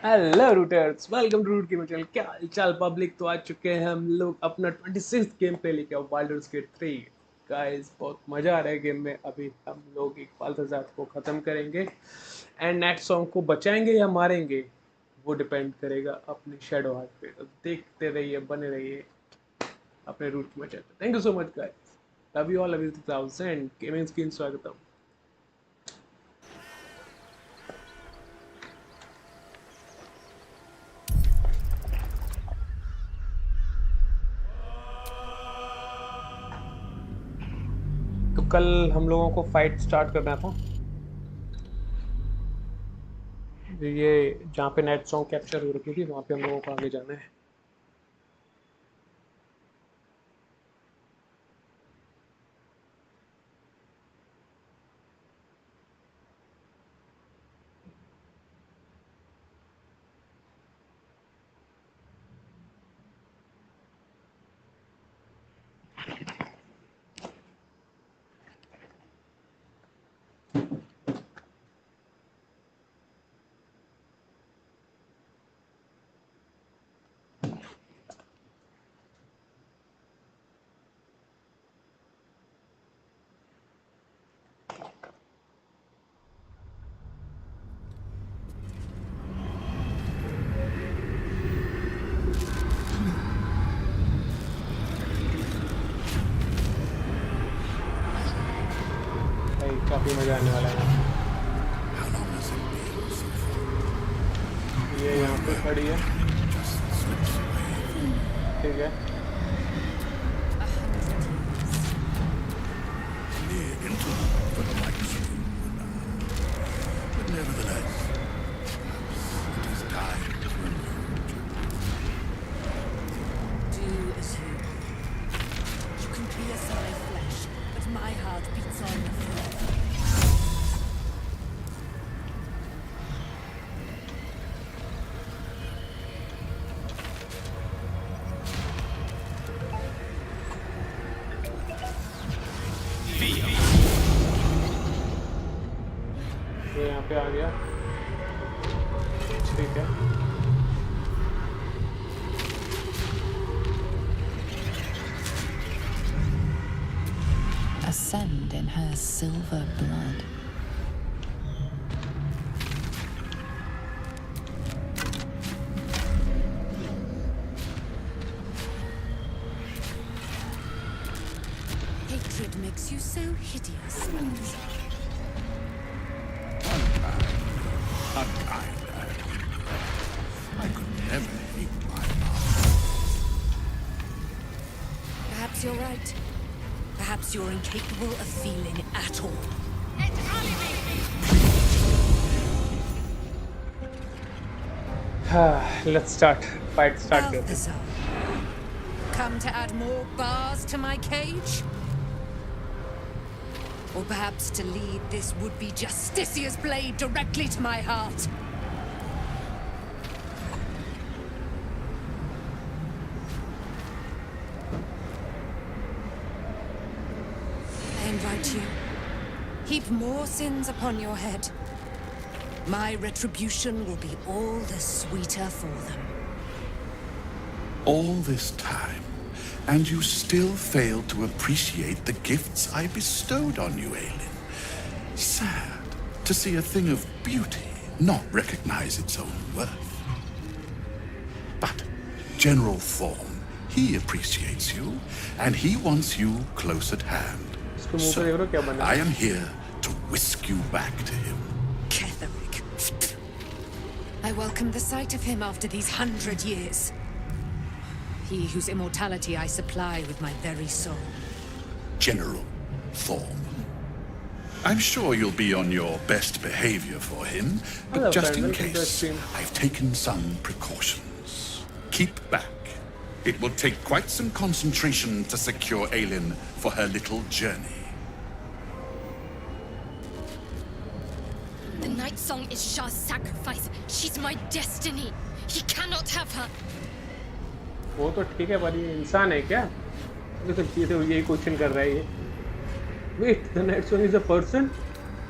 Hello Rooters, welcome to Root Game channel. क्या हालचाल public? तो आ चुके हैं हम लोग अपना 26th गेम पे लेके आओ बाल्डर्स गेट 3। गाइस बहुत मज़ा आ रहा है गेम में। अभी हम लोग एक फालतूजात को ख़त्म करेंगे एंड नेक्स्ट सॉन्ग को बचाएंगे या मारेंगे वो डिपेंड करेगा अपने शेडो हार्ट पे। तो देखते रहिए, बने रहिए अपने रूट की मजा। Thank you so much guys, love you all, love you 2000 gaming screen. स्वागतम। तो कल हम लोगों को फाइट स्टार्ट करना था, ये जहाँ पे नेट सॉन्ग कैप्चर हो रखी थी वहाँ पे हम लोगों को आगे जाना है। भाई काफ़ी मज़ा आने वाला है। ये यहाँ पे खड़ी है, ठीक है। ये यहाँ पे आ गया, ठीक है। Ascend in her silver blood. Hatred makes you so hideous. Unkind. I could never hate my master. Perhaps you're right. Perhaps you're incapable of feeling at all. Let's start. Fight start करते हैं। Balthazar, come to add more bars to my cage? Or perhaps to lead this would-be Justicia's blade directly to my heart? I invite you. Heap more sins upon your head. My retribution will be all the sweeter for them. All this time, and you still fail to appreciate the gifts I bestowed on you, Aelin. Sad to see a thing of beauty not recognize its own worth. But General Thorn, he appreciates you, and he wants you close at hand. इसको मुंह पे देख रहे हो क्या बना है? I am here to whisk you back to him. Ketherick. I welcome the sight of him after these 100 years. He whose immortality I supply with my very soul. General Thorn. I'm sure you'll be on your best behavior for him, but Hello, just friend. in Welcome to the case, stream. I've taken some precautions. Keep back. It will take quite some concentration to secure Aelin for her little journey. The night song is Shah's sacrifice. She's my destiny. He cannot have her. वो तो ठीक है, पर ये इंसान है क्या? ये सब चीज़ें यही क्वेश्चन कर रहा है ये। Wait, the night song is a person?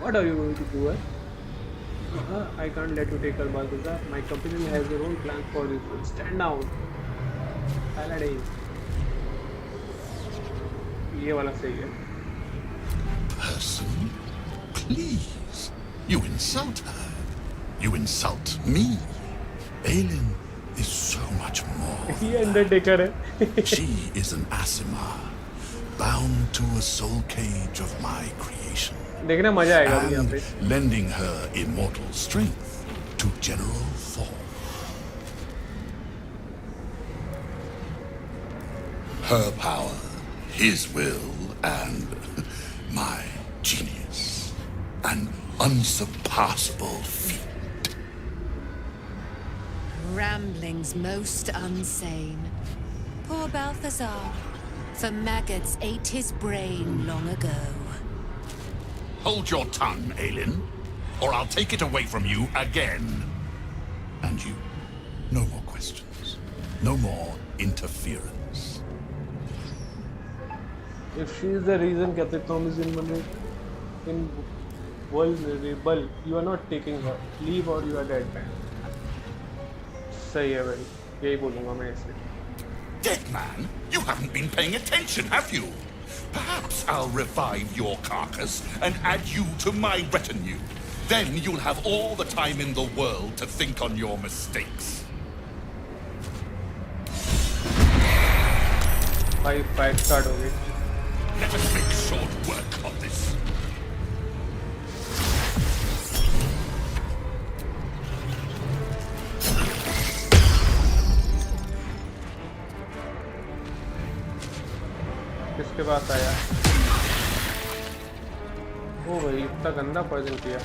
What are you going to do? I can't let you take her, Balthazar. My companion has their own plans for this one. Stand down. Paladin. ये वाला सही है. Person? Please. You insult her. You insult me. Aelin is so much more. ये Undertaker है. She is an Asima, bound to a soul cage of my creation, देखना मजा आएगा अभी यहाँ and पे. lending her immortal strength to General Thor. Her power, his will, and my genius. An unsurpassable feat. Ramblings most unsane. Poor Balthazar. For maggots ate his brain long ago. Hold your tongue, Aelin, or I'll take it away from you again. And you, no more questions. No more interference. If she is the reason Captain Tom is invulnerable, you are not taking her. Leave or you are dead, man. सही है भाई. यही बोलूँगा मैं इसे. Dead man? You haven't been paying attention, have you? Perhaps I'll revive your carcass and add you to my retinue. Then you'll have all the time in the world to think on your mistakes. Fight start हो गई. Let us make short work of this. किसके पास आया? ओ भाई इतना गंदा poison किया.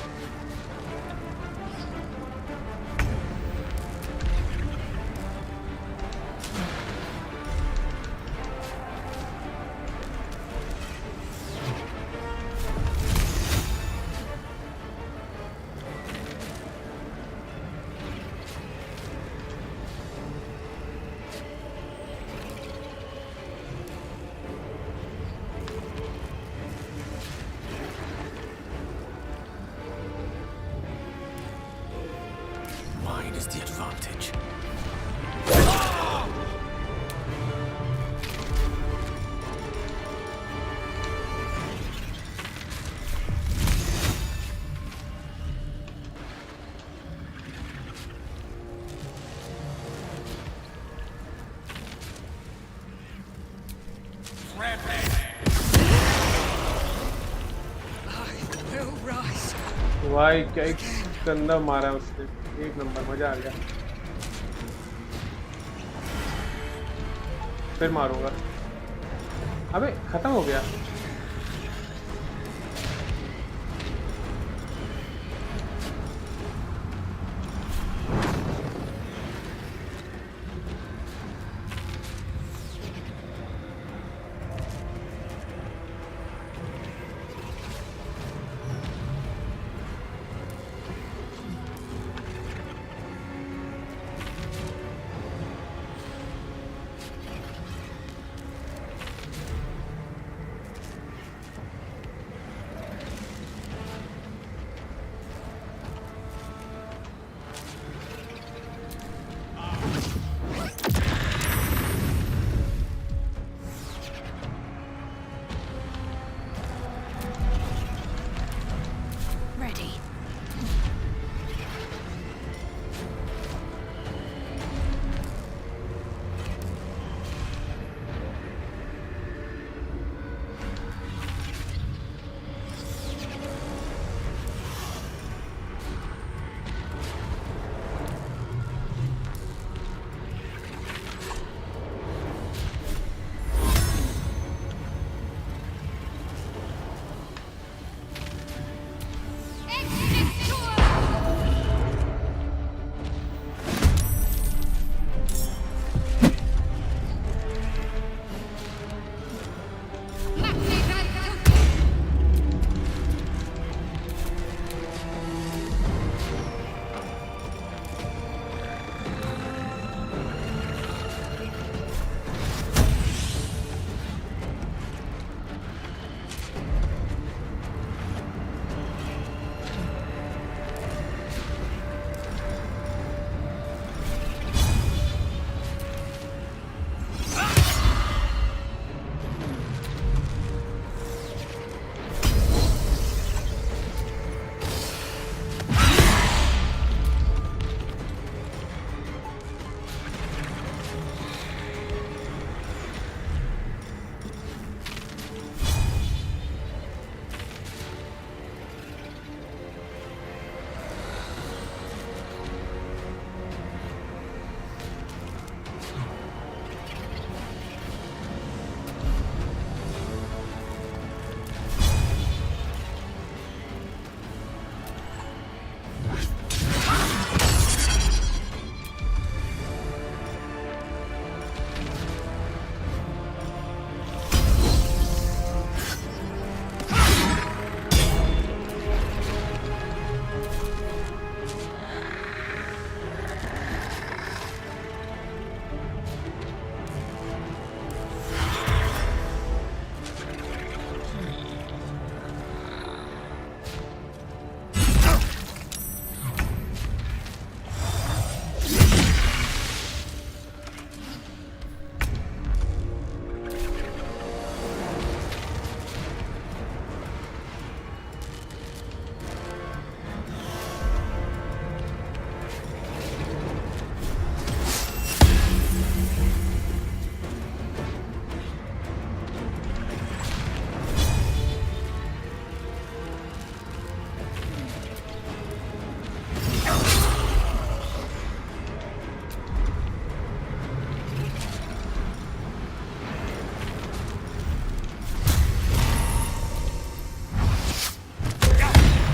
Mine is the advantage. भाई क्या एक गंदा मारा उसने. एक नंबर. मजा आ गया. फिर मारूंगा. अबे खत्म हो गया.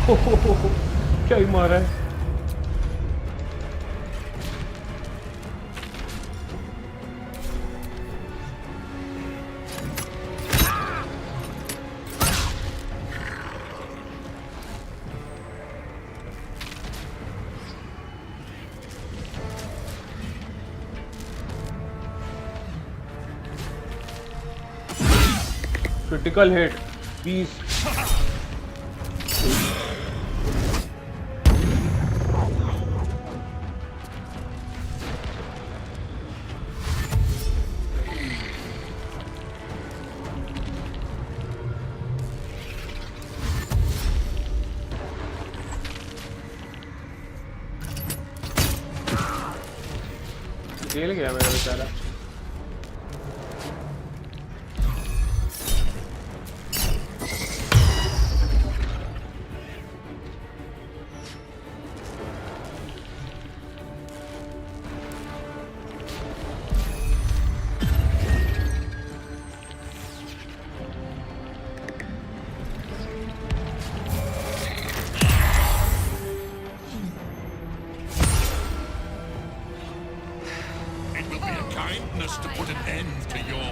क्या ही मारा है। Critical hit 20। खेल गया मेरा बेचारा। To put an end to your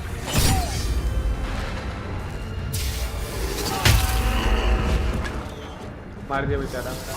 मार दिया बेचारा मेरा।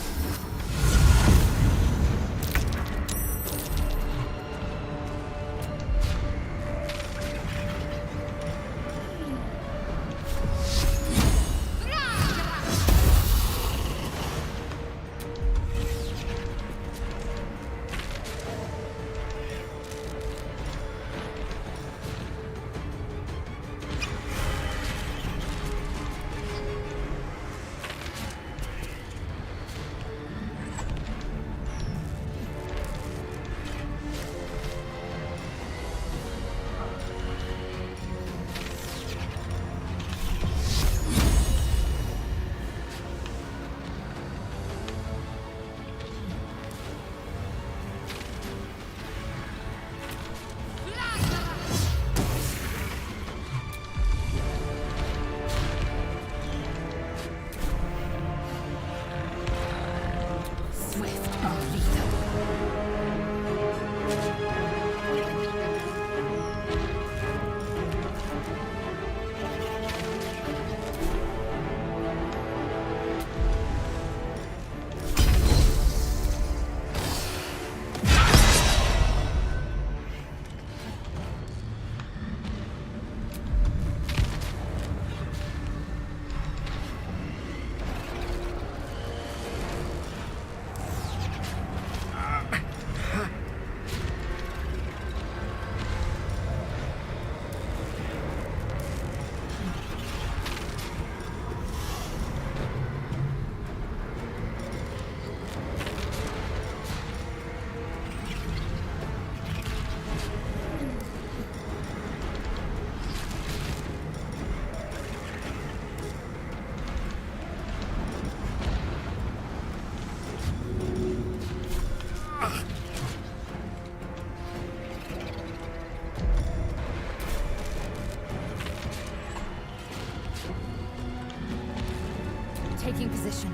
Taking position.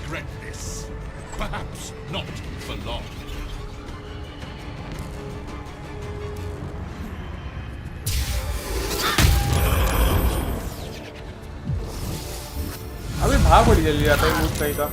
regret this. Perhaps not for long. अभी भाग बड़ी जल्दी जाता है मूव कहीं का।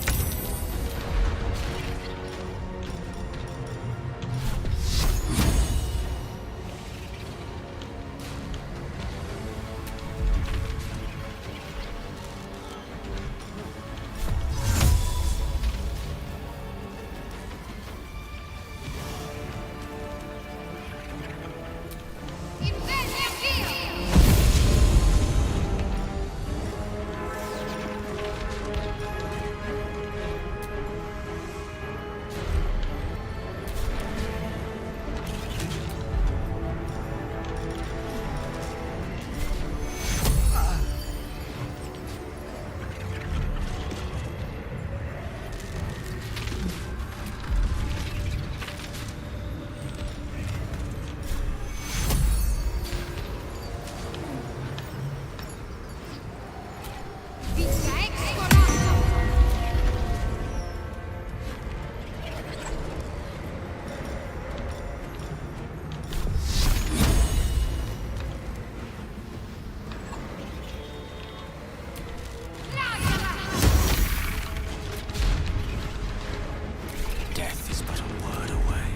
Death is but a word away.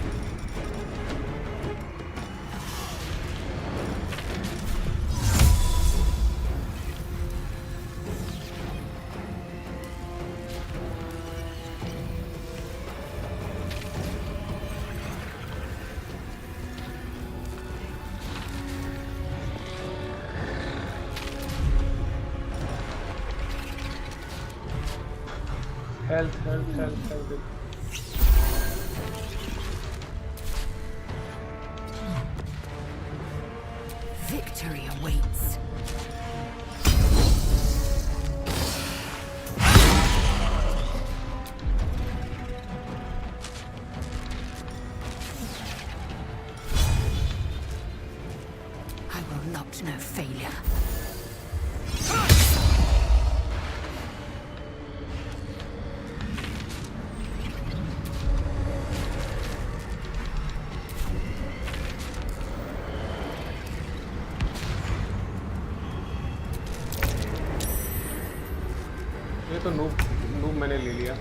Health. Victory awaits. I will not know failure. ये तो नूब मैंने ले लिया।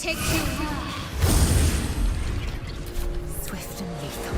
Take you. Swift and lethal.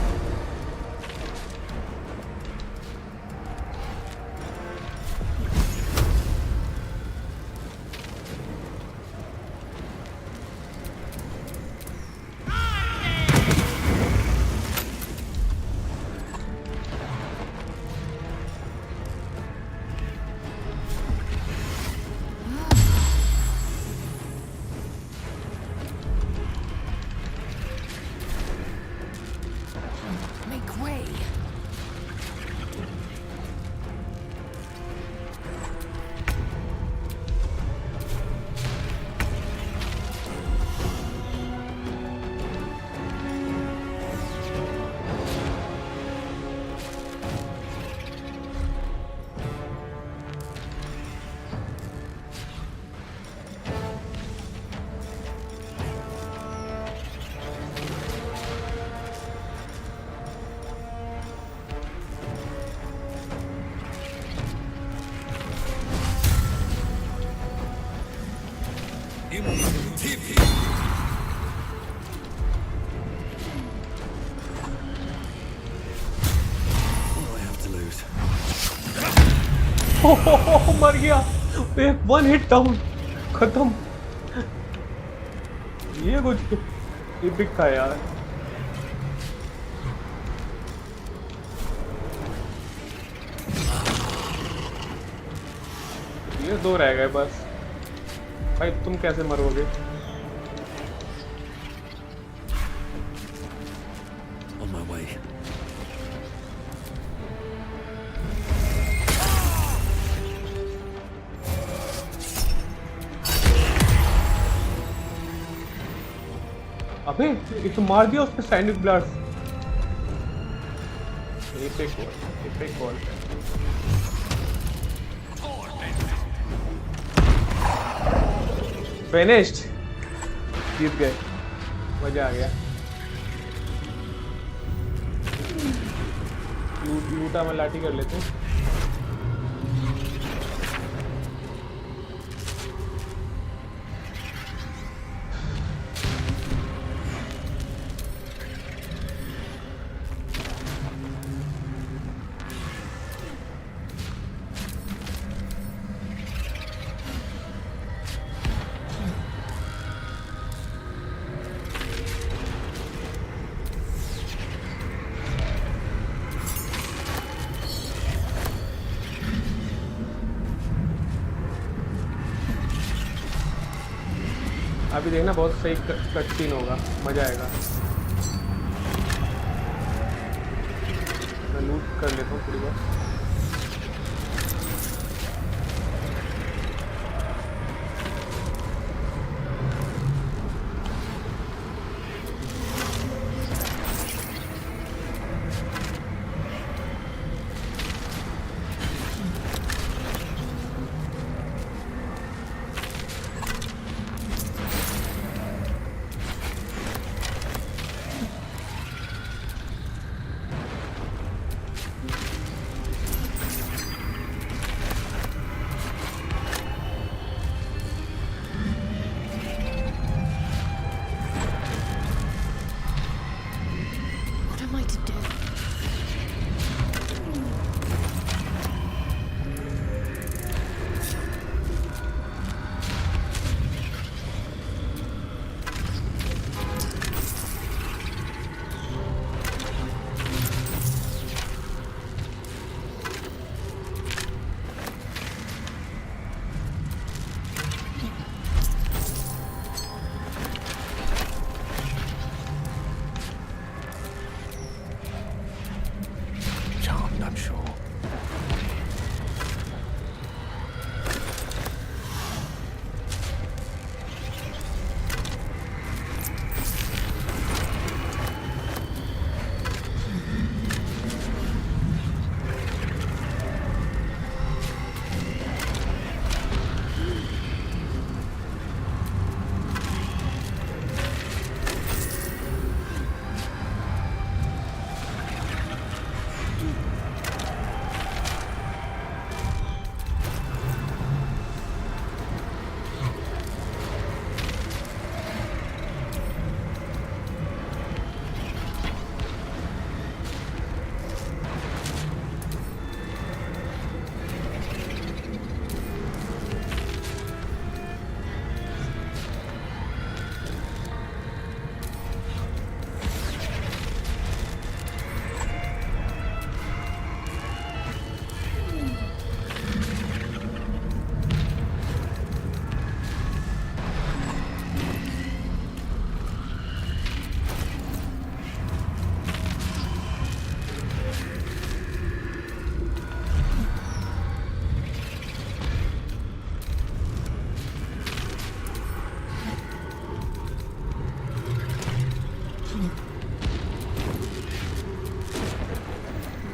मर गया। एक वन हिट डाउन, खत्म। ये कुछ एपिक था यार। ये दो रह गए बस। भाई तुम कैसे मरोगे? On my way. अबे एक तो मार दिया उसने standing blast. Epic call, epic call. Finished, जीत गए, मजा आ गया। लूटा में लाठी कर लेते हैं। अभी देखना बहुत सही कट सीन होगा, मजा आएगा। मैं लूट कर लेता हूँ थोड़ी बहुत। What am I to do? Charmed, I'm sure.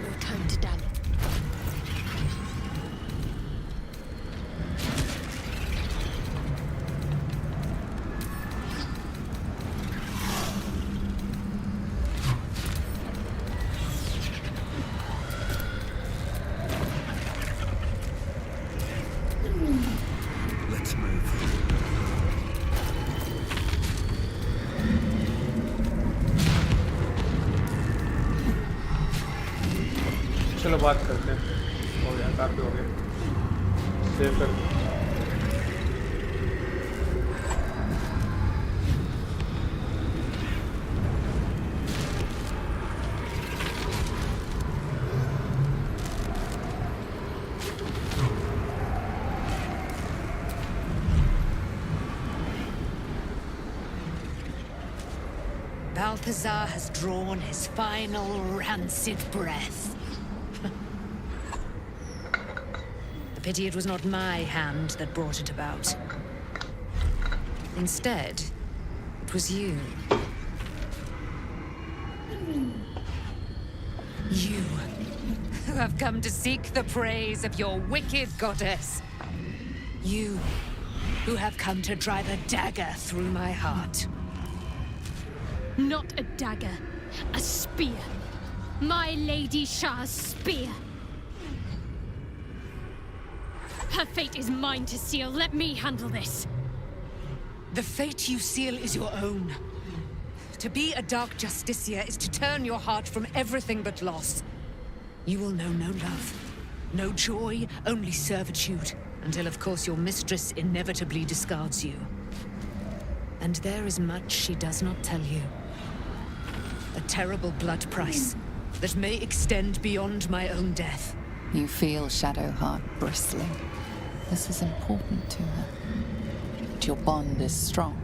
No time to dally. Let's move. चलो बात करते हैं। हो गया, काफी हो गया। सेव कर दो। Balthazar has drawn his final rancid breath. The pity it was not my hand that brought it about. Instead, it was you. You, who have come to seek the praise of your wicked goddess. You, who have come to drive a dagger through my heart. Not a dagger, a spear. My Lady Shah's spear. Her fate is mine to seal. Let me handle this. The fate you seal is your own. To be a Dark Justiciar is to turn your heart from everything but loss. You will know no love, no joy, only servitude, until of course your mistress inevitably discards you. And there is much she does not tell you. A terrible blood price that may extend beyond my own death. You feel Shadowheart bristling. This is important to her. But your bond is strong.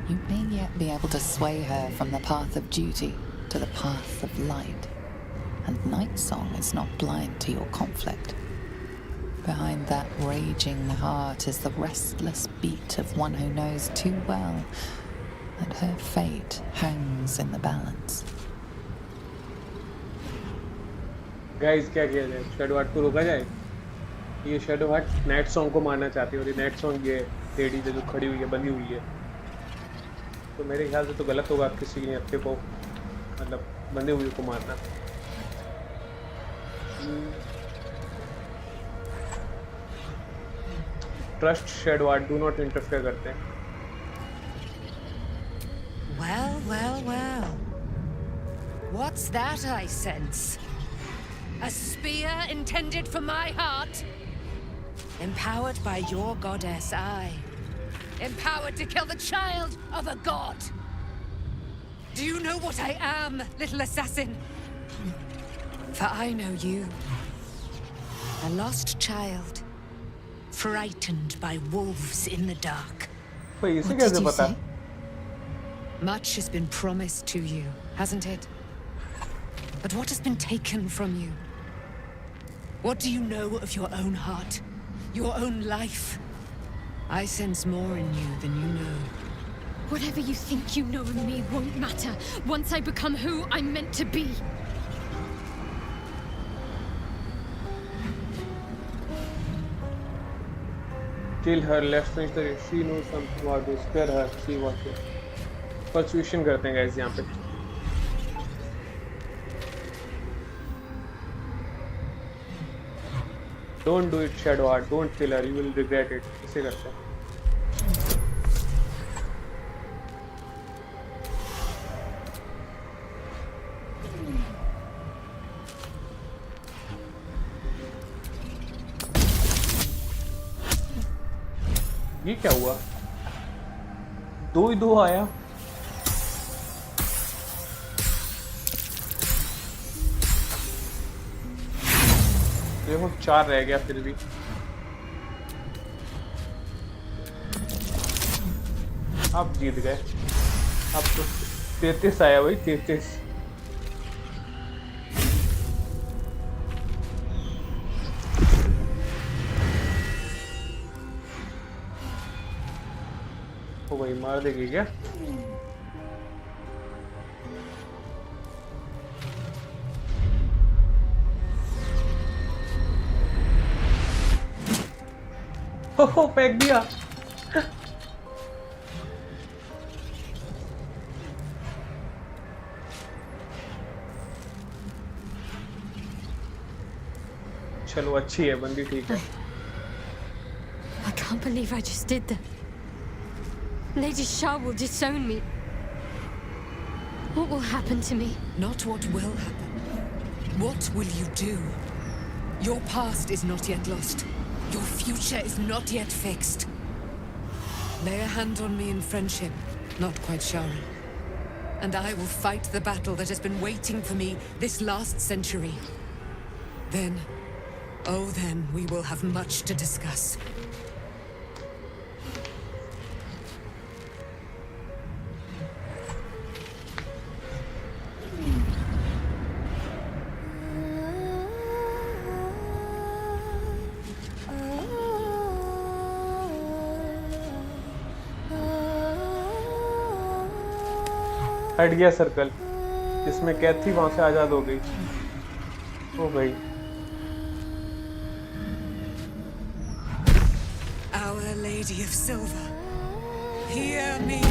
You may yet be able to sway her from the path of duty to the path of light. And Nightsong is not blind to your conflict. Behind that raging heart is the restless beat of one who knows too well that her fate hangs in the balance. Guys क्या किया जाए? Shadow heart को रोका जाए? ये shadow heart night song को मारना चाहती है और ये नाइट सॉन्ग ये लेडी जो खड़ी हुई है, बंधी हुई है, तो मेरे ख्याल से तो गलत होगा किसी के हत्या को, मतलब बंधे हुए को मारना। Trust shadow heart, do not interfere करते हैं। Well, well, well. What's that I sense? A spear intended for my heart? Empowered by your goddess, empowered to kill the child of a god. Do you know what I am, little assassin? For I know you. A lost child, frightened by wolves in the dark. भाई इसे What कैसे did you पता? say? Much has been promised to you, hasn't it? But what has been taken from you? What do you know of your own heart? Your own life? I sense more in you than you know. Whatever you think you know of me won't matter once I become who I'm meant to be. Kill her, let's finish the race. She knows something about this. Spare her, see what it. Persuasion करते हैं guys यहाँ पे। Don't do it, Shadow Heart. Don't kill her. You will regret it. इसे करते हैं। ये क्या हुआ? दो ही दो आया। देखो 4 रह गया फिर भी। अब जीत गए। अब तो 33 आया भाई, 33। ओ भाई मार देगी क्या? हो फेंक दिया। चलो अच्छी है बंदी, ठीक है। I can't believe I just did that. Lady Shah will disown me. What will happen to me? Not what will happen. What will you do? Your past is not yet lost. Your future is not yet fixed. Lay a hand on me in friendship, not quite Shari. And I will fight the battle that has been waiting for me this last century. Then, oh then, we will have much to discuss. हट गया circle जिसमें कैद थी, वहां से आजाद हो गई। ओ भाई Our Lady of Silver, hear me.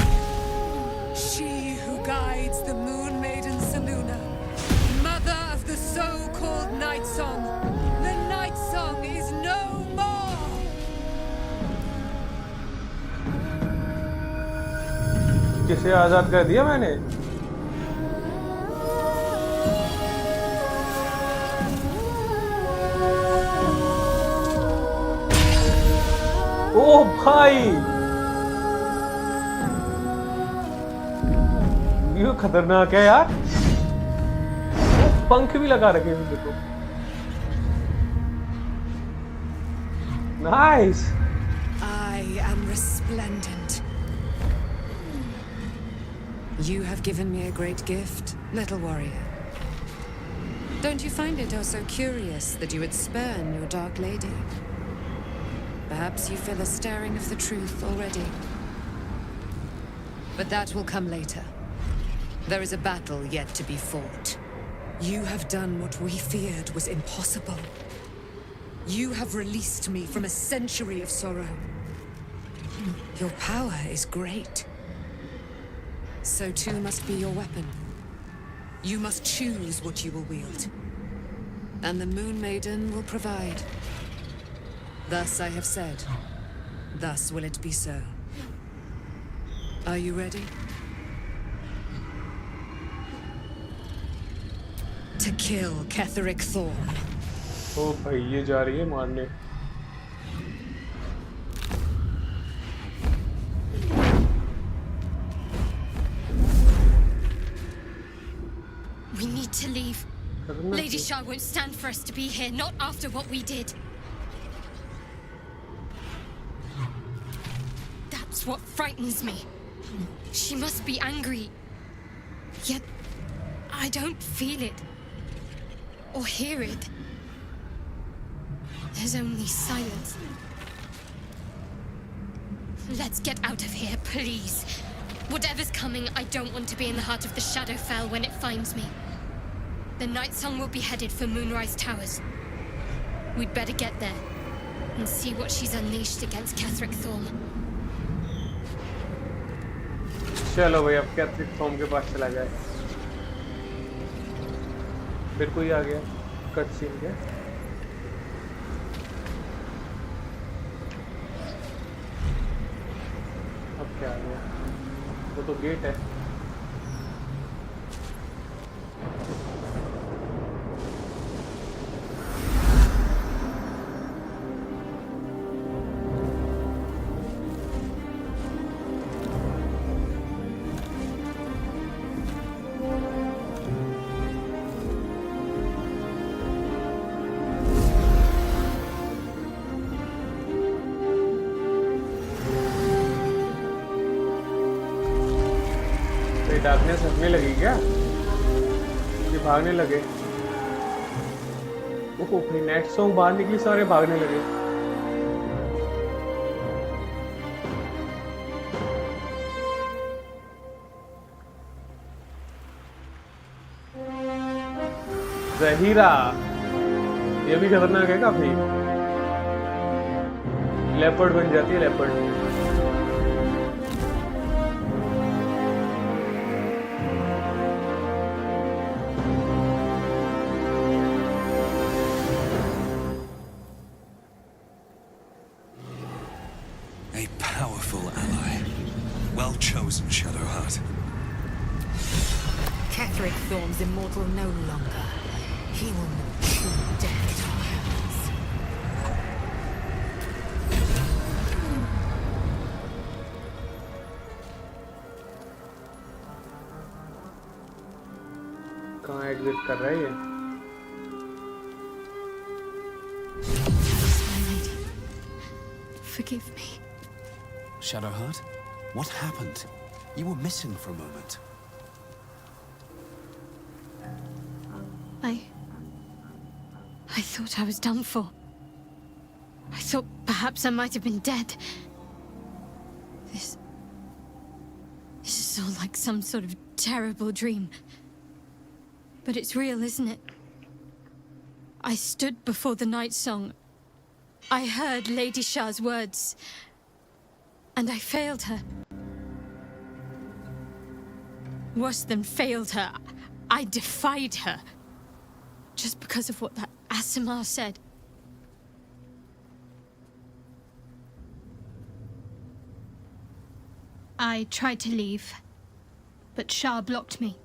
She who guides the Moon Maiden Seluna, mother of the so-called Night Song. The Night Song is no more. किसे आजाद कर दिया मैंने? ओ भाई, ये खतरनाक है यार। पंख भी लगा रखे हैं देखो। Nice. I am resplendent. You have given me a great gift, little warrior. Don't you find it also curious that you would spurn your dark lady? Perhaps you feel a stirring of the truth already. But that will come later. There is a battle yet to be fought. You have done what we feared was impossible. You have released me from a century of sorrow. Your power is great. So too must be your weapon. You must choose what you will wield. And the Moon Maiden will provide. Thus I have said. Thus will it be so. Are you ready? To kill Ketheric Thorn. ओ भाई ये जा रही है मारने। We need to leave. Lady Shah won't stand for us to be here, not after what we did. That's what frightens me. She must be angry. Yet, I don't feel it. Or hear it. There's only silence. Let's get out of here, please. Whatever's coming, I don't want to be in the heart of the Shadowfell when it finds me. The Night Song will be headed for Moonrise Towers. We'd better get there and see what she's unleashed against Ketheric Thorn. चलो भाई अब कैथरिक thorn के पास चला जाए। फिर कोई आ गया cut scene के। अब क्या आ गया? वो तो गेट है। डार्कनेस हटने लगी क्या? ये भागने लगे। ओहो भाई नेट सॉन्ग बाहर निकली, सारे भागने लगे। जहीरा ये भी खतरनाक है काफी। लेपर्ड बन जाती है, leopard. Ketheric Thorn's immortal no longer. He will know true death to our hands. Exit कर रहा है ये। My lady, forgive me. Shadowheart? What happened? You were missing for a moment. I thought I was done for. I thought perhaps I might have been dead. This is all like some sort of terrible dream. But it's real, isn't it? I stood before the night song. I heard Lady Shah's words. And I failed her. Worse than failed her, I defied her. Just because of what that Asimar said. I tried to leave, but Shah blocked me.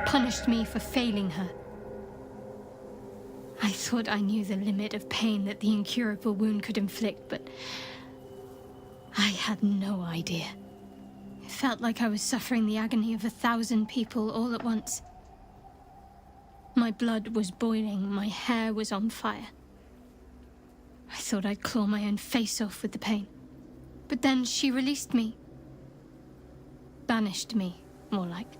Punished me for failing her. I thought I knew the limit of pain that the incurable wound could inflict, but I had no idea. It felt like I was suffering the agony of 1,000 people all at once. My blood was boiling, my hair was on fire. I thought I'd claw my own face off with the pain. But then she released me. Banished me, more like.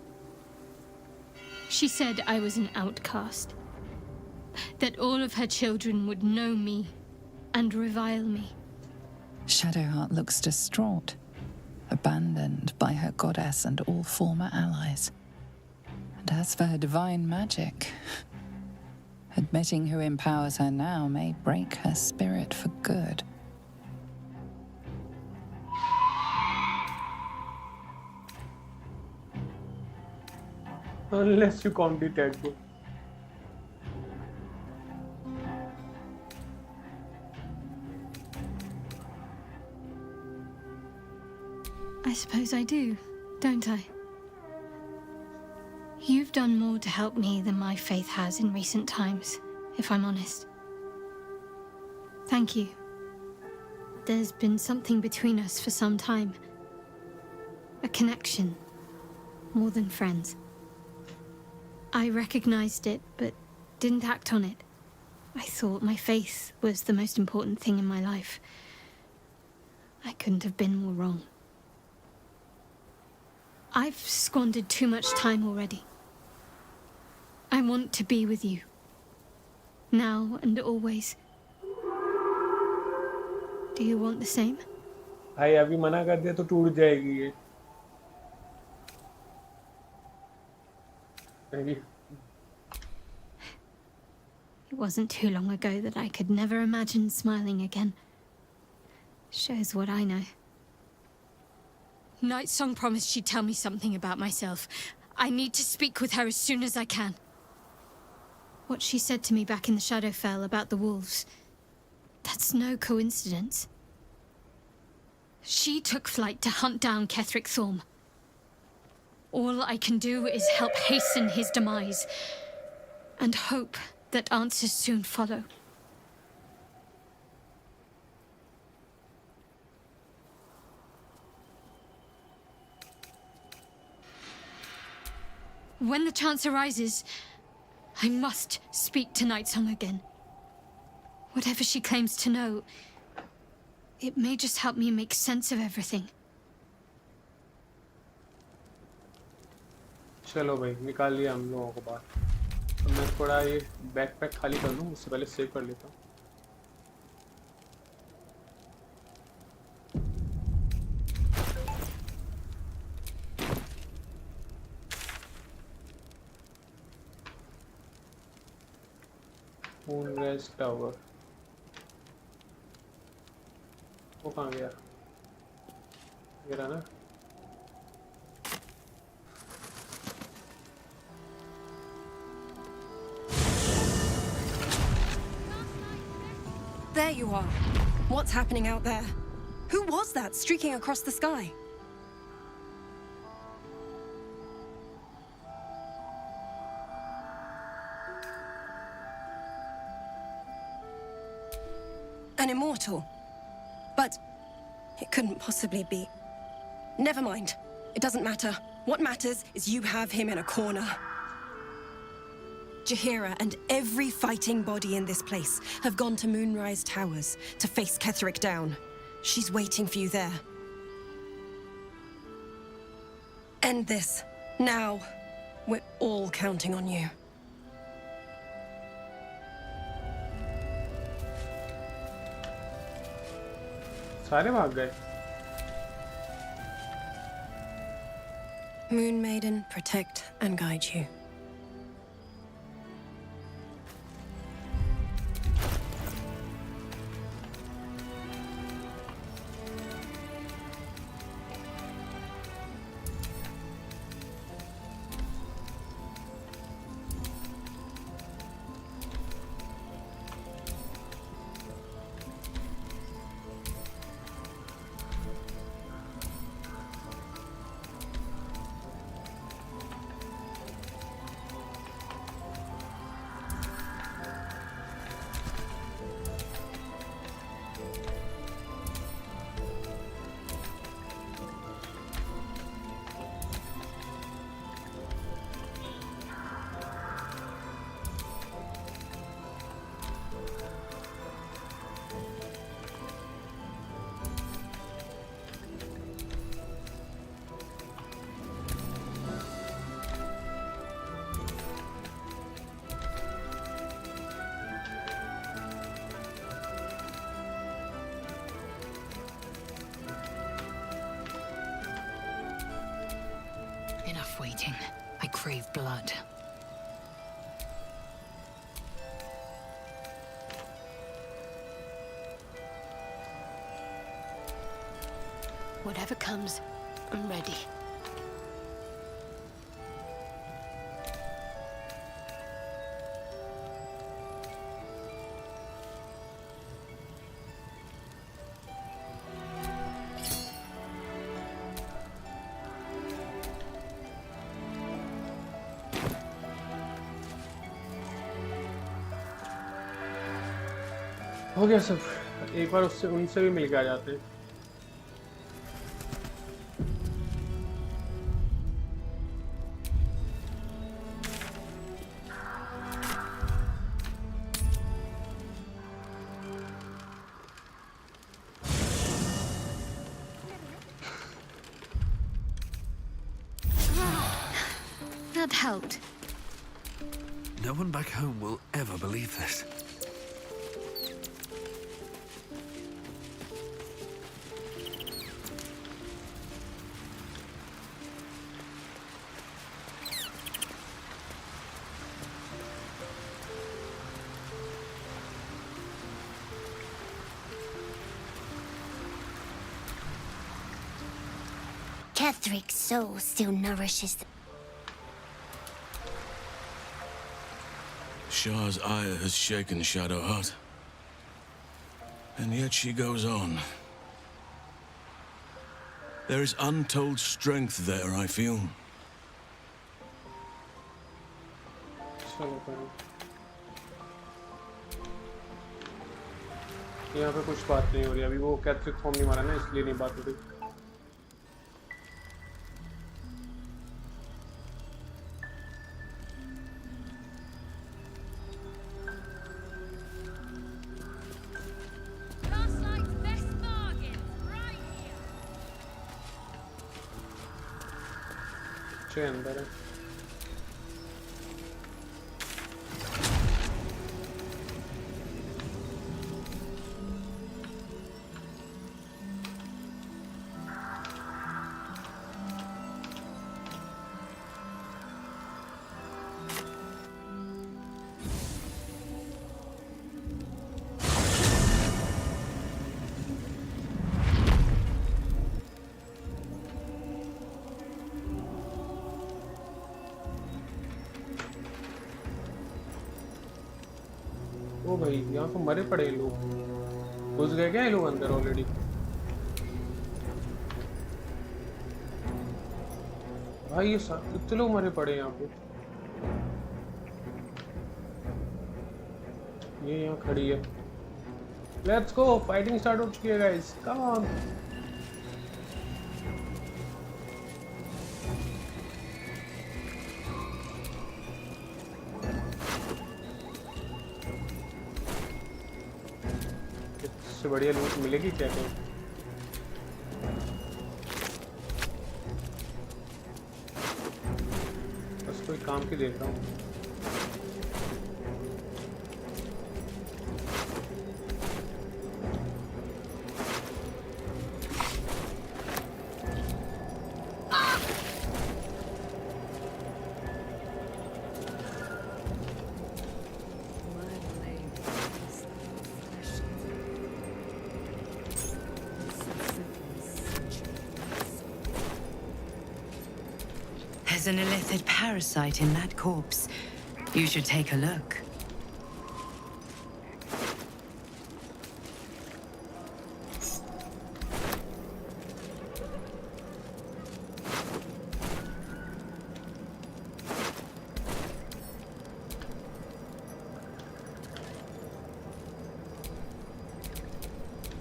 She said I was an outcast. That all of her children would know me and revile me. Shadowheart looks distraught, abandoned by her goddess and all former allies. And as for her divine magic, admitting who empowers her now may break her spirit for good. Unless you count the tadpole. I suppose I do, don't I? You've done more to help me than my faith has in recent times, if I'm honest. Thank you. There's been something between us for some time. A connection, more than friends. I recognized it, but didn't act on it. I thought my faith was the most important thing in my life. I couldn't have been more wrong. I've squandered too much time already. I want to be with you. Now and always. Do you want the same? भाई अभी मना कर दिया तो टूट जाएगी ये। Maybe. It wasn't too long ago that I could never imagine smiling again. Shows what I know. Nightsong promised she'd tell me something about myself. I need to speak with her as soon as I can. What she said to me back in the Shadowfell about the wolves, that's no coincidence. She took flight to hunt down Ketheric Thorm. All I can do is help hasten his demise, and hope that answers soon follow. When the chance arises, I must speak to Nightsong again. Whatever she claims to know, it may just help me make sense of everything. चलो भाई निकाल लिया हम लोगों को बाहर। तो मैं थोड़ा ये बैकपैक खाली कर लूँ, उससे पहले सेव कर लेता हूँ। Moonrise Tower। वो कहाँ गया? ये रहा ना? There you are. What's happening out there? Who was that streaking across the sky? An immortal. But it couldn't possibly be. Never mind. It doesn't matter. What matters is you have him in a corner. Jaheira and every fighting body in this place have gone to Moonrise Towers to face Ketherick down. She's waiting for you there. End this. Now. We're all counting on you. सारे भाग गए. Moon Maiden, protect and guide you. Enough waiting. I crave blood. Whatever comes, I'm ready. हो गया सब. एक बार उससे उनसे भी मिल के आ जाते हैं. That helped. No one back home will ever believe this. Ketherick's soul still nourishes the... Shah's ire has shaken Shadowheart. And yet she goes on. There is untold strength there, I feel. चलो भाई. यहाँ पे कुछ बात नहीं हो रही अभी. वो कैथरिक फॉर्म नहीं मारा ना, इसलिए नहीं बात हो रही. अंदर है. ओ भाई यहाँ तो मरे पड़े लोग. घुस गए क्या ये लोग अंदर ऑलरेडी? भाई ये कितने लोग मरे पड़े यहाँ पे. ये यहाँ खड़ी है. Let's go. फाइटिंग स्टार्ट हो चुकी है गाइस. Come on. इससे बढ़िया लूट मिलेगी क्या कहीं? बस कोई काम की देख रहा हूँ। There's an illithid parasite in that corpse. You should take a look.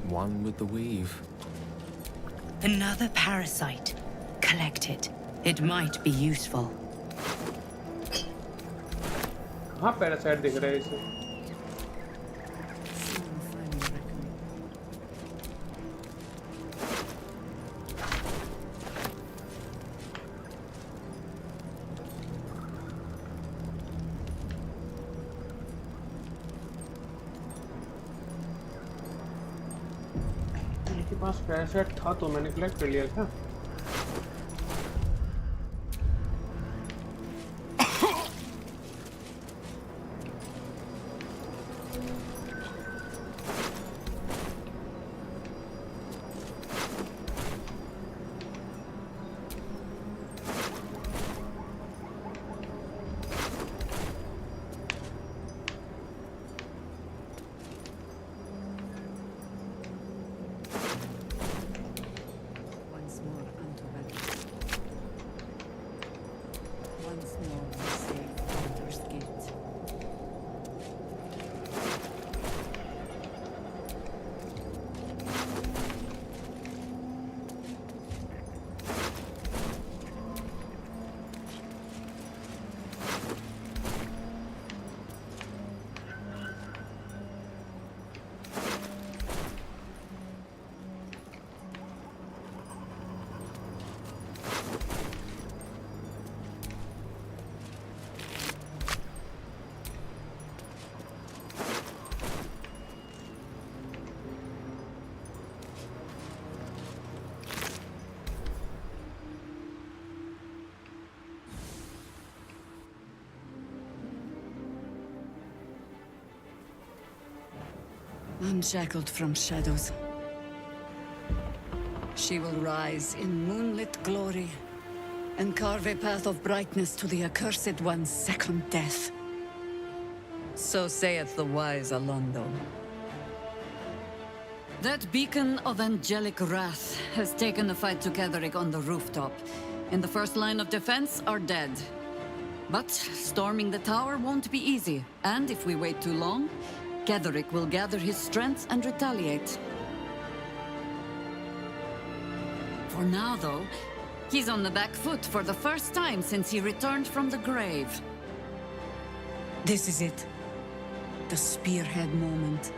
One with the weave. Another parasite. Collect it. It might be useful. कहाँ पैरासाइट दिख रहा है इसे? मेरे पास पैरासाइट था तो मैंने कलेक्ट कर लिया था। Unshackled from shadows. She will rise in moonlit glory and carve a path of brightness to the accursed one's second death. So saith the wise Alondo. That beacon of angelic wrath has taken the fight to Ketheric on the rooftop. In the first line of defense are dead. But storming the tower won't be easy, and if we wait too long, Ketheric will gather his strength and retaliate. For now, though, he's on the back foot for the first time since he returned from the grave. This is it. The spearhead moment.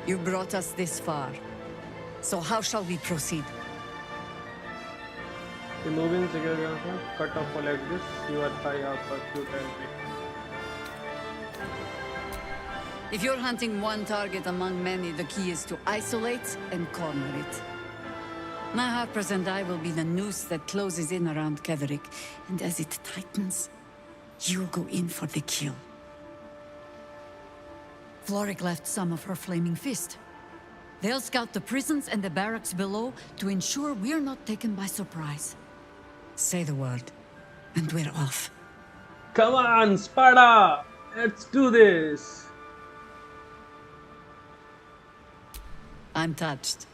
You brought us this far. So how shall we proceed? Removing security cut off like this, you are high up for few times. If you're hunting one target among many, the key is to isolate and corner it. My Harpers and I will be the noose that closes in around Ketheric, and as it tightens, you'll go in for the kill. Floric left some of her flaming fist. They'll scout the prisons and the barracks below to ensure we're not taken by surprise. Say the word, and we're off. Come on, Sparta! Let's do this! I'm touched,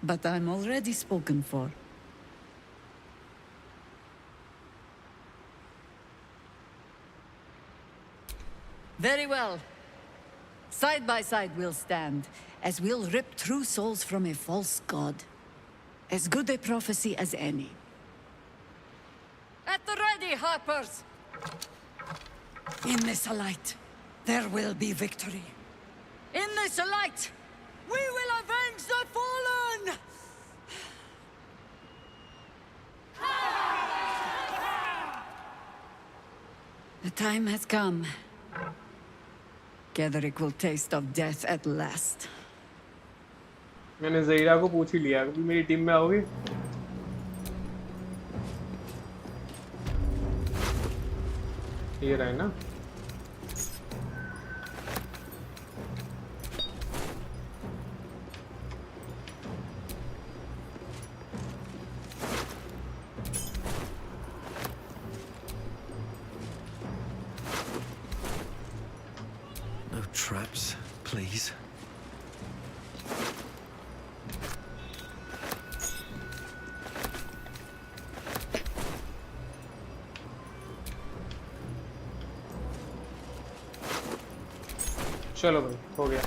but I'm already spoken for. Very well. Side by side we'll stand, as we'll rip true souls from a false god. As good a prophecy as any. At the ready, Harpers! In this light, there will be victory. In this light, We will avenge the fallen! The time has come. Ketheric will taste of death at last. मैंने ज़हीरा को पूछ ही लिया कि मेरी team में आओगी। ये रहा है ना? No traps, please. चलो भाई, हो गया।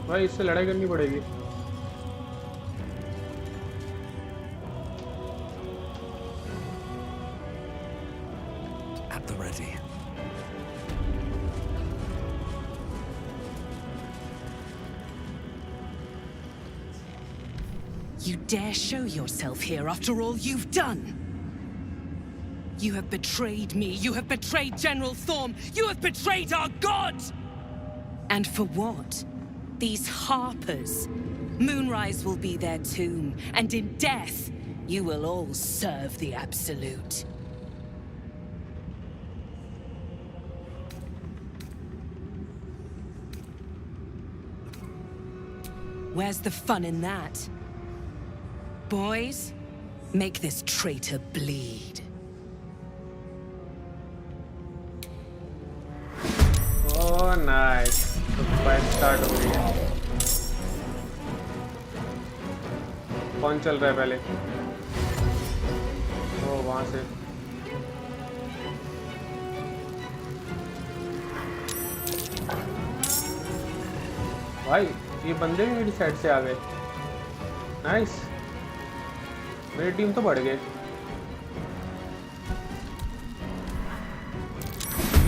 भाई इससे लड़ाई करनी पड़ेगी। At the ready. You dare show yourself here after all you've done? You have betrayed me. You have betrayed General Thorm. You have betrayed our god! And for what? These harpers. Moonrise will be their tomb, and in death, you will all serve the Absolute. Where's the fun in that? Boys, make this traitor bleed. Oh, nice. तो fight start हो गई है। कौन चल रहा है पहले? ओ वहां से। भाई ये बंदे भी मेरी साइड से आ गए। नाइस। मेरी टीम तो बढ़ गई।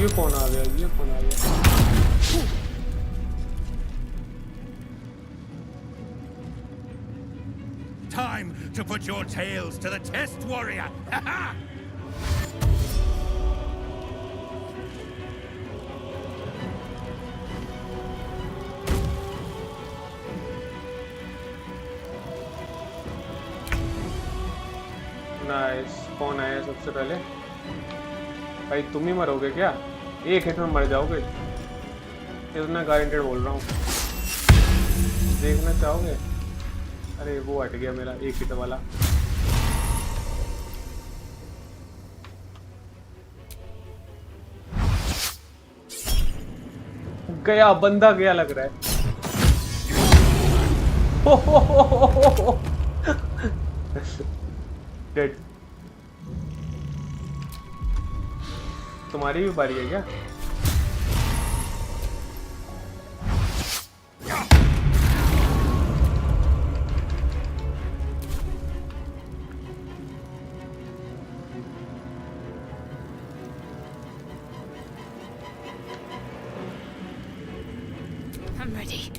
ये कौन आ गया? ये कौन आ गया? Time to put your tails to the test, warrior! Nice. कौन आया सबसे पहले? भाई तुम ही मरोगे क्या? एक हिट में मर जाओगे, इतना गारंटेड बोल रहा हूँ। देखना चाहोगे? अरे वो हट गया मेरा एक हिट वाला। गया बंदा, गया लग रहा है। डेड। तुम्हारी भी बारी है क्या? I'm ready.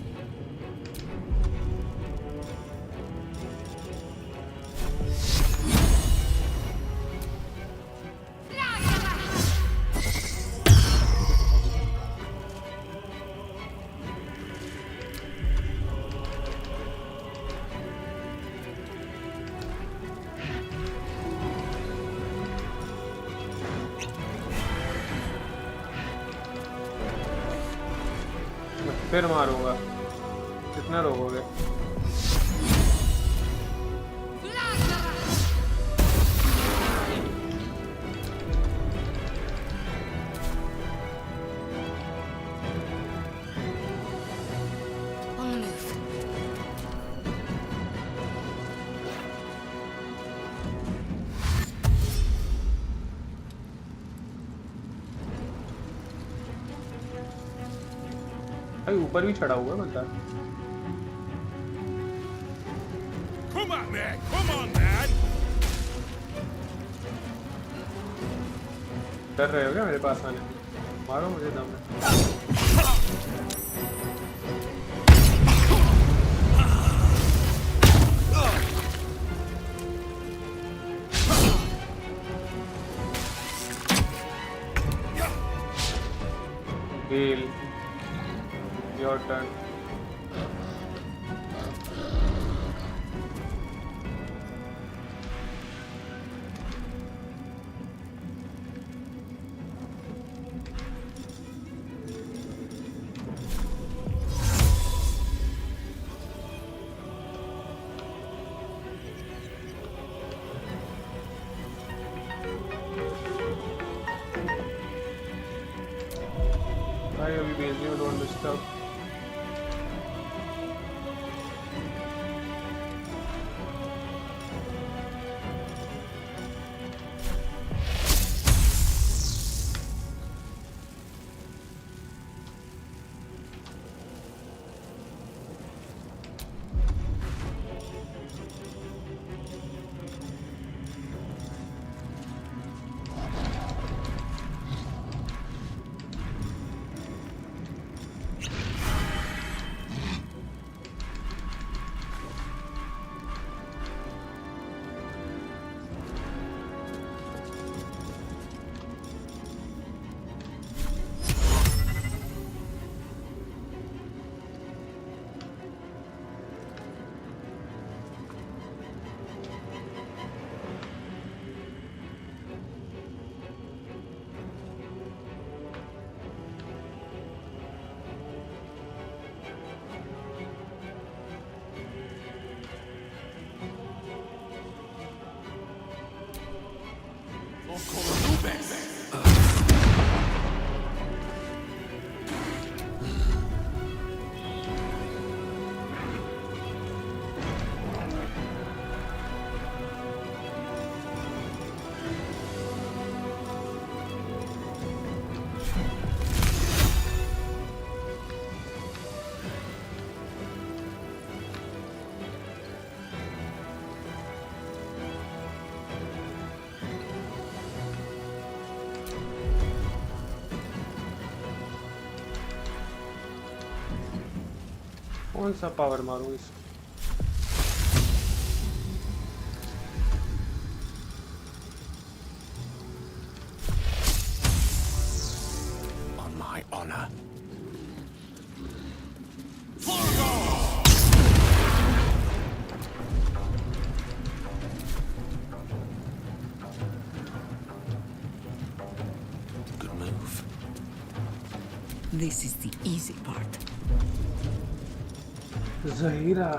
फिर मारूंगा। कितना रोकोगे? भाई ऊपर भी चढ़ा हुआ है बंदा। Come on, man! Come on, man! डर रहे हो क्या मेरे पास आने? मारो मुझे दम में। Gale, your turn. भाई अभी भेज दिया, डोंट डिस्टर्ब। कौन सा पावर मारूं इसको? On my honor. Good move. This is the easy part. Zahira.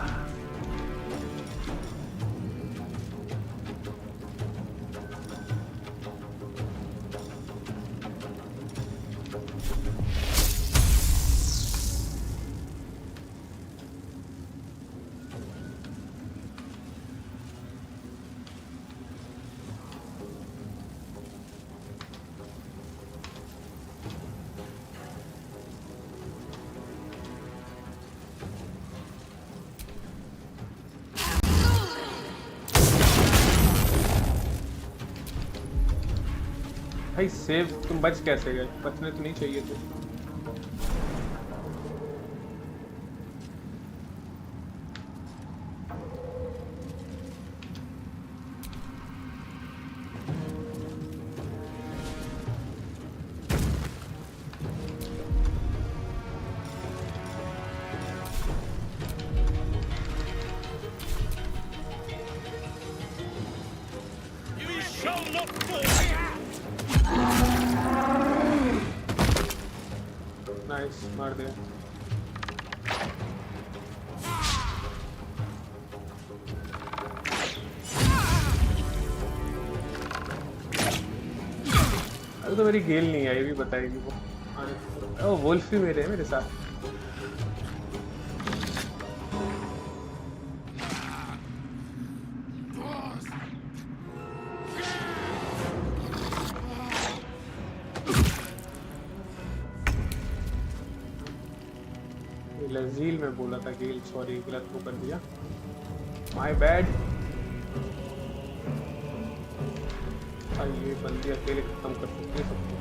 भाई सेव तुम बच कैसे गए? बचने तो नहीं चाहिए थे। You shall not fall! Nice, मार दिया। अरे तो मेरी गेल नहीं आई, भी बताएगी वो। ओ वुल्फ भी मेरे है मेरे साथ। लजील में बोला था गिल, सॉरी गलत वो कर दिया, माय बैड। ये बंदी अकेले खत्म कर सकती है सबको।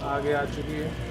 आगे आ चुकी है।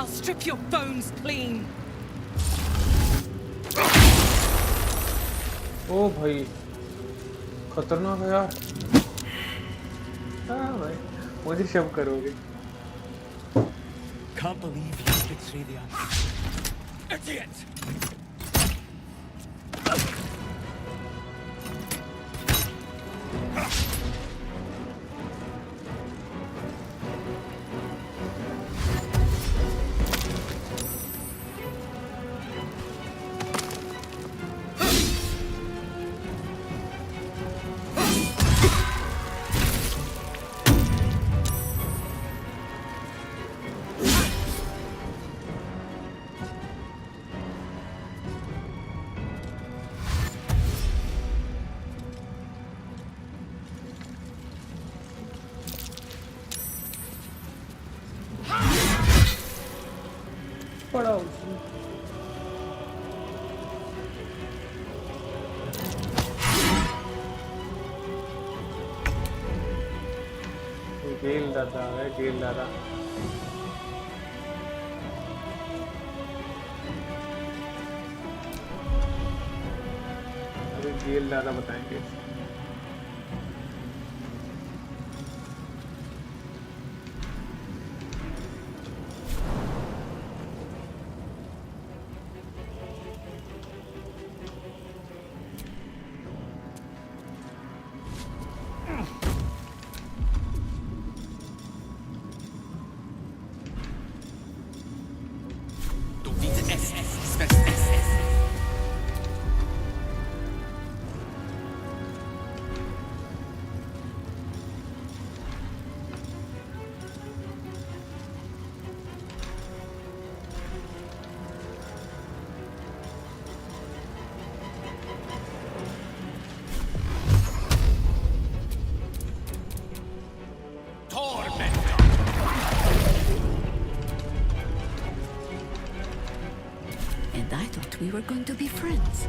I'll strip your bones clean. ओ भाई खतरनाक है यार। हाँ भाई मुझे शव करोगे। Can't believe you could see the answer. Idiot! पड़ा उसने। गेल दादा है, गेल दादा। अरे गेल दादा बताएंगे। And I thought we were going to be friends.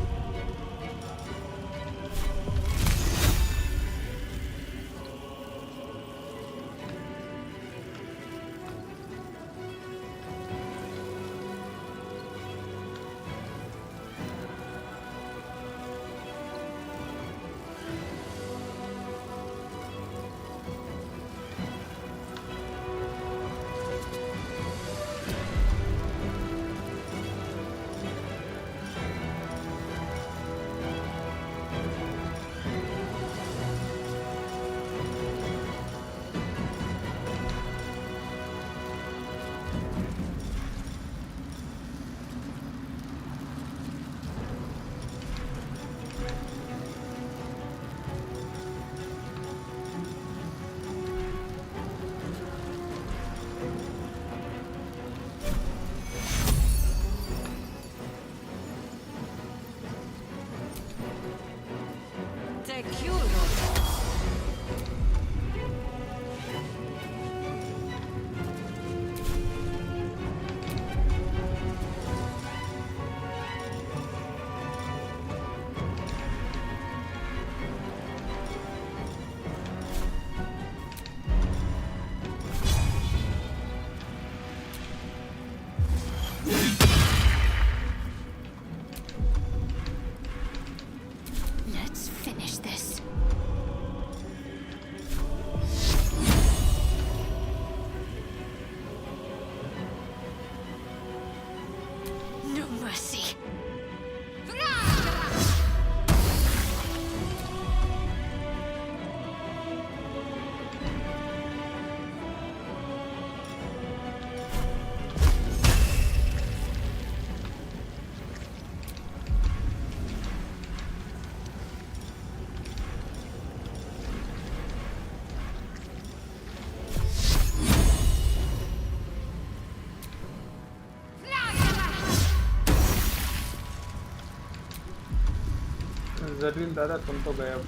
जरील दादा तुम तो गए अब।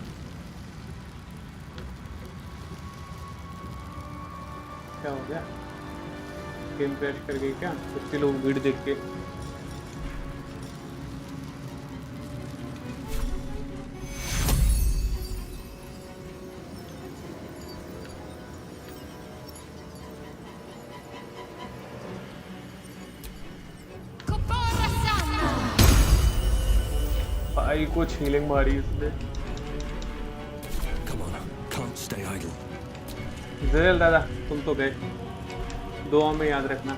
क्या हो गया? गेम क्रैश कर गई क्या? कितने लोग भीड़ देख के? भाई कुछ हीलिंग मारी इसने। Come on, can't stay idle. जरील दादा तुम तो गए, दुआ में याद रखना।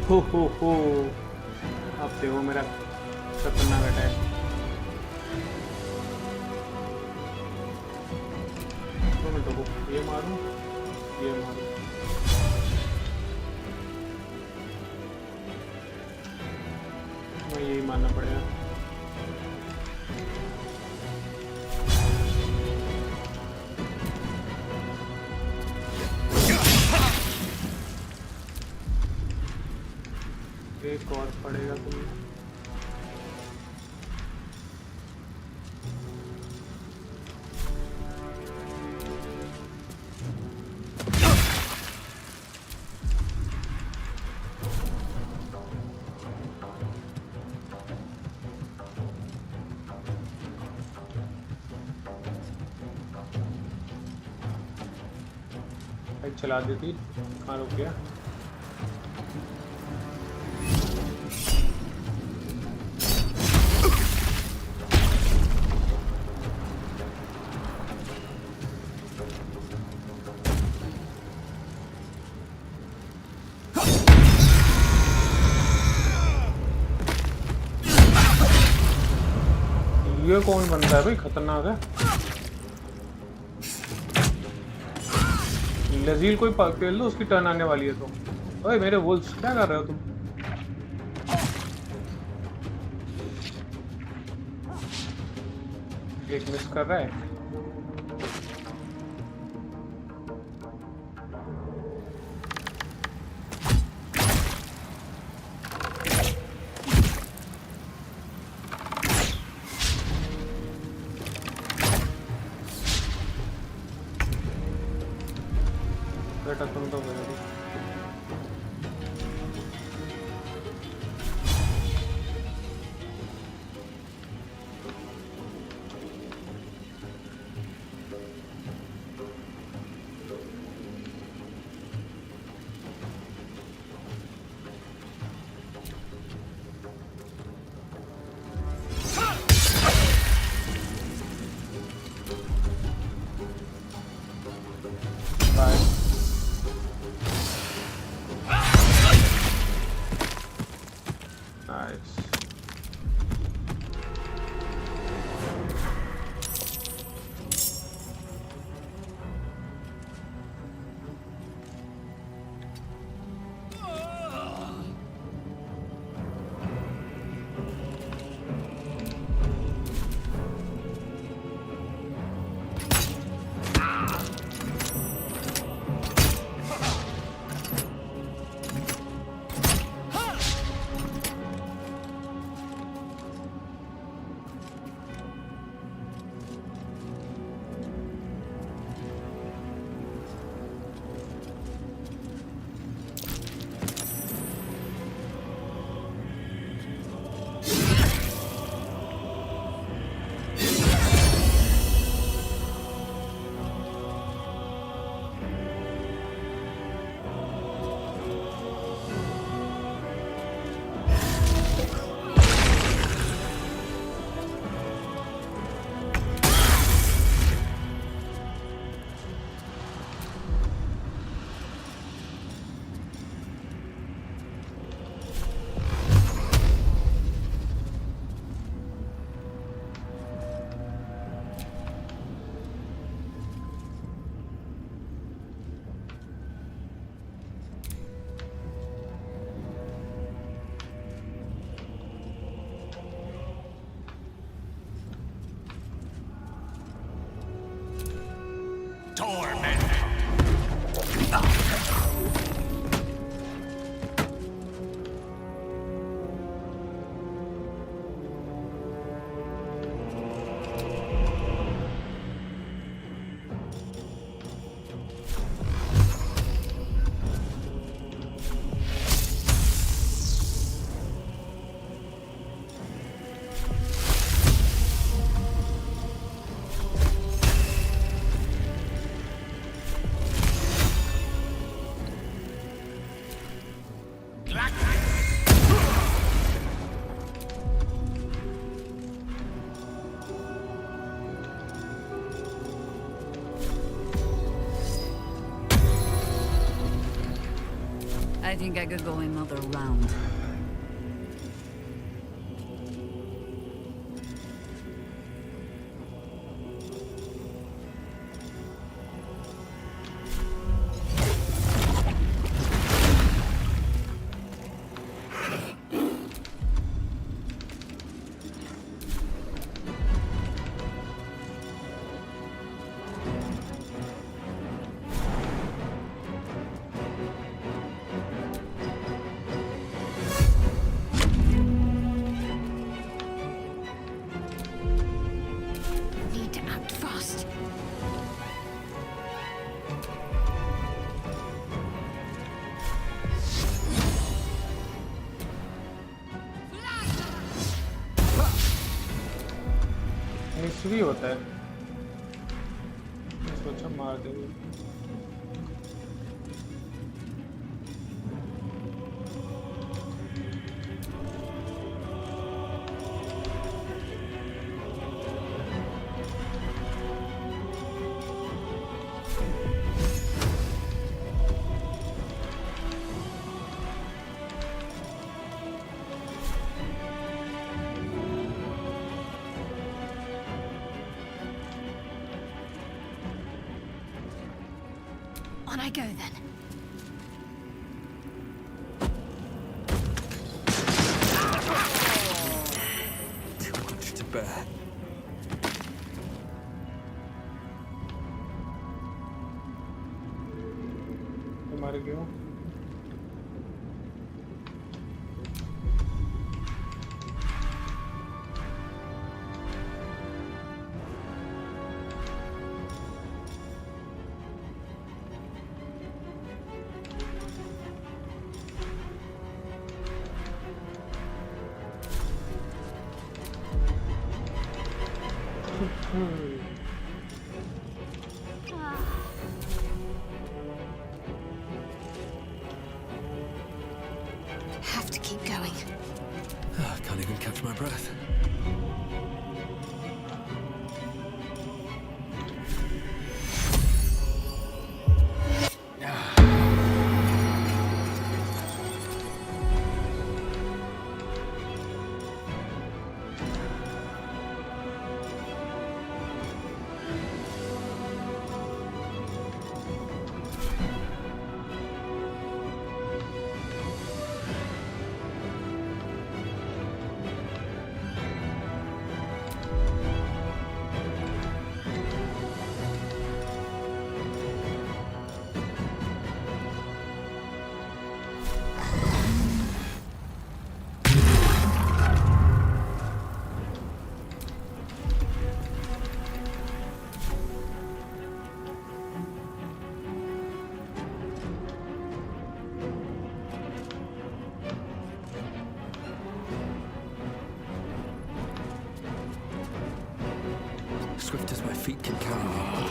हो अब देखो मेरा खतरनाक अटैक। दो मिनट रुको, ये मारूं ये मारूं। मैं यही मानना पड़ेगा। एक और पड़ेगा तुम्हें। चला देती, कहाँ रुक गया? ये कौन बंदा है भाई, खतरनाक है। लजील कोई खेल लो, उसकी टर्न आने वाली है। तो ओए मेरे वुल्फ्स क्या कर रहे हो तुम? एक मिस कर रहा है। बेटा तुम तो गए। Torment. I think I could go another round. Need to act fast. Mystery होता है इसको अच्छा मार देंगे On I go then. Too much to bear. मार गया Have to keep going. Can't even catch my breath. Swift as my feet can carry me.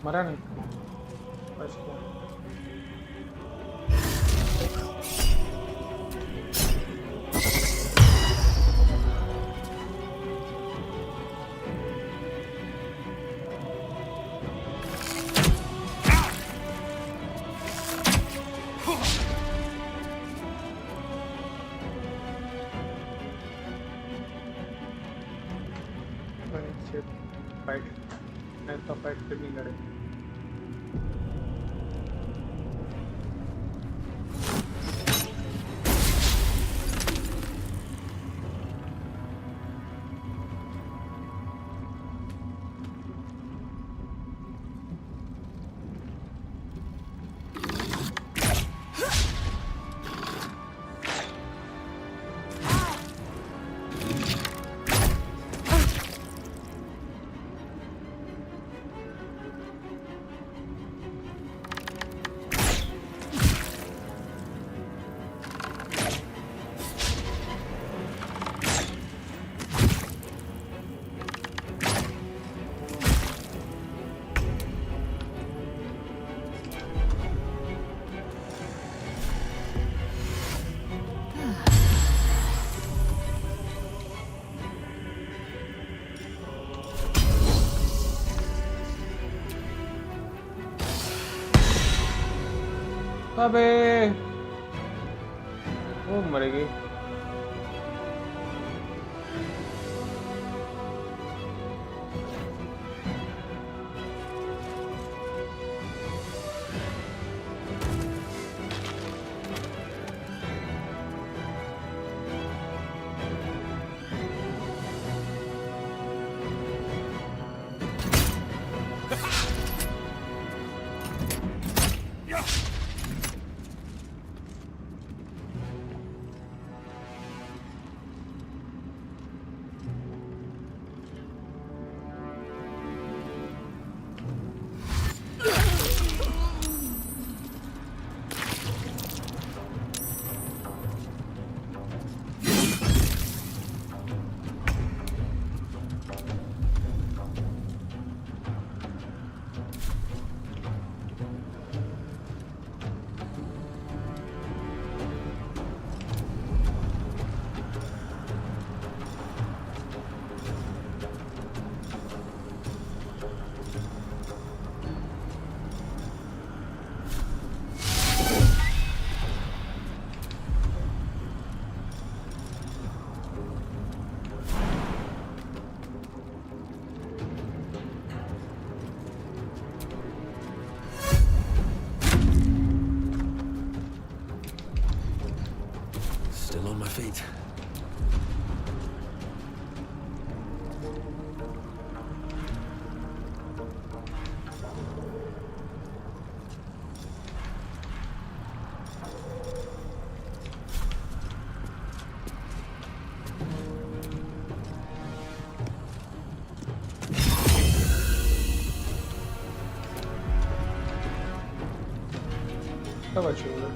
मरा नहीं बच गया फाइट ऐसा फाइट पे नहीं लड़े। अबे वो मरेगी। Still on my feet. Tá ótimo, né?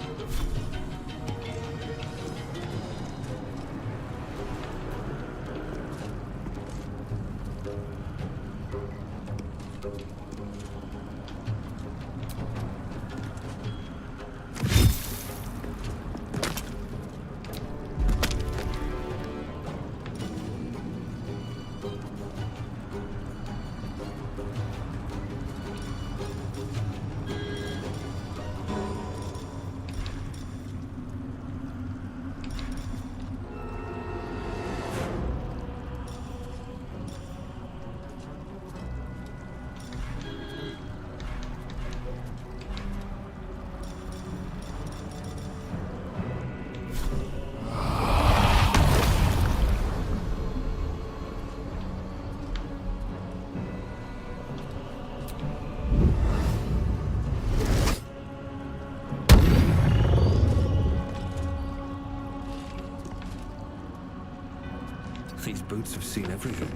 These boots have seen everything.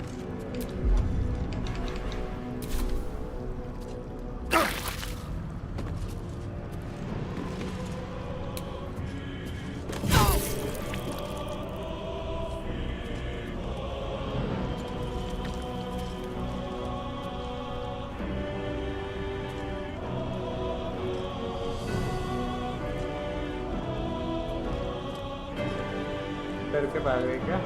डर के भाग गए क्या?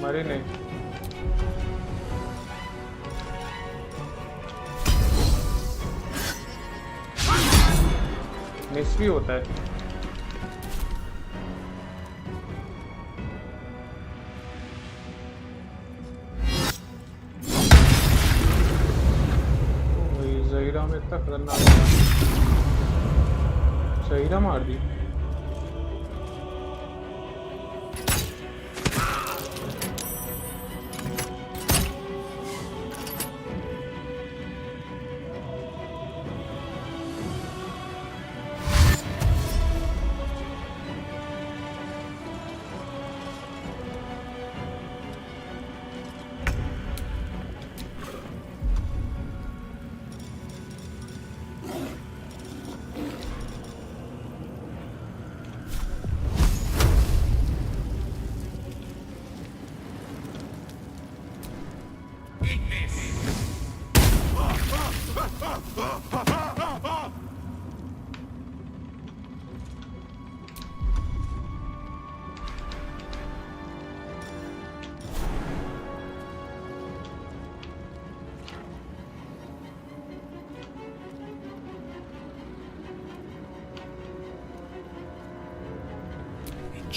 अरे नहीं, मिस भी होता है। जहीरा में इतना खतरनाक था, जहीरा मार दी।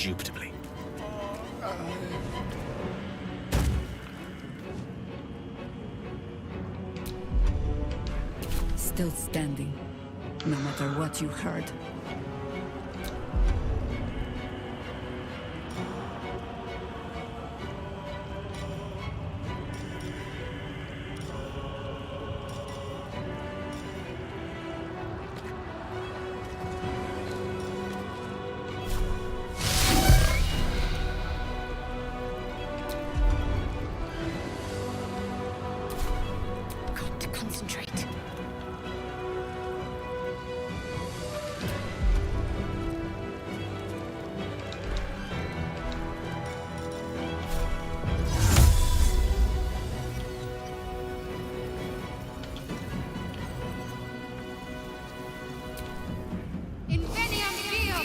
Indubitably. Still standing, no matter what you heard. Got to concentrate. Inveniam Dio!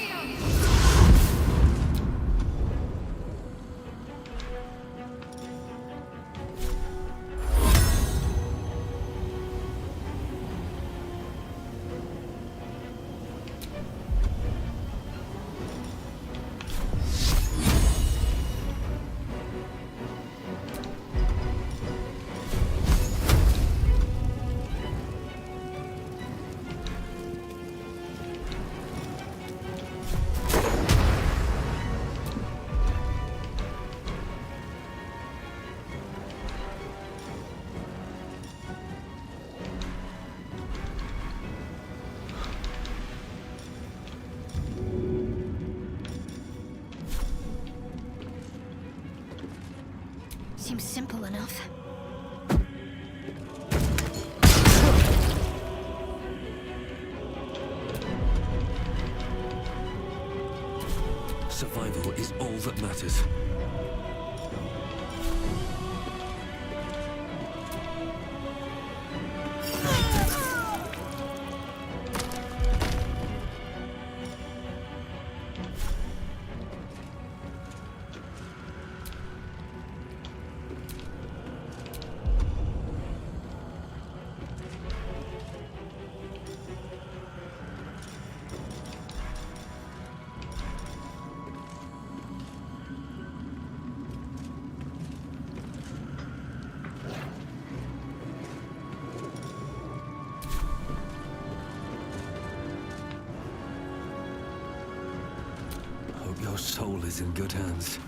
Seems simple enough. Survival is all that matters. Hope your soul is in good hands.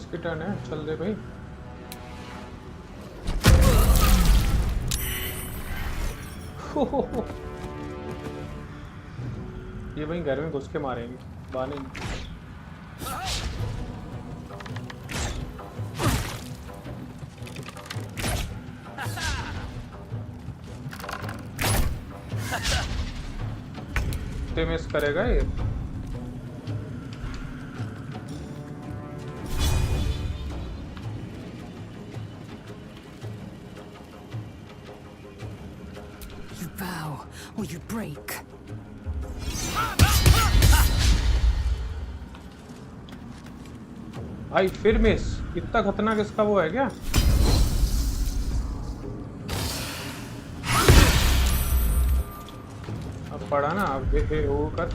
किसकी टर्न है? चल दे भाई। ये भाई घर में घुस के मारेंगे, बाहर नहीं। मिस करेगा ये। You bow or you break. भाई फिर मिस, इतना खतरनाक इसका वो है क्या? अब पड़ा ना, अब ये वो कर।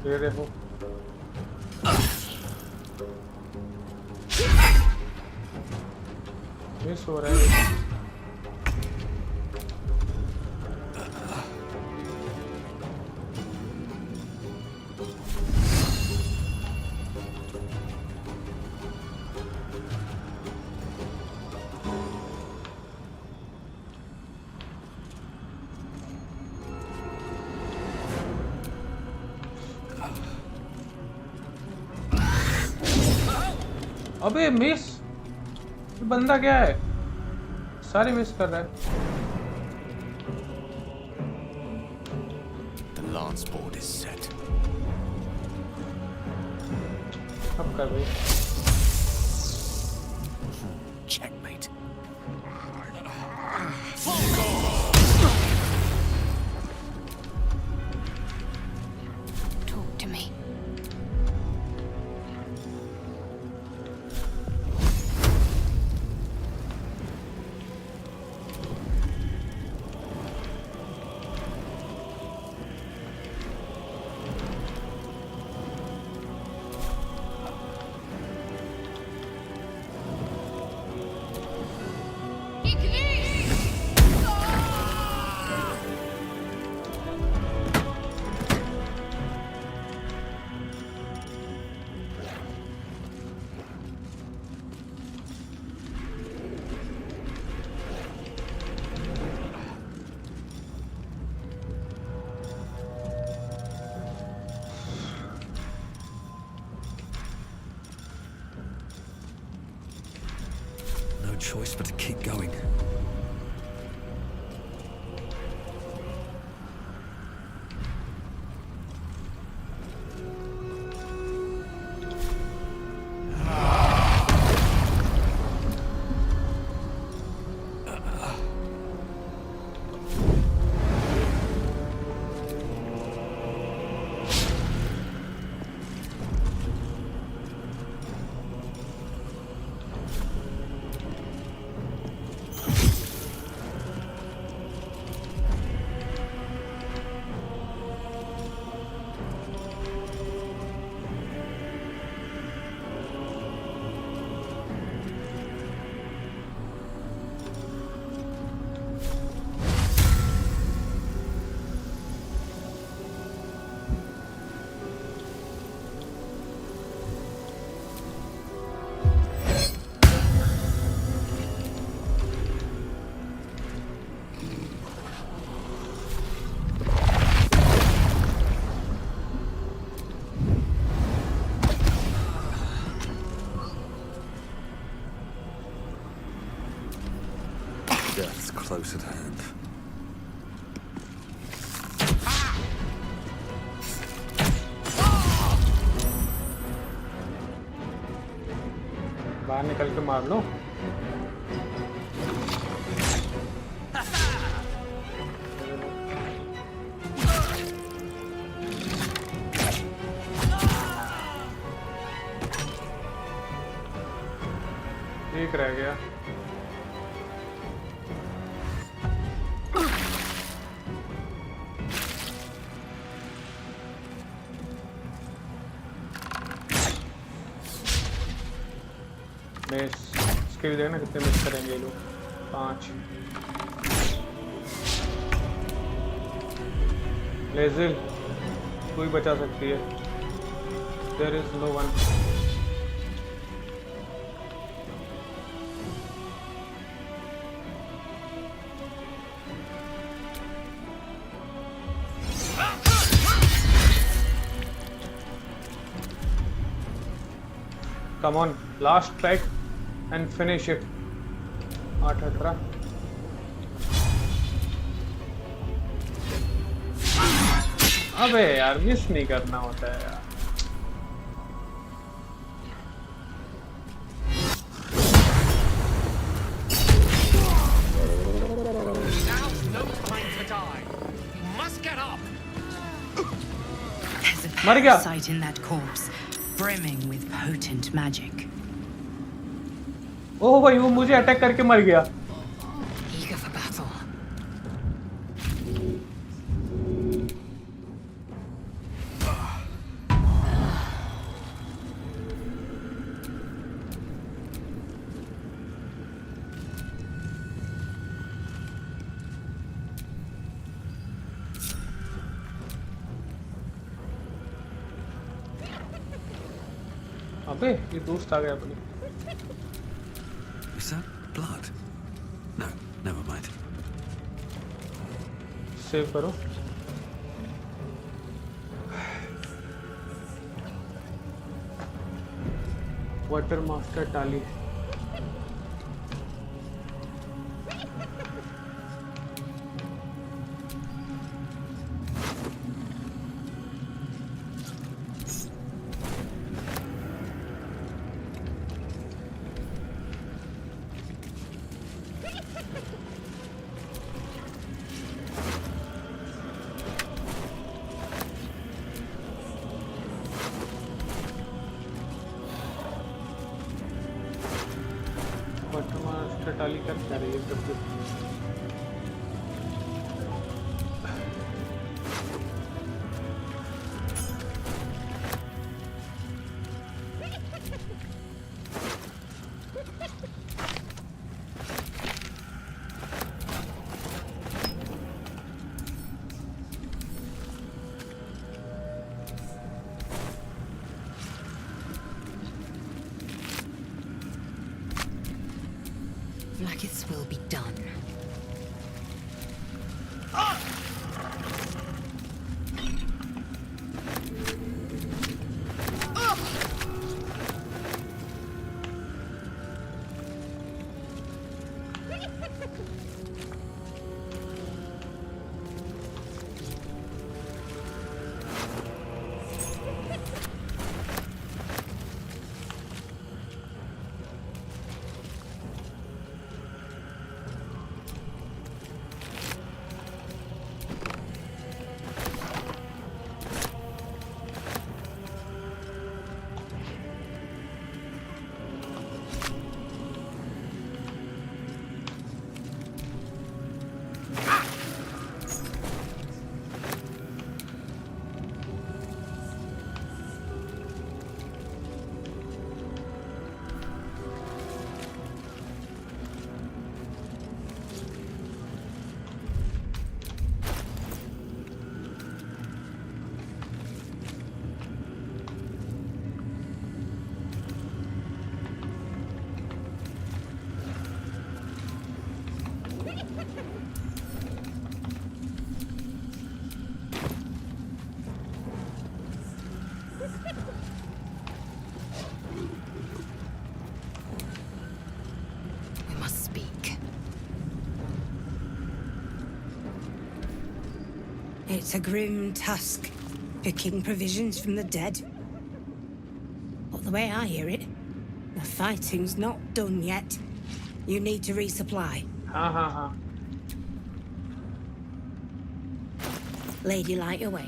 ये देखो, मिस हो रहा है। अबे मिस, ये बंदा क्या है? सारे मिस कर रहा है। The lance board is set. अब कर भाई। Checkmate. Talk to me. No choice but to keep going. Death's close at hand. बाहर निकल के मार लो। एक रह गया। स्किल देखना कितने मिस करेंगे ये लोग। 5 लेजिल कोई बचा सकती है। There is no one. Come on, last pack and finish it. 8-18 अबे यार मिस नहीं करना होता है यार। मर गया। Sight in that corpse, brimming with potent magic. ओह भाई वो मुझे अटैक करके मर गया। Eager for battle. अबे ये दोस्त आ गया अपने। Is that blood? No, never mind. Save करो। वाटर मास्टर टाली। टाली कर क्या रही है सब कुछ। Blackets will be done. It's a grim task, picking provisions from the dead. But the way I hear it, the fighting's not done yet. You need to resupply. हाँ. Lady, light away.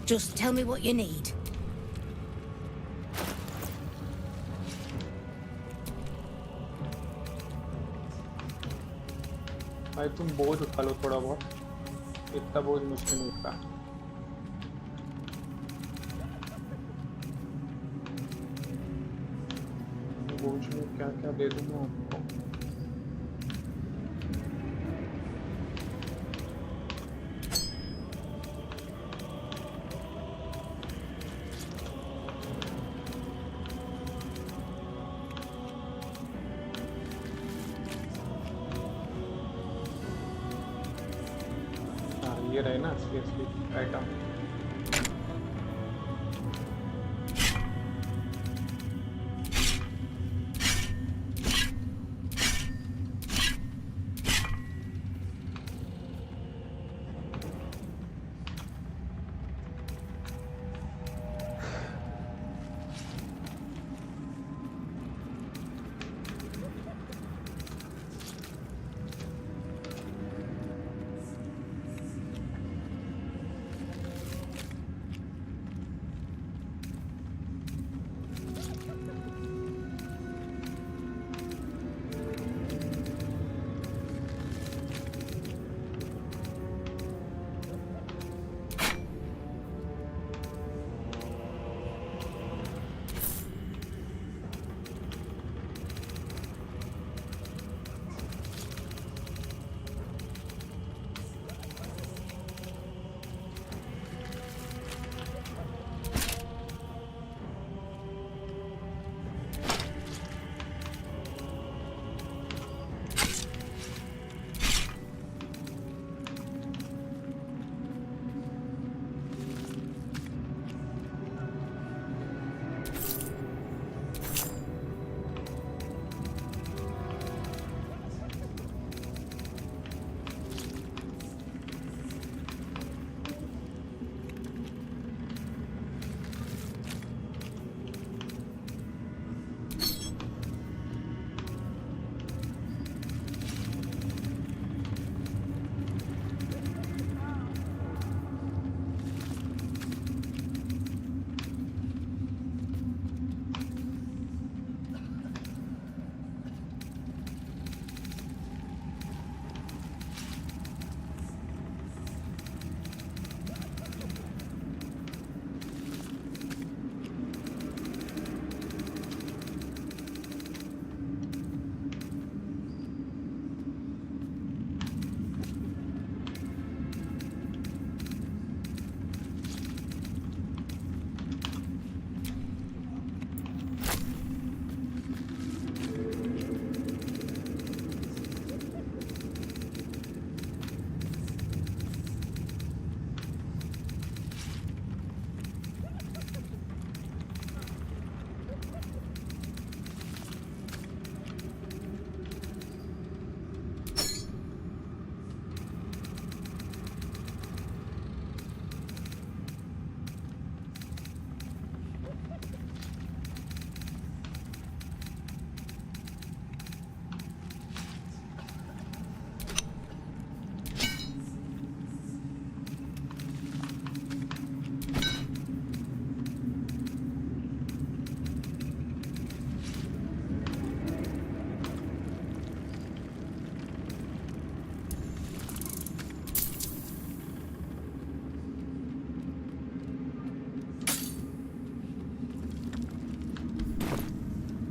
Just tell me what you need. भाई तुम बोझ उठा लो थोड़ा बहुत, इतना बोझ मुश्किल नहीं उठता। बोझ में क्या क्या दे दूँ मैं आपको? ये रहे ना असली item.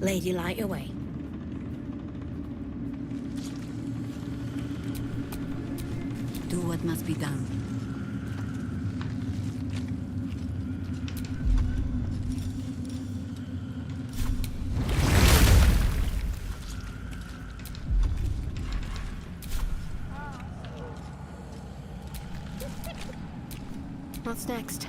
Lady, light your way. Do what must be done. What's next?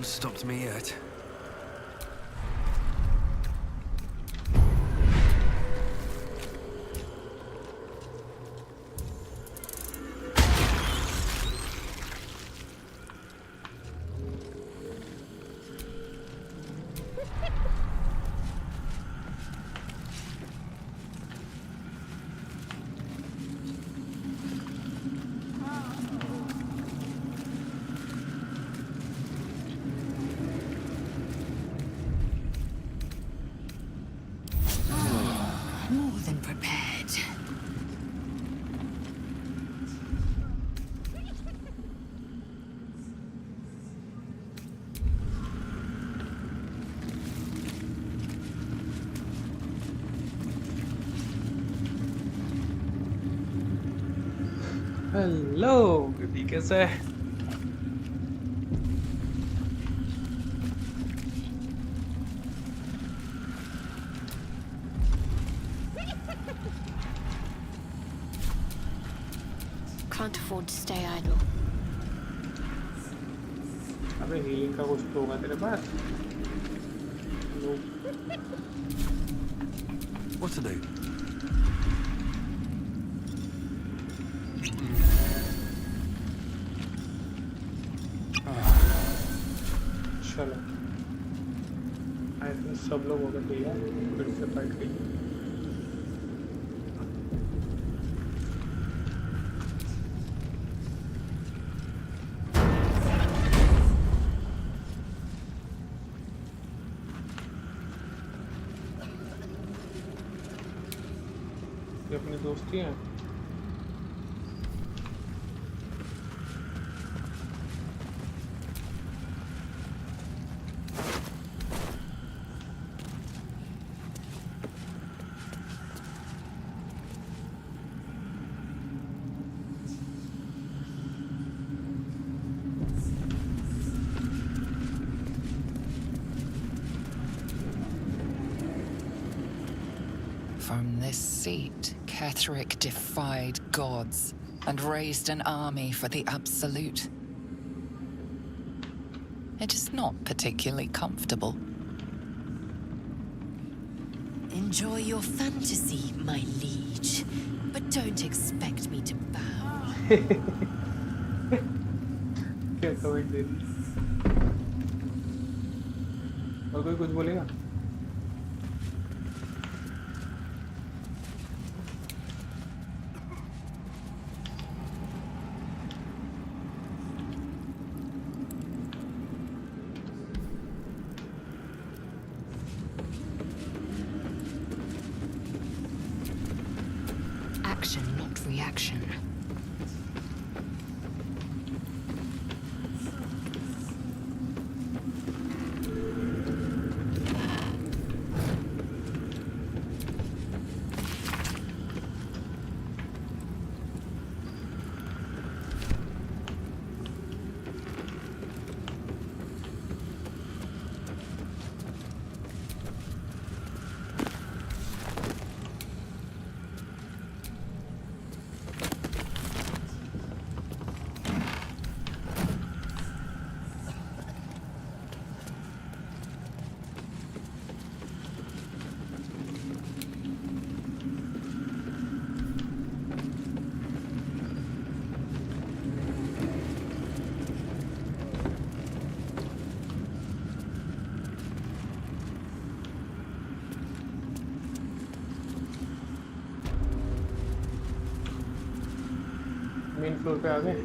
one stopped me yet. More than prepared. Hello baby, कैसा है? Can't afford to stay idle. अबे हीलिंग का कुछ तो होगा तेरे पास? नो। What to do? चलो, I think सब लोग हो गए तैयार फिर से फाइट के लिए। ये अपनी दोस्ती है। From this seat, Ketheric defied gods and raised an army for the Absolute. It is not particularly comfortable. Enjoy your fantasy, my liege, but don't expect me to bow. क्या कमेंट दे दी? और कोई कुछ बोलेगा? Action, not reaction. Main floor पे आ गए।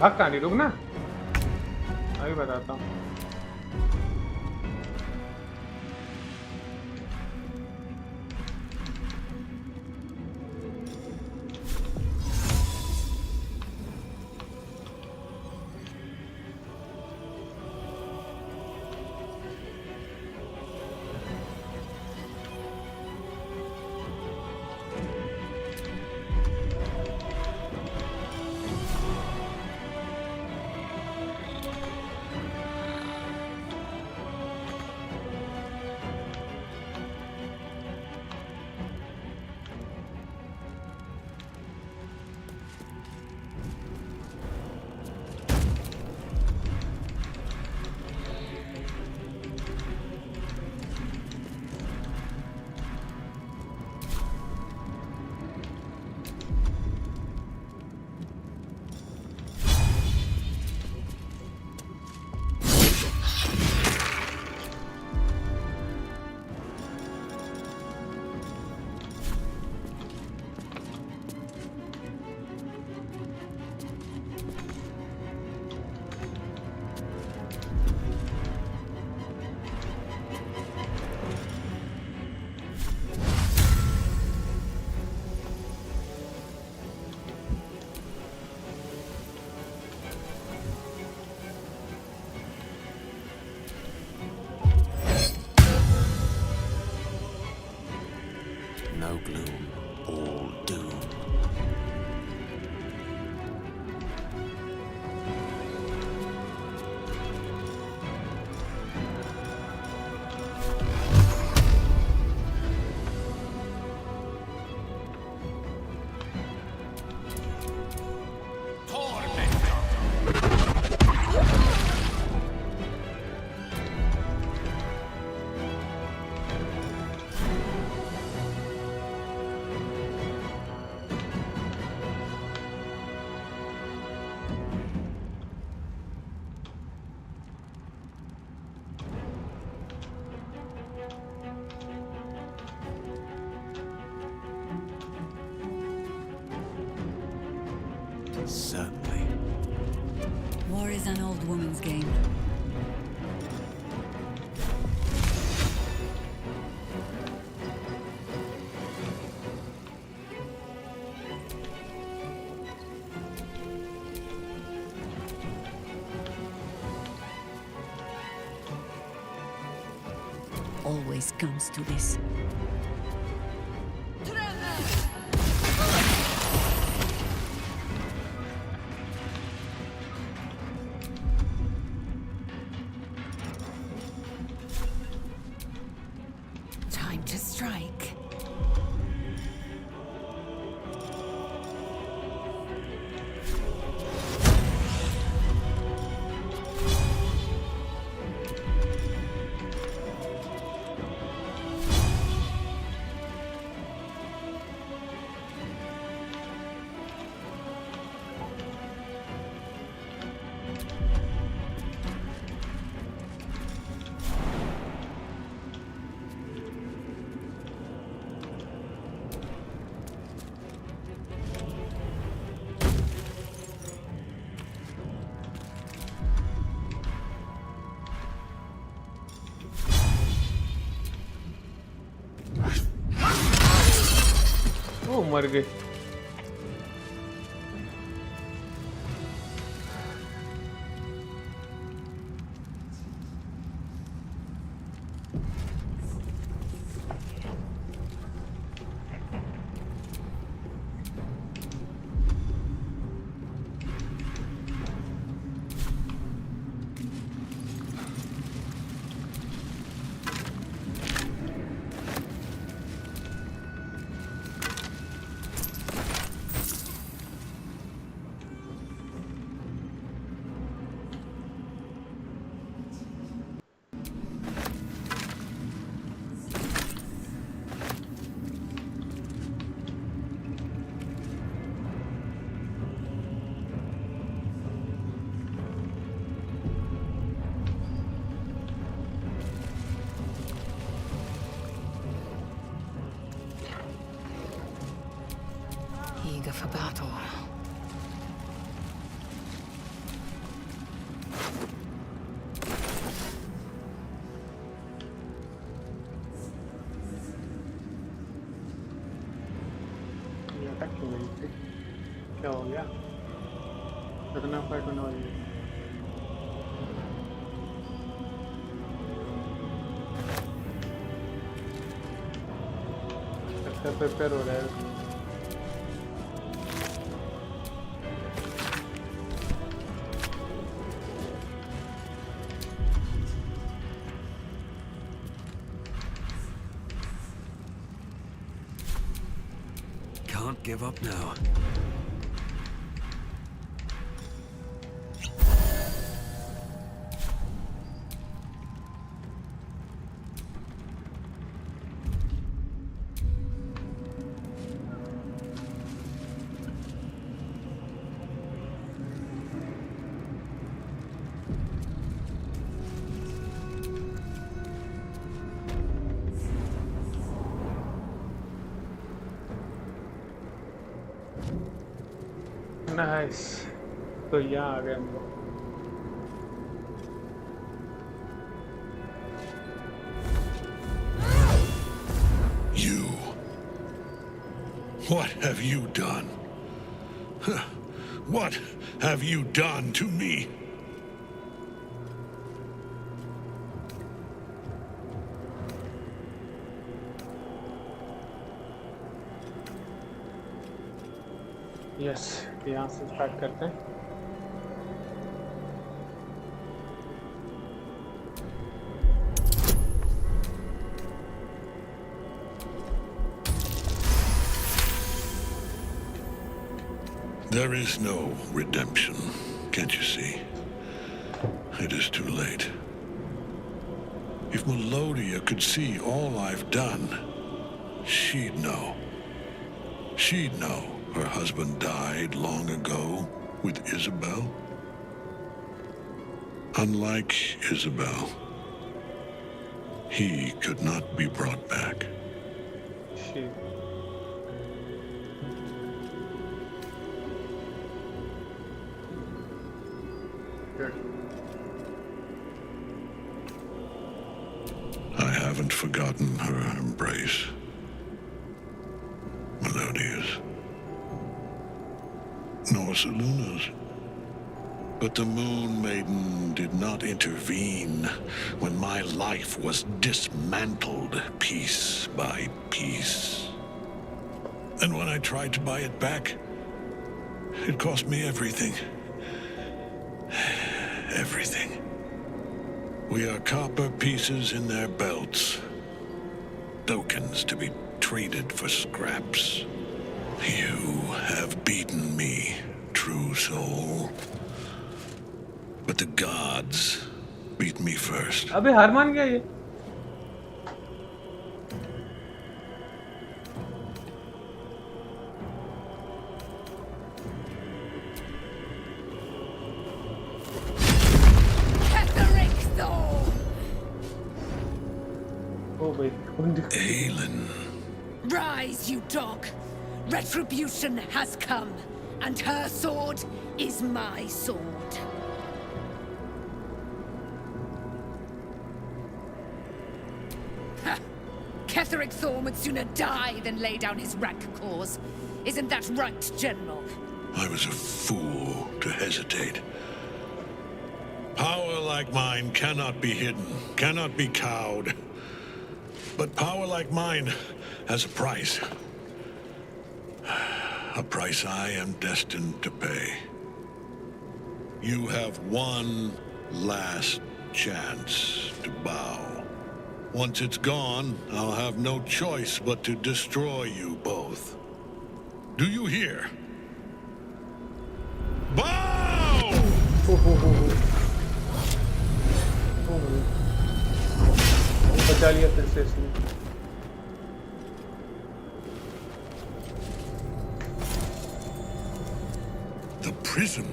भाग कहां नहीं, रुकना अभी बताता हूँ। No gloom, all doom. Certainly. War is an old woman's game. Always comes to this. Time to strike. ओ मर गए। क्या हो गया? खतरनाक फाइट होने वाली है। अच्छा प्रिपेयर हो रहा है। Can't give up now. Nice, तो यहाँ आ गए हम लोग। You. What have you done? What have you done to me? Yes, यहाँ से स्टार्ट करते हैं। There is no redemption, can't you see? It is too late. If Melodia could see all I've done, she'd know. She'd know her husband died long ago with Isabel. Unlike Isabel, he could not be brought back. She. I haven't forgotten her embrace. Melodia's. Nor Seluna's. But the Moon Maiden did not intervene when my life was dismantled piece by piece. And when I tried to buy it back, it cost me everything. Everything. We are copper pieces in their belts. Tokens to be traded for scraps. You have beaten me, true soul. But the gods beat me first. अबे हार मान गया ये। Aelin. Rise, you dog! Retribution has come, and her sword is my sword. Ha! Ketheric Thorm would sooner die than lay down his rank cause. Isn't that right, General? I was a fool to hesitate. Power like mine cannot be hidden, cannot be cowed. But power like mine has a price. A price I am destined to pay. You have one last chance to bow. Once it's gone, I'll have no choice but to destroy you both. Do you hear? Bow! बचा लिया फिर से इसने। The prison.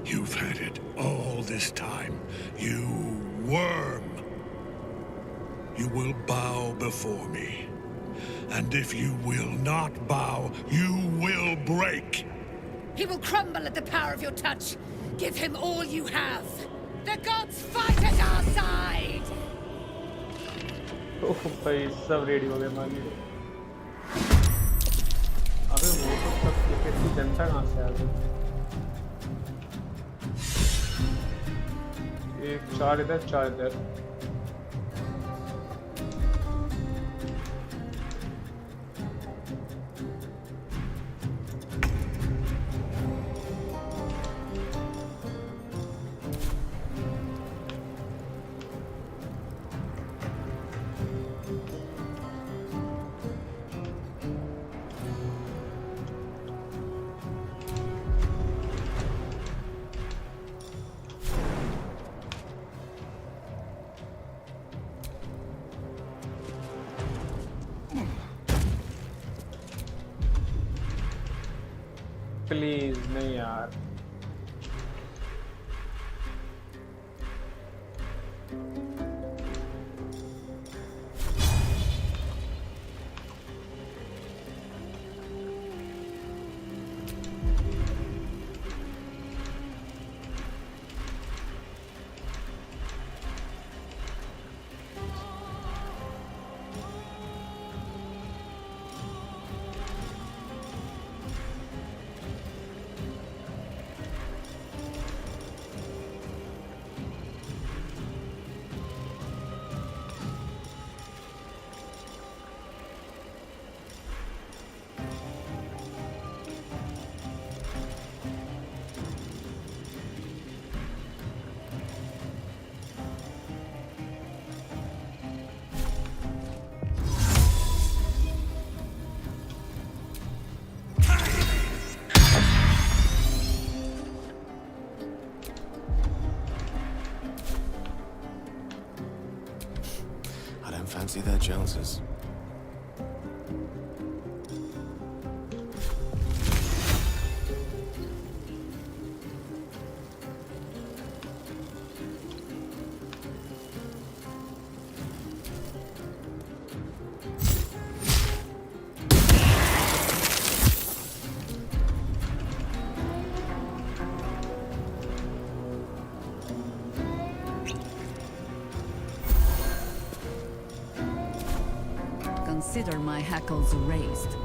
You've had it all this time. You worm. You will bow before me. And if you will not bow, you will break. He will crumble at the power of your touch. Give him all you have. The gods fight at our side! ओह भाई सब ready हो गए मानिए। अबे वो तो सब cricket की जनता कहाँ से आ गई? एक 4 इधर 4 इधर। प्लीज नहीं यार। Fancy their chances. Consider my hackles raised.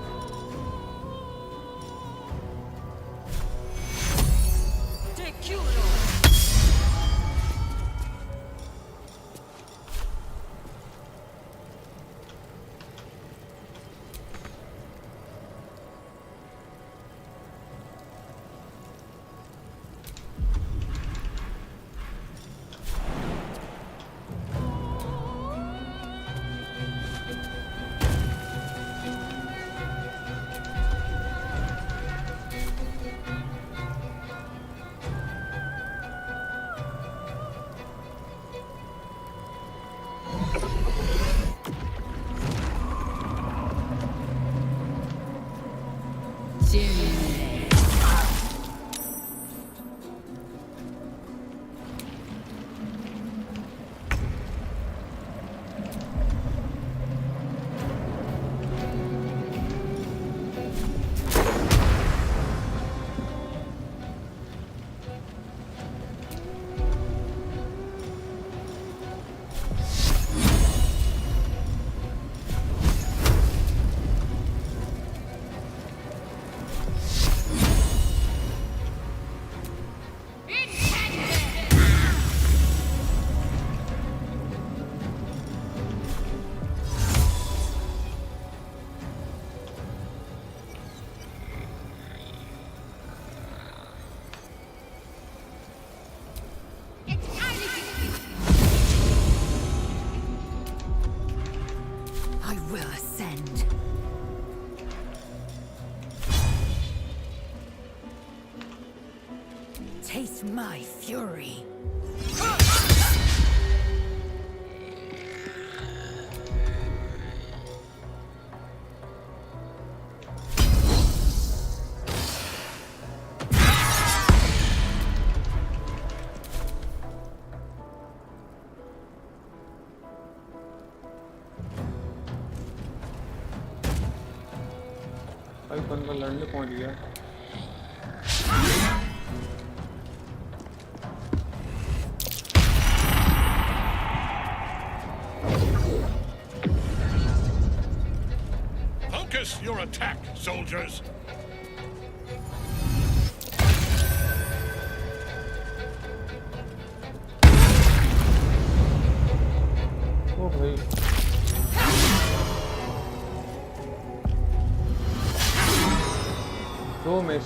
Taste my fury. भाई बंदा लड़ने पहुंच गया। Focus your attack, soldiers. Ramesh.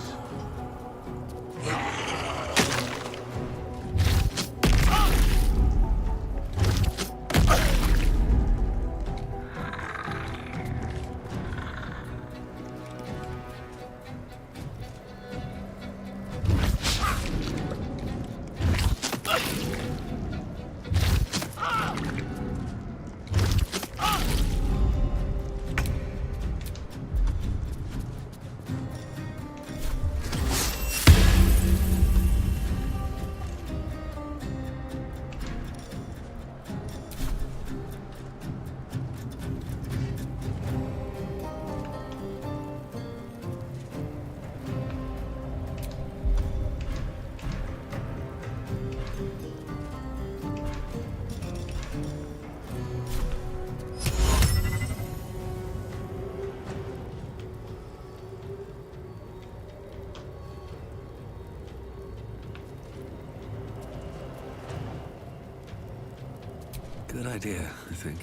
Good idea, I think.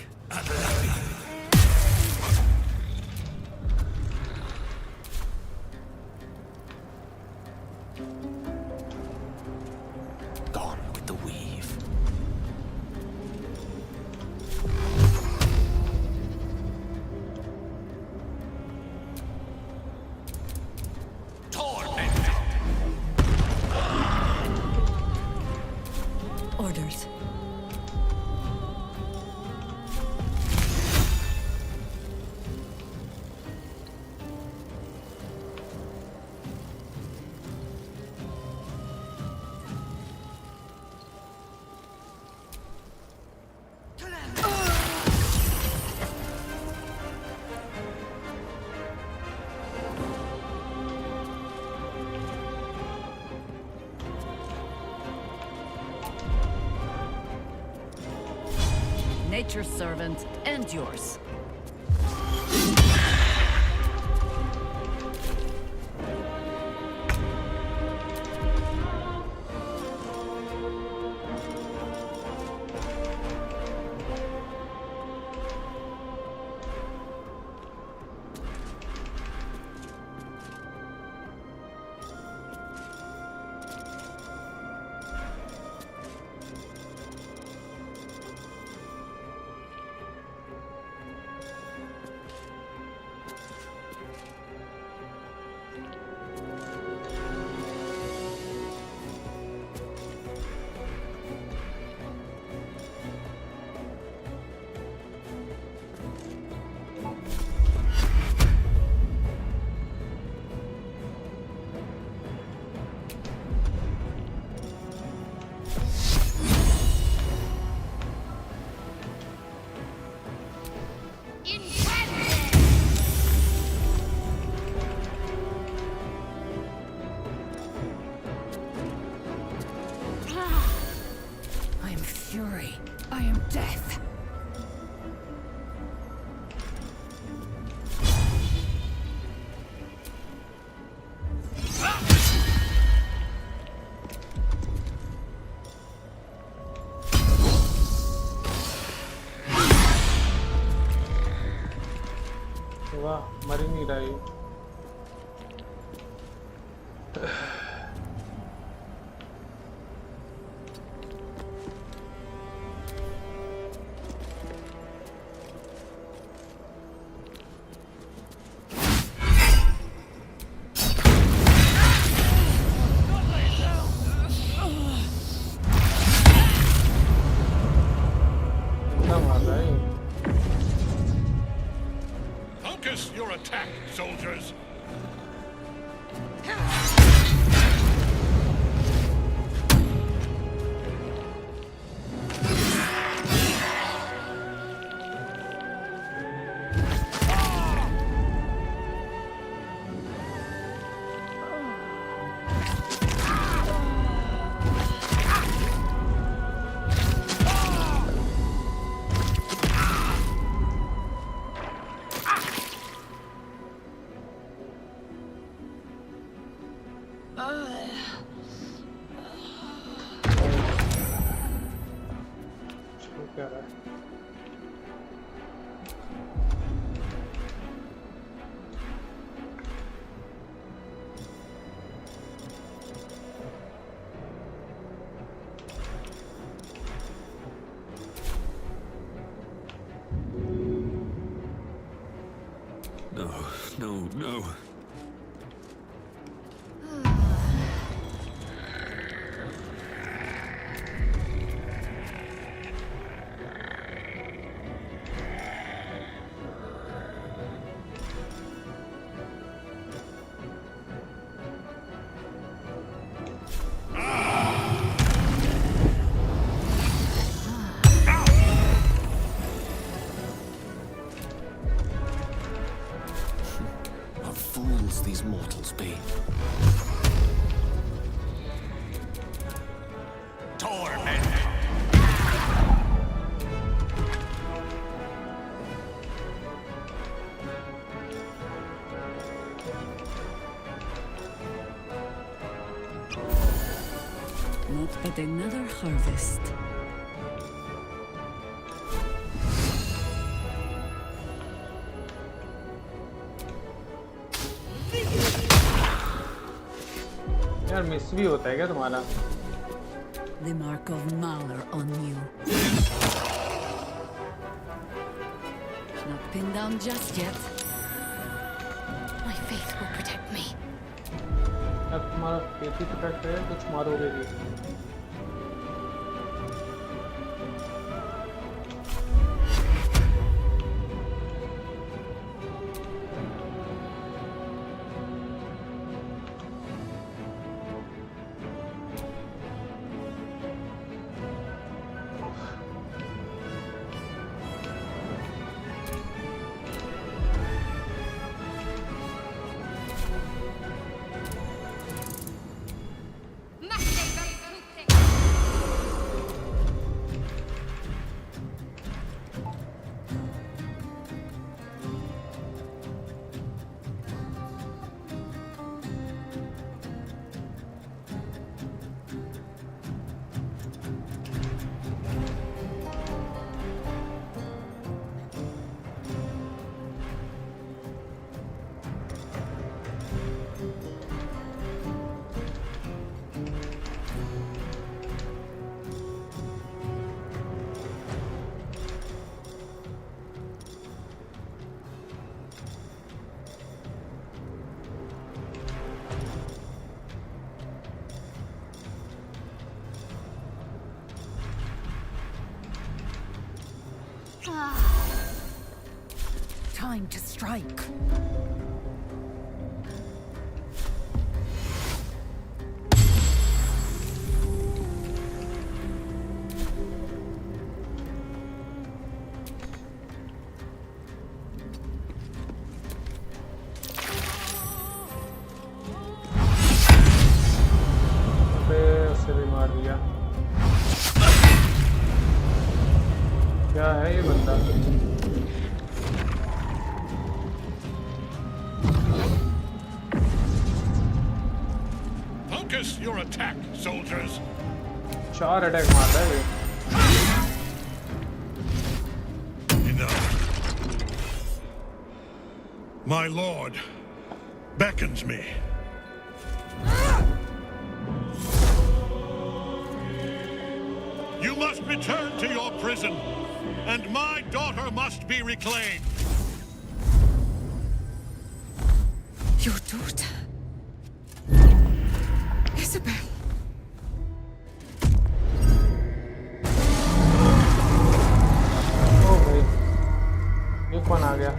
Gone with the weave. Orders. Nature's servant and yours. I am fury. I am death. वाह मर ही नहीं रहा ये। Focus your attack, soldiers. क्या रहा है? No. What fools these mortals be. Torment! Not but another harvest. यार miss भी होता है क्या तुम्हारा? The mark of Mahler on you. Not pinned down just yet. My faith will protect me. अब तुम्हारा खेती प्रोटेक्ट है, कुछ मारोगे भी। Time to strike. उसे भी मार दिया। क्या है ये बंदा? Focus your attack, soldiers. 4 attack मारता है ये। Enough. My lord beckons me. You must return to your prison, and my daughter must be reclaimed. Your daughter? Isabel. ओ भाई, ये कौन आ गया?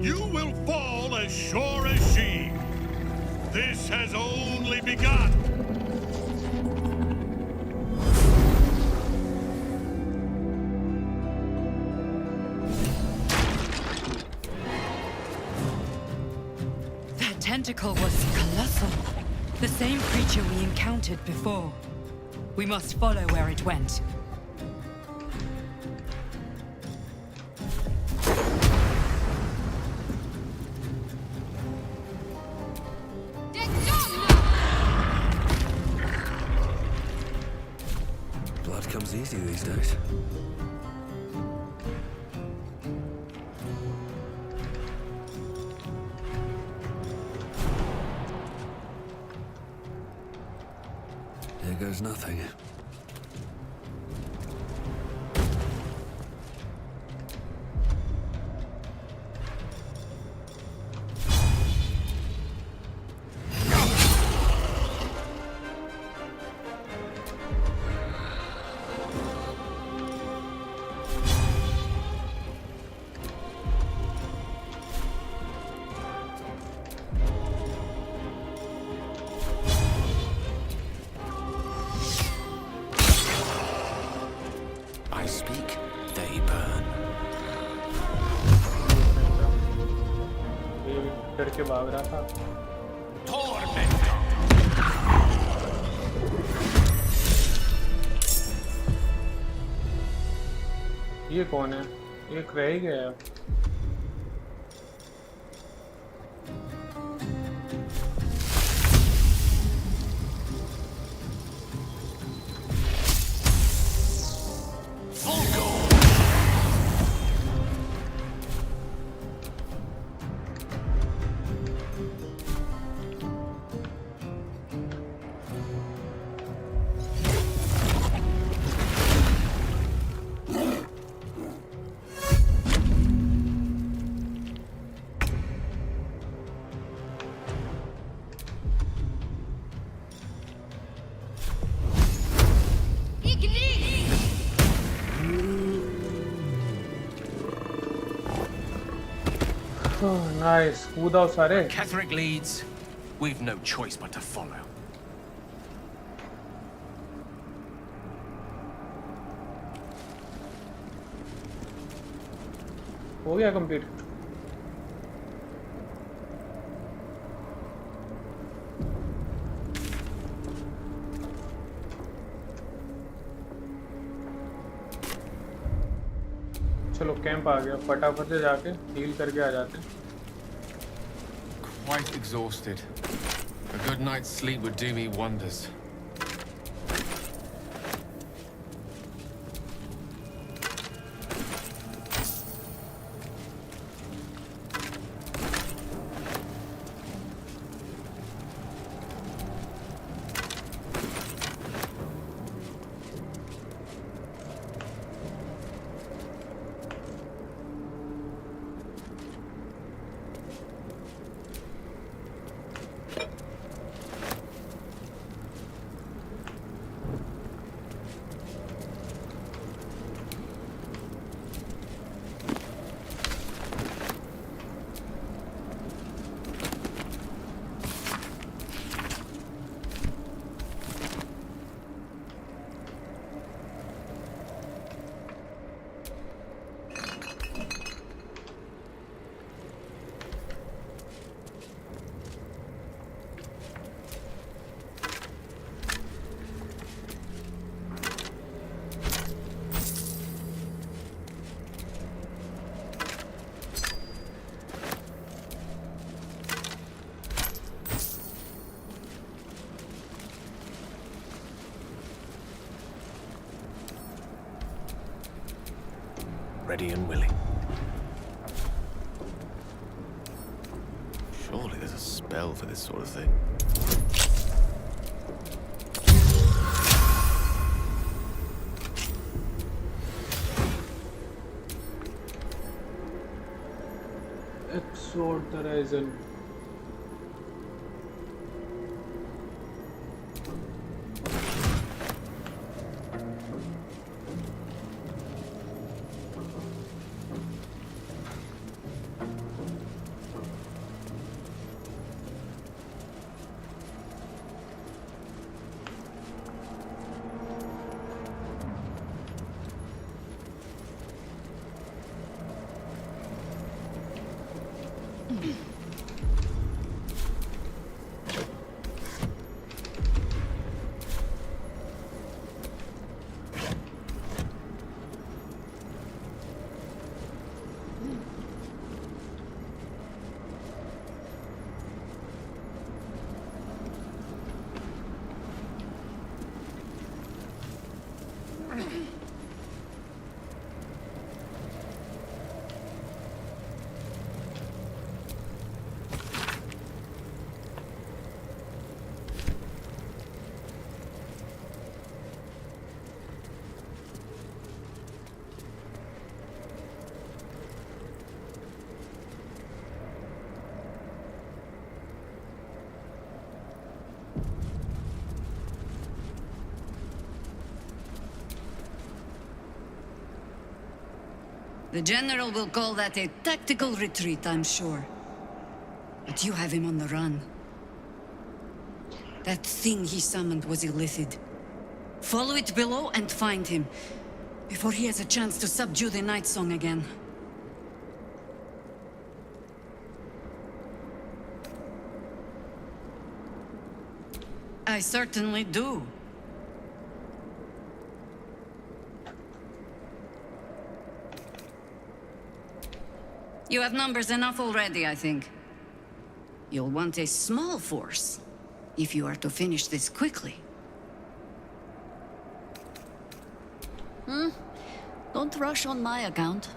You will fall as sure as she. This has only begun. That tentacle was colossal. The same creature we encountered before. We must follow where it went. Blood comes easy these days. Here goes nothing. I speak, they burn. ये डर के भाग रहा था। ये कौन है? ये रह ही गया। नाइस, कूदा सारे। Ketherick leads. We've no choice but to follow. हो गया कंप्लीट। चलो कैंप आ गया, फटाफट से जाके हील करके आ जाते हैं। Quite exhausted. A good night's sleep would do me wonders. Ready and willing. Surely there's a spell for this sort of thing. Exort the Horizon. The General will call that a tactical retreat, I'm sure. But you have him on the run. That thing he summoned was illithid. Follow it below and find him, before he has a chance to subdue the Night Song again. I certainly do. You have numbers enough already, I think. You'll want a small force, if you are to finish this quickly. Don't rush on my account.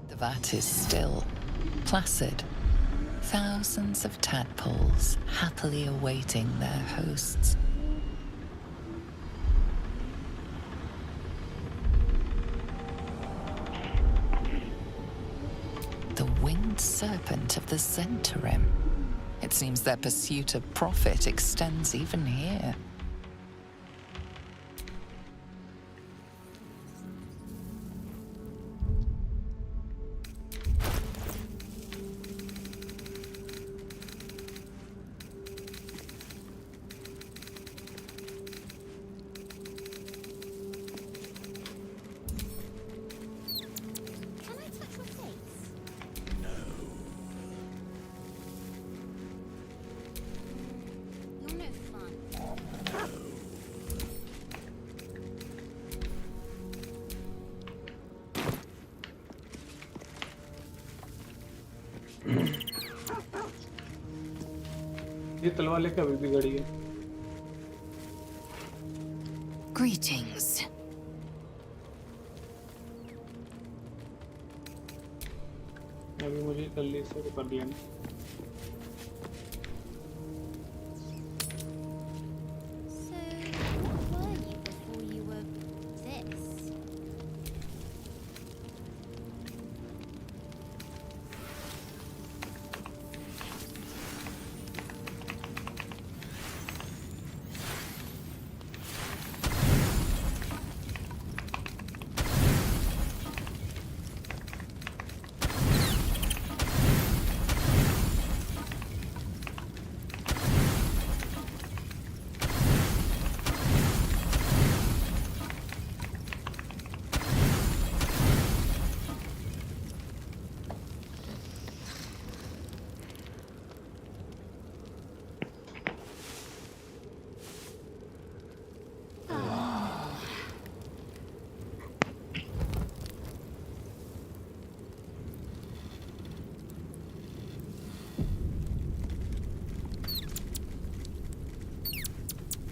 The vat is still, placid. Thousands of tadpoles happily awaiting their hosts. The winged serpent of the Zentarim. It seems their pursuit of profit extends even here. ये तलवार लेके अभी भी गड़ी है। Greetings. अभी मुझे जल्दी से कर लेना।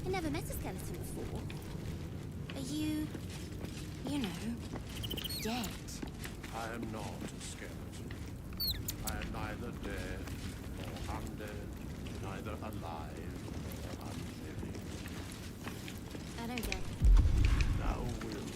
Never met a skeleton before. Are you, dead? I am not a skeleton. I am neither dead nor undead, neither alive nor unliving. I don't get it. Thou wilt.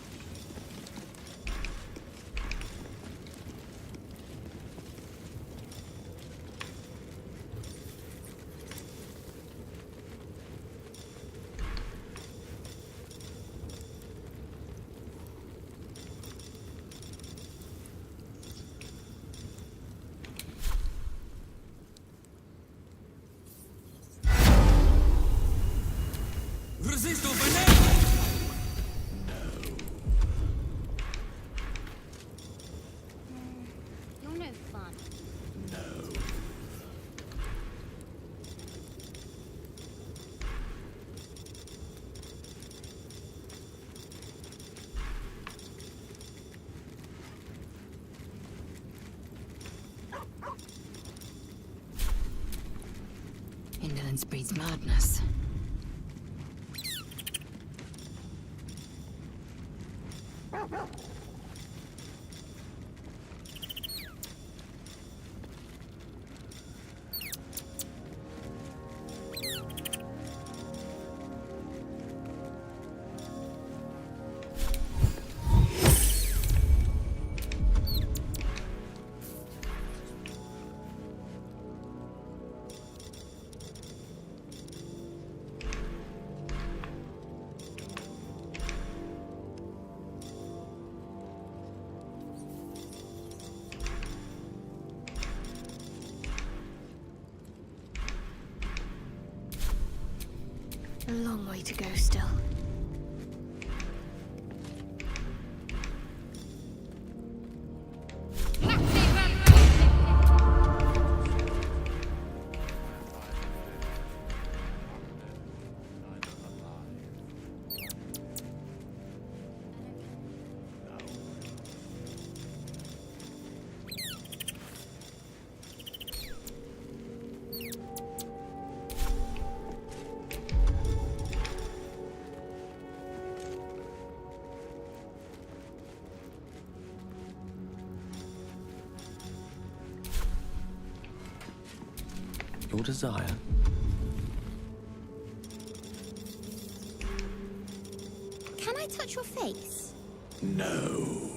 Silence breeds madness. A long way to go still. Your desire? Can I touch your face? No.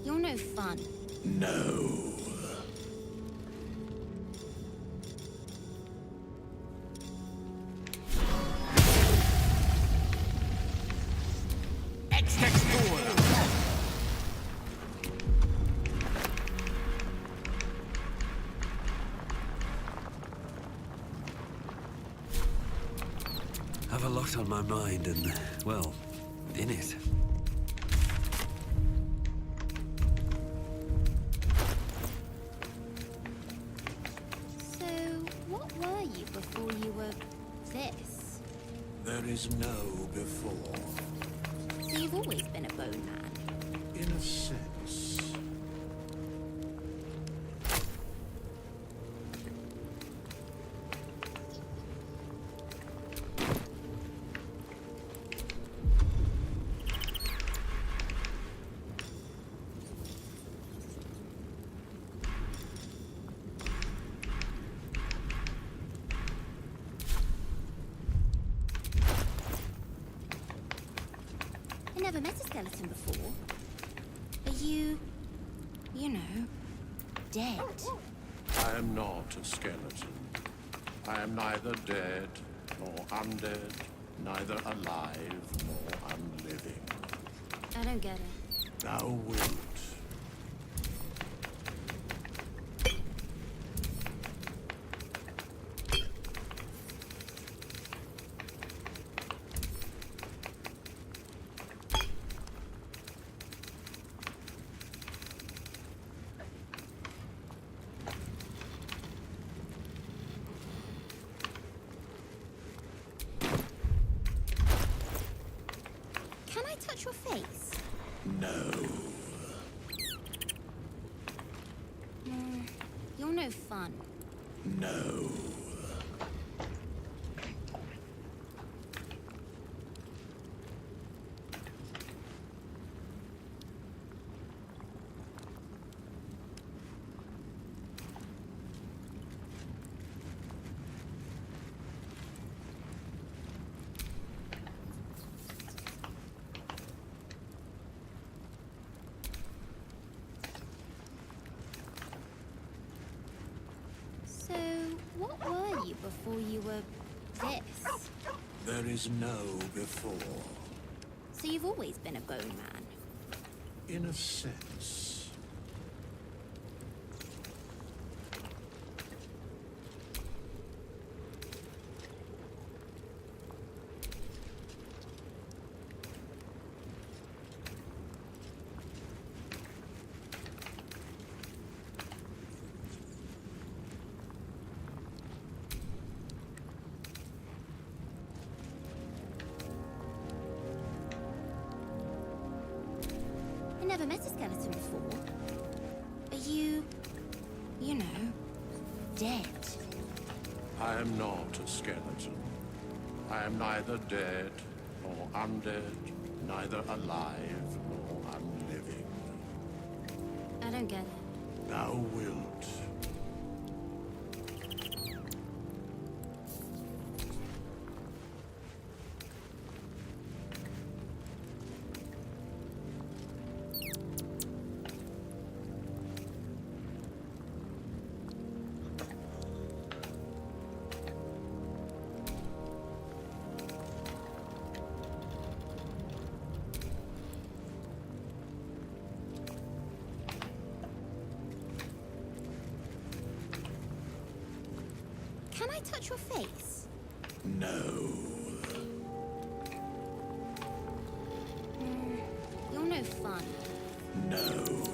You're no fun. No. I've a lot on my mind and, well, in it. So, what were you before you were this? There is no before. So you've always been a bone man? In a sense. I never met a skeleton before. Are you know, dead? I am not a skeleton. I am neither dead nor undead, neither alive nor unliving. I don't get it. Thou wilt. Can I touch your face? No. You're no fun. No. So, what were you before you were this? There is no before. So you've always been a bone man? In a sense. I never met a skeleton before. Are you know, dead. I am not a skeleton. I am neither dead nor undead, neither alive nor unliving. I don't get it. Thou wilt. Can I touch your face? No. You're no fun. No.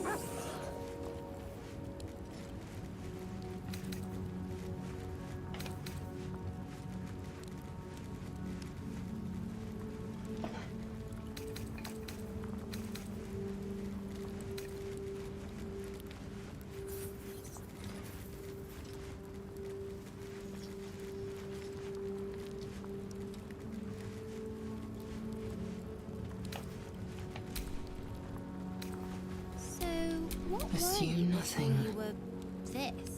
So, what were Assume you nothing. before you were this?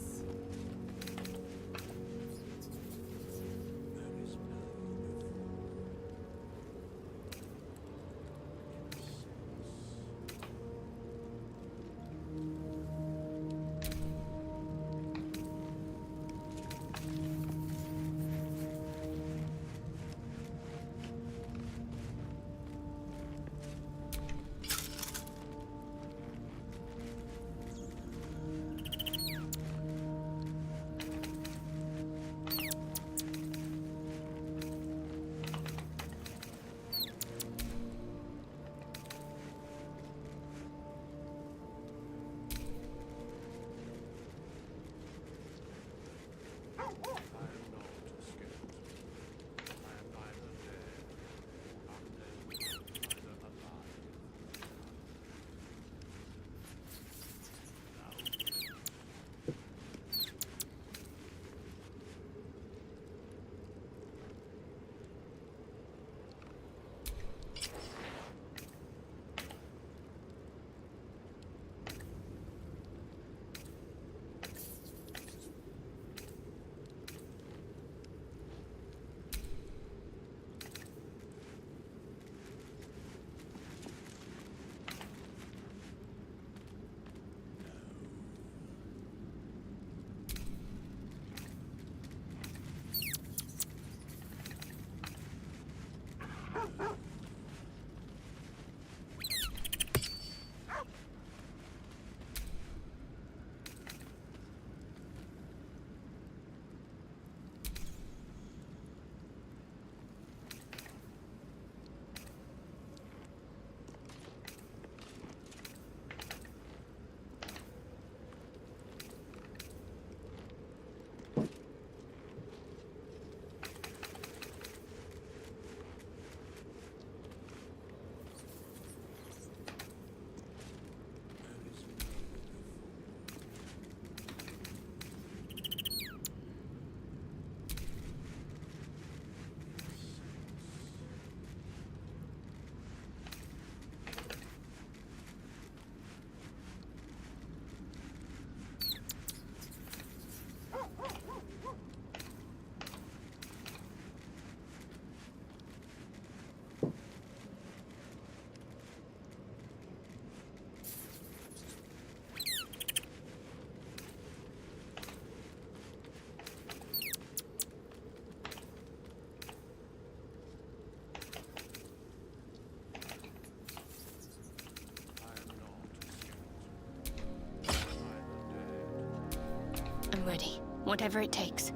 I'm ready. Whatever it takes.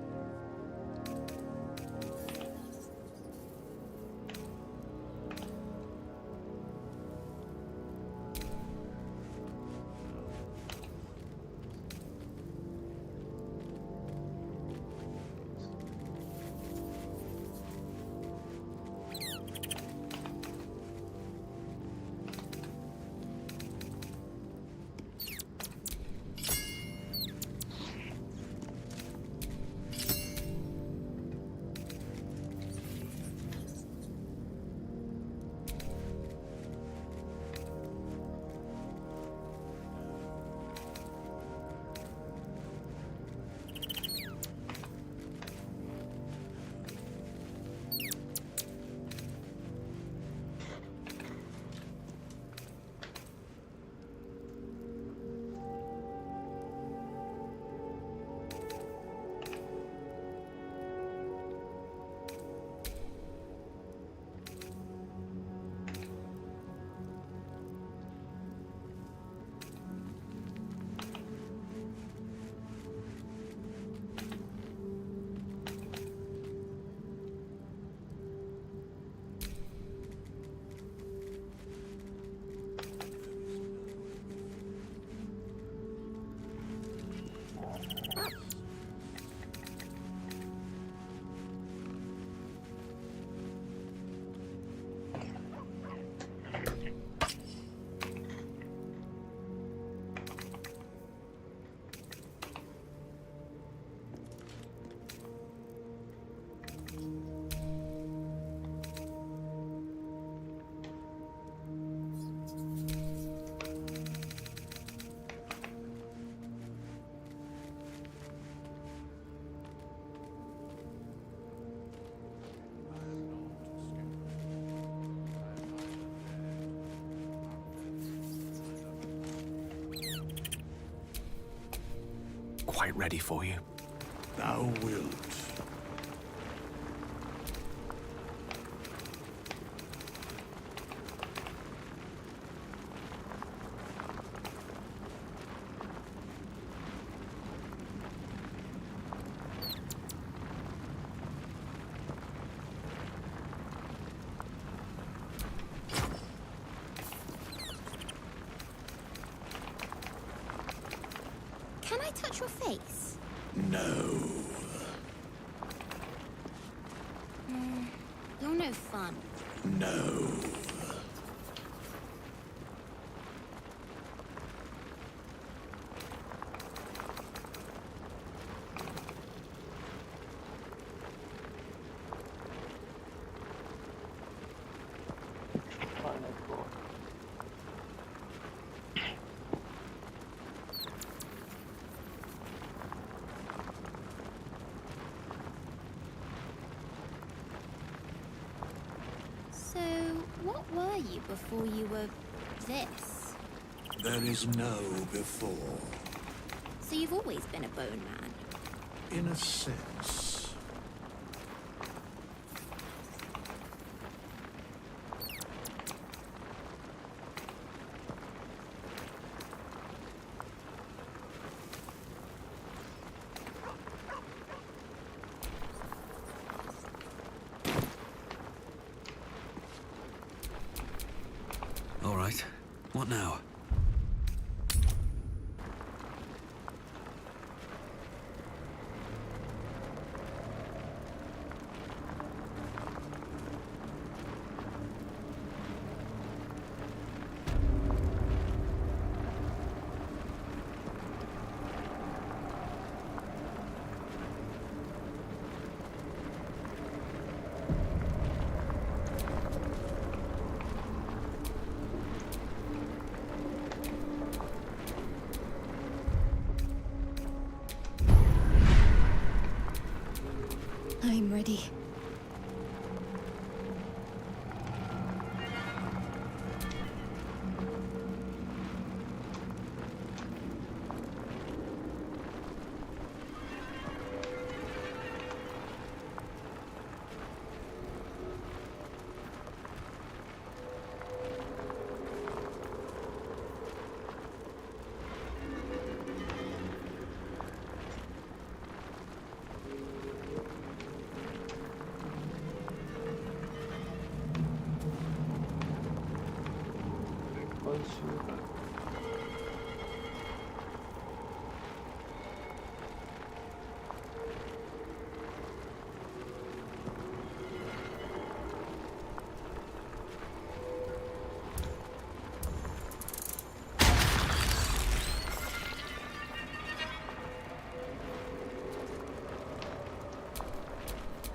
quite ready for you. Thou wilt. Can I touch your face? No. You're no fun. No. So, what were you before you were this? There is no before. So you've always been a bone man? In a sense. All right. What now? I'm ready.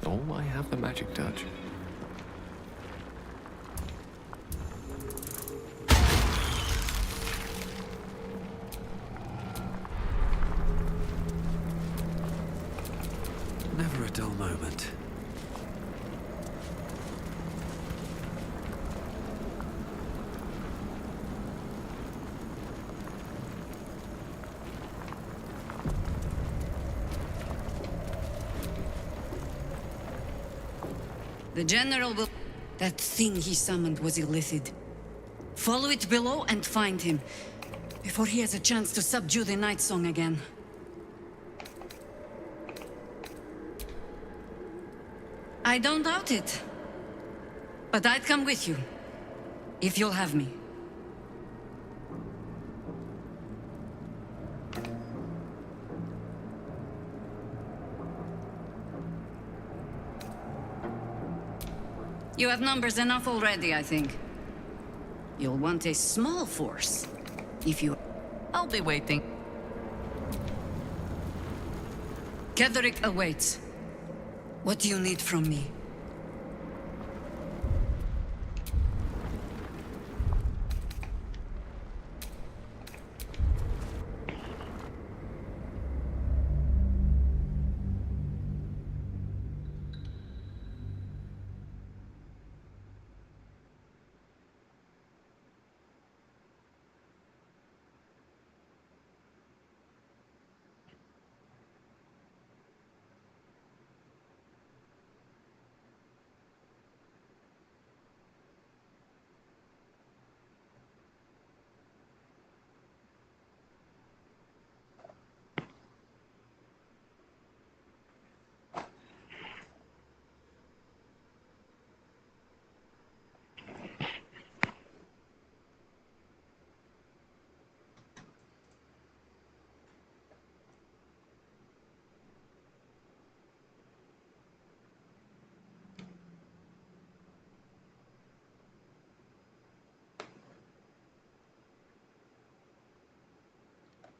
Oh, I have the magic touch. Never a dull moment. The General will... That thing he summoned was illithid. Follow it below and find him, before he has a chance to subdue the Night Song again. I don't doubt it. But I'd come with you, if you'll have me. You have numbers enough already, I think. You'll want a small force, if you... I'll be waiting. Ketherick awaits. What do you need from me?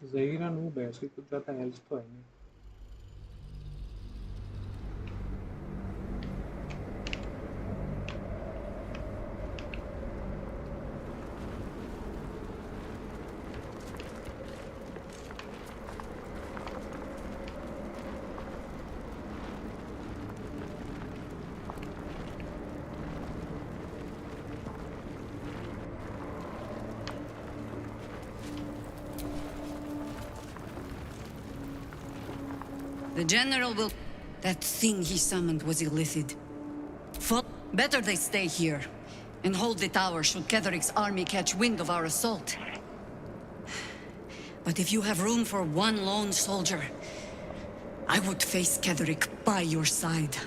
Zahira noob है, उसकी कुछ ज़्यादा health तो है नहीं। The general will... That thing he summoned was illithid. Better they stay here and hold the tower should Ketheric's army catch wind of our assault. But if you have room for one lone soldier, I would face Ketheric by your side.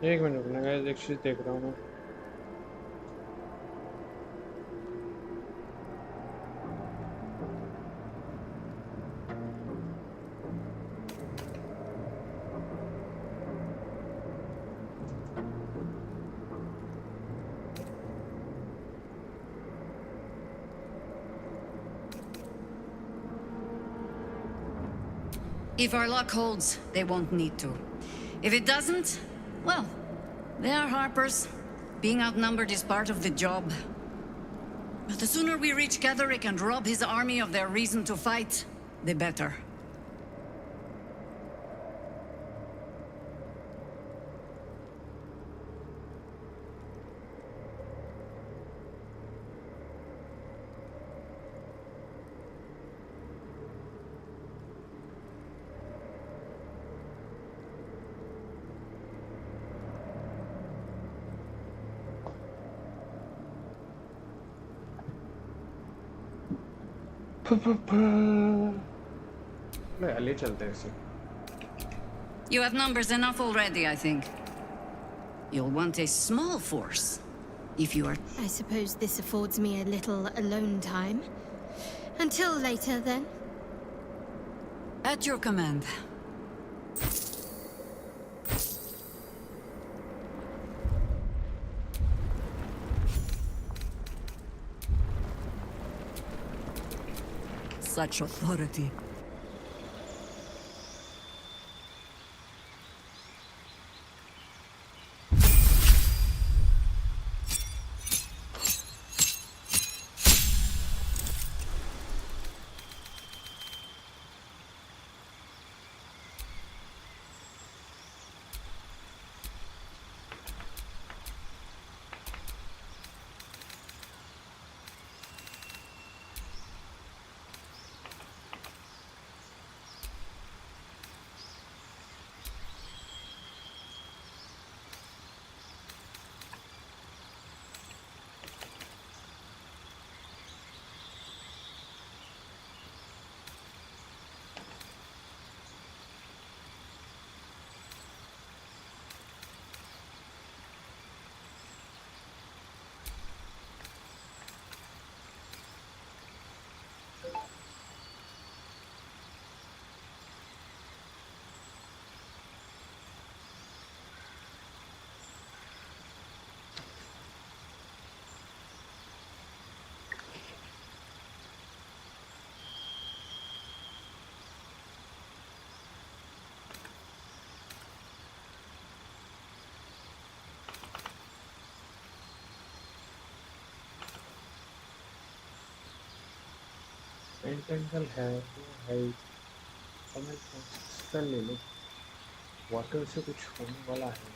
एक minute रुकना guys, एक चीज देख रहा हूँ मैं। If our luck holds, they won't need to. If it doesn't, well, they are Harpers. Being outnumbered is part of the job. But the sooner we reach Ketheric and rob his army of their reason to fight, the better. ले चलते हैं इसे। You have numbers enough already, I think. You'll want a small force, if you are... I suppose this affords me a little alone time. Until later, then. At your command. Such authority. Entangle है तो है ही, समझ consistent ले लो, water से कुछ होने वाला है।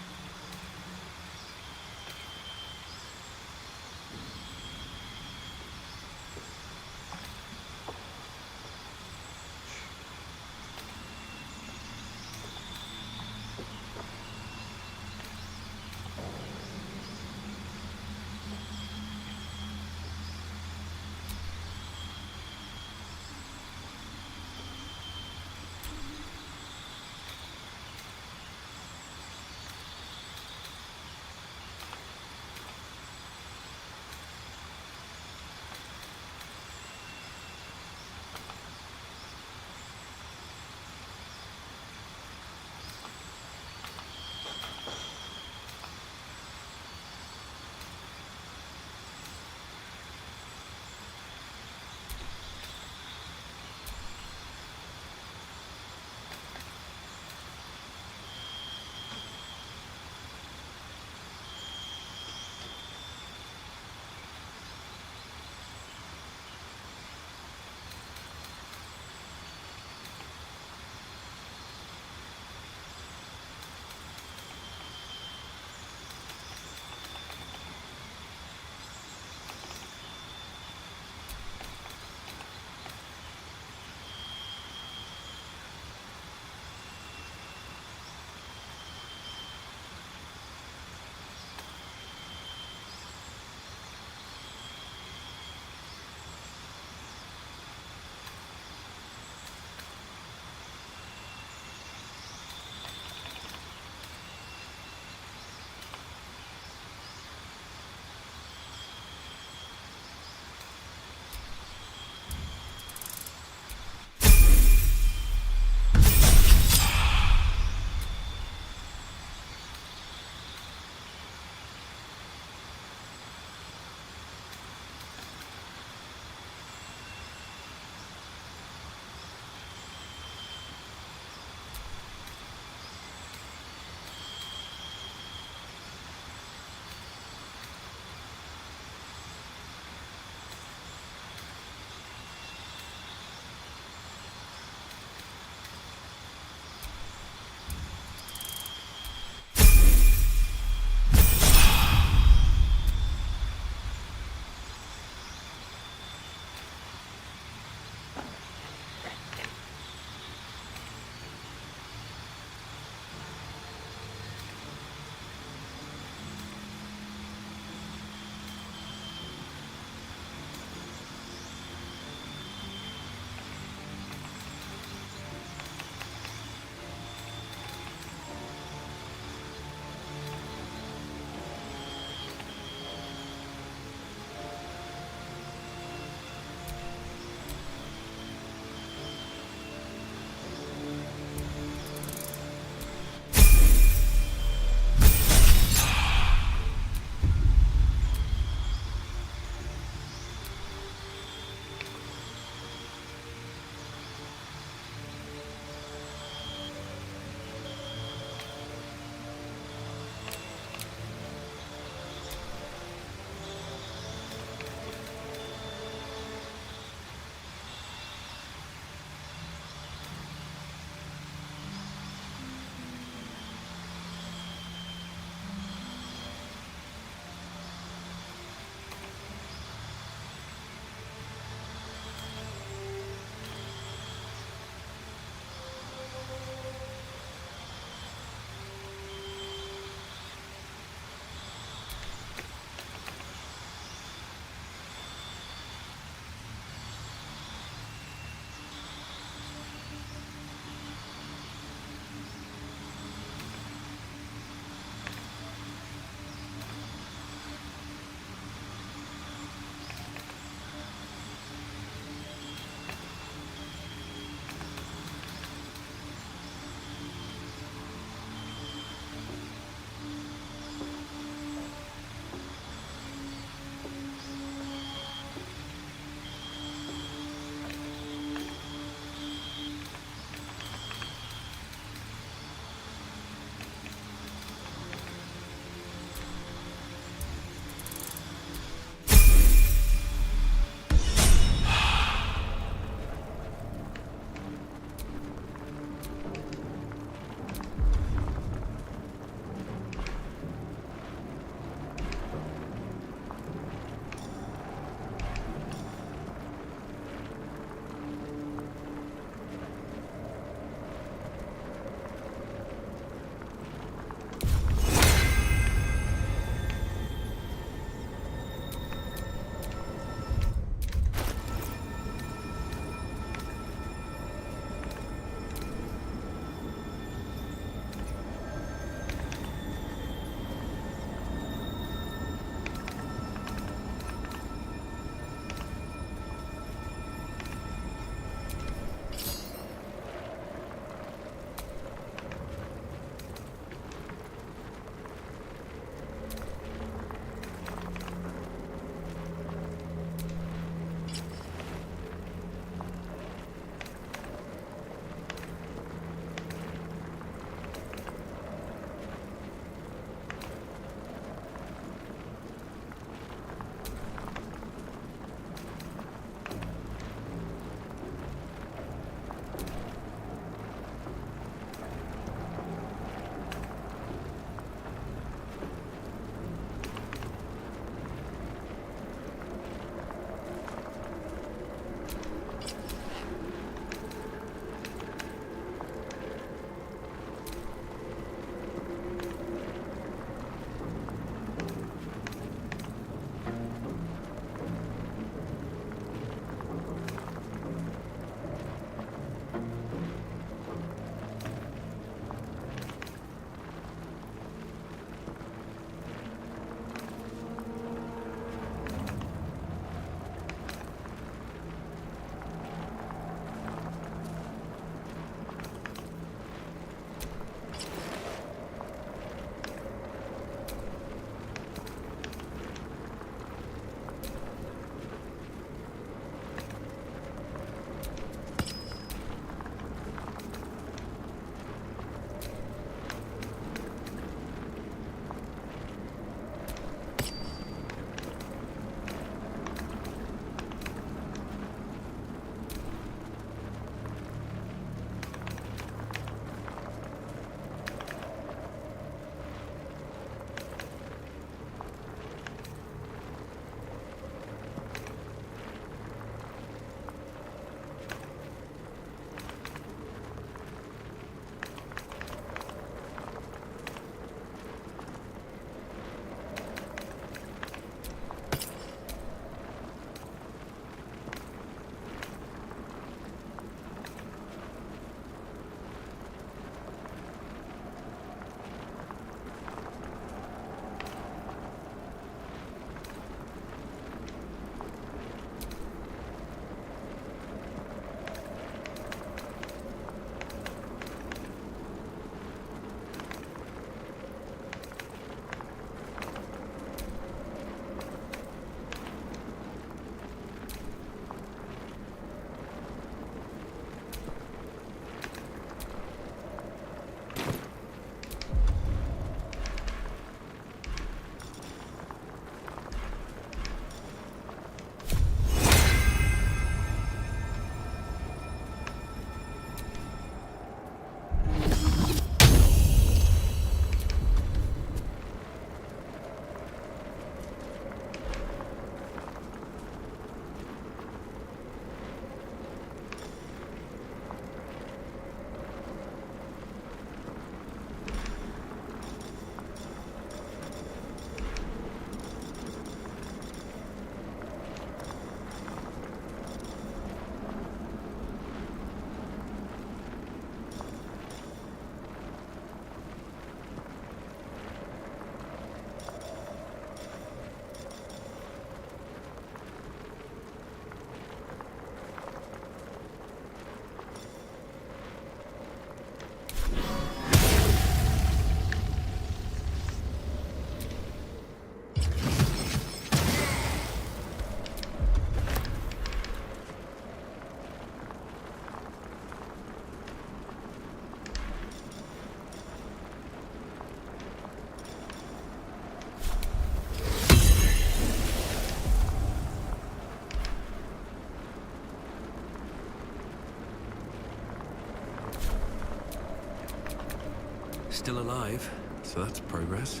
Still alive, so that's progress.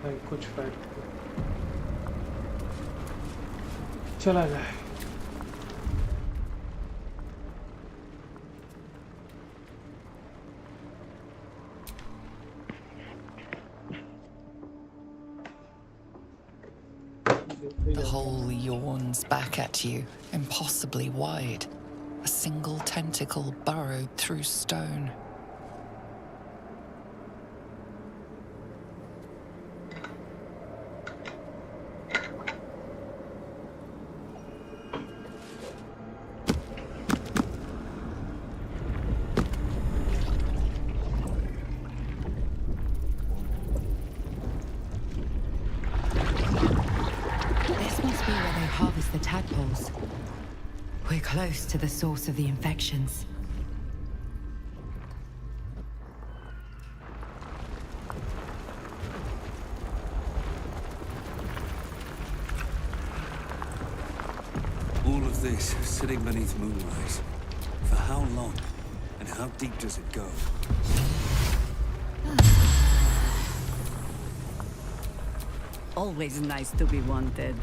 भाई कुछ फायदा चला जाए। The hole yawns back at you, impossibly wide. A single tentacle burrowed through stone. The tadpoles. We're close to the source of the infections. All of this sitting beneath moonrise. For how long? And how deep does it go? Always nice to be wanted.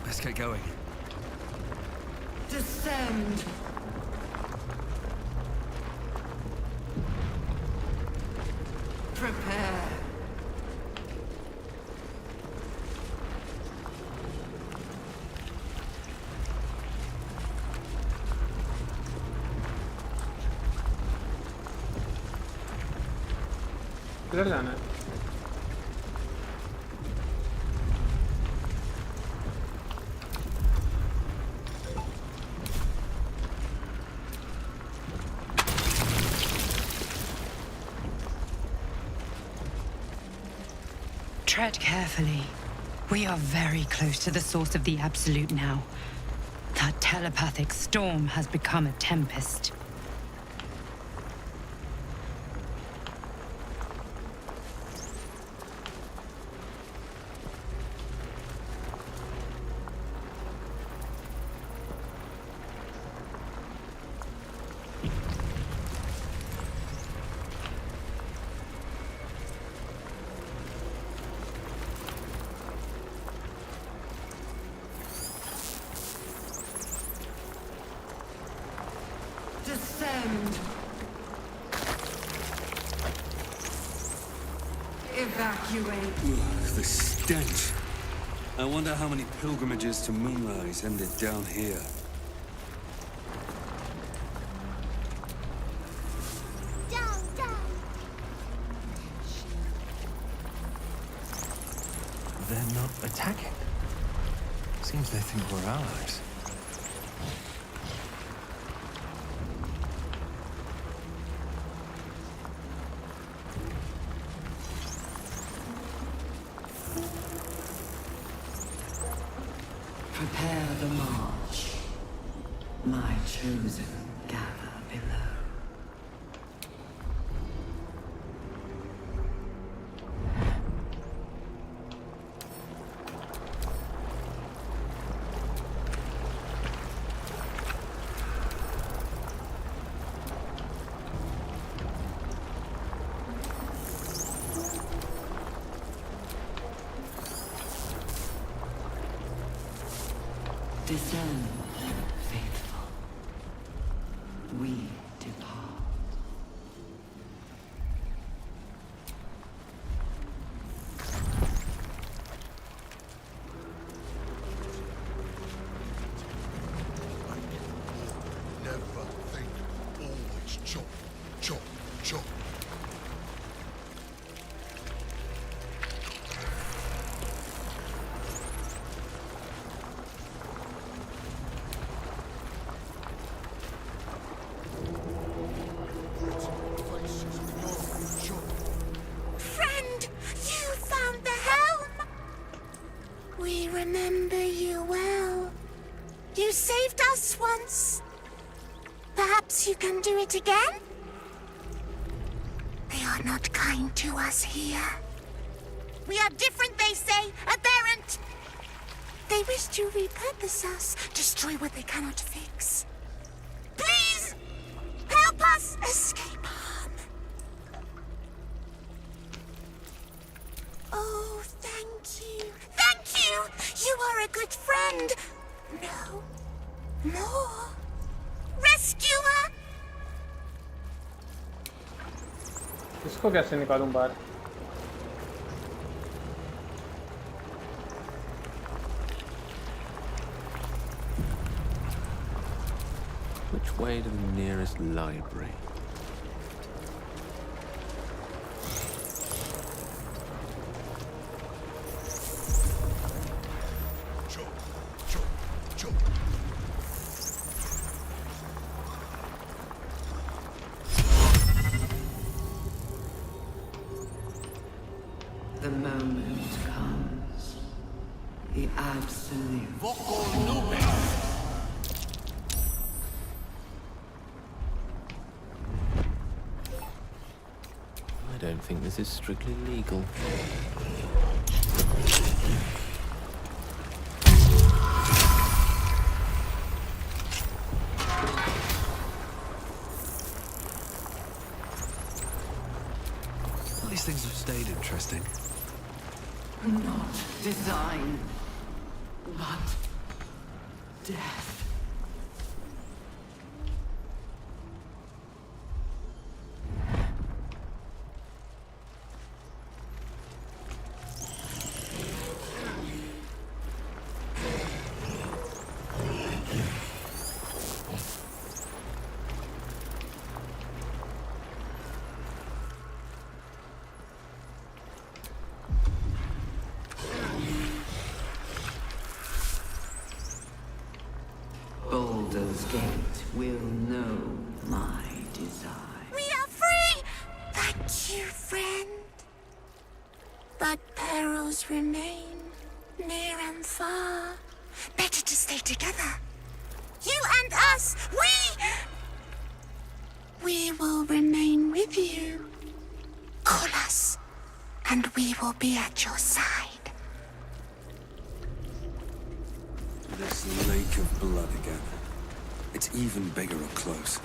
Let's get going. Descend. Prepare. किधर जाना है? Tread carefully. We are very close to the source of the Absolute now. That telepathic storm has become a tempest. Descend. Evacuate. Ugh, the stench. I wonder how many pilgrimages to Moonrise ended down here. They're not attacking. Seems they think we're allies. Prepare the march. My chosen gather below. Descend, faithful. We depart. Never think, always chop, chop, chop. Friend, you found the helm! We remember you well. You saved us once. Perhaps you can do it again? are not kind to us here. We are different, they say, aberrant. They wish to repurpose us, destroy what they cannot fix. Please, help us escape harm. Oh, thank you. Thank you! You are a good friend. No. More. Rescuer! इसको कैसे निकालूं बाहर? Which way to the nearest library? The moment comes. The absolute. I don't think this is strictly legal. These things have stayed interesting. Not design, but death. Baldur's Gate will know my desire. We are free! Thank you, friend. But perils remain, near and far. Better to stay together. You and us, we will remain with you. Call us, and we will be at your side. This lake of blood again. It's even bigger up close.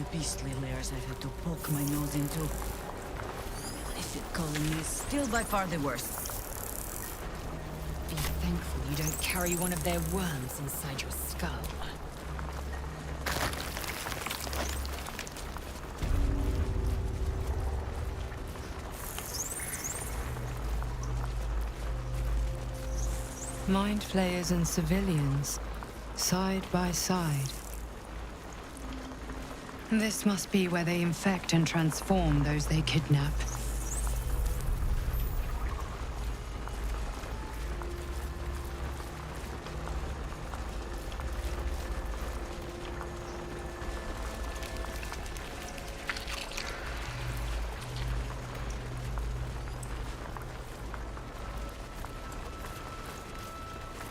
Beastly layers I've had to poke my nose into. Acid colony is still by far the worst. Be thankful you don't carry one of their worms inside your skull. Mind flayers and civilians, side by side. This must be where they infect and transform those they kidnap.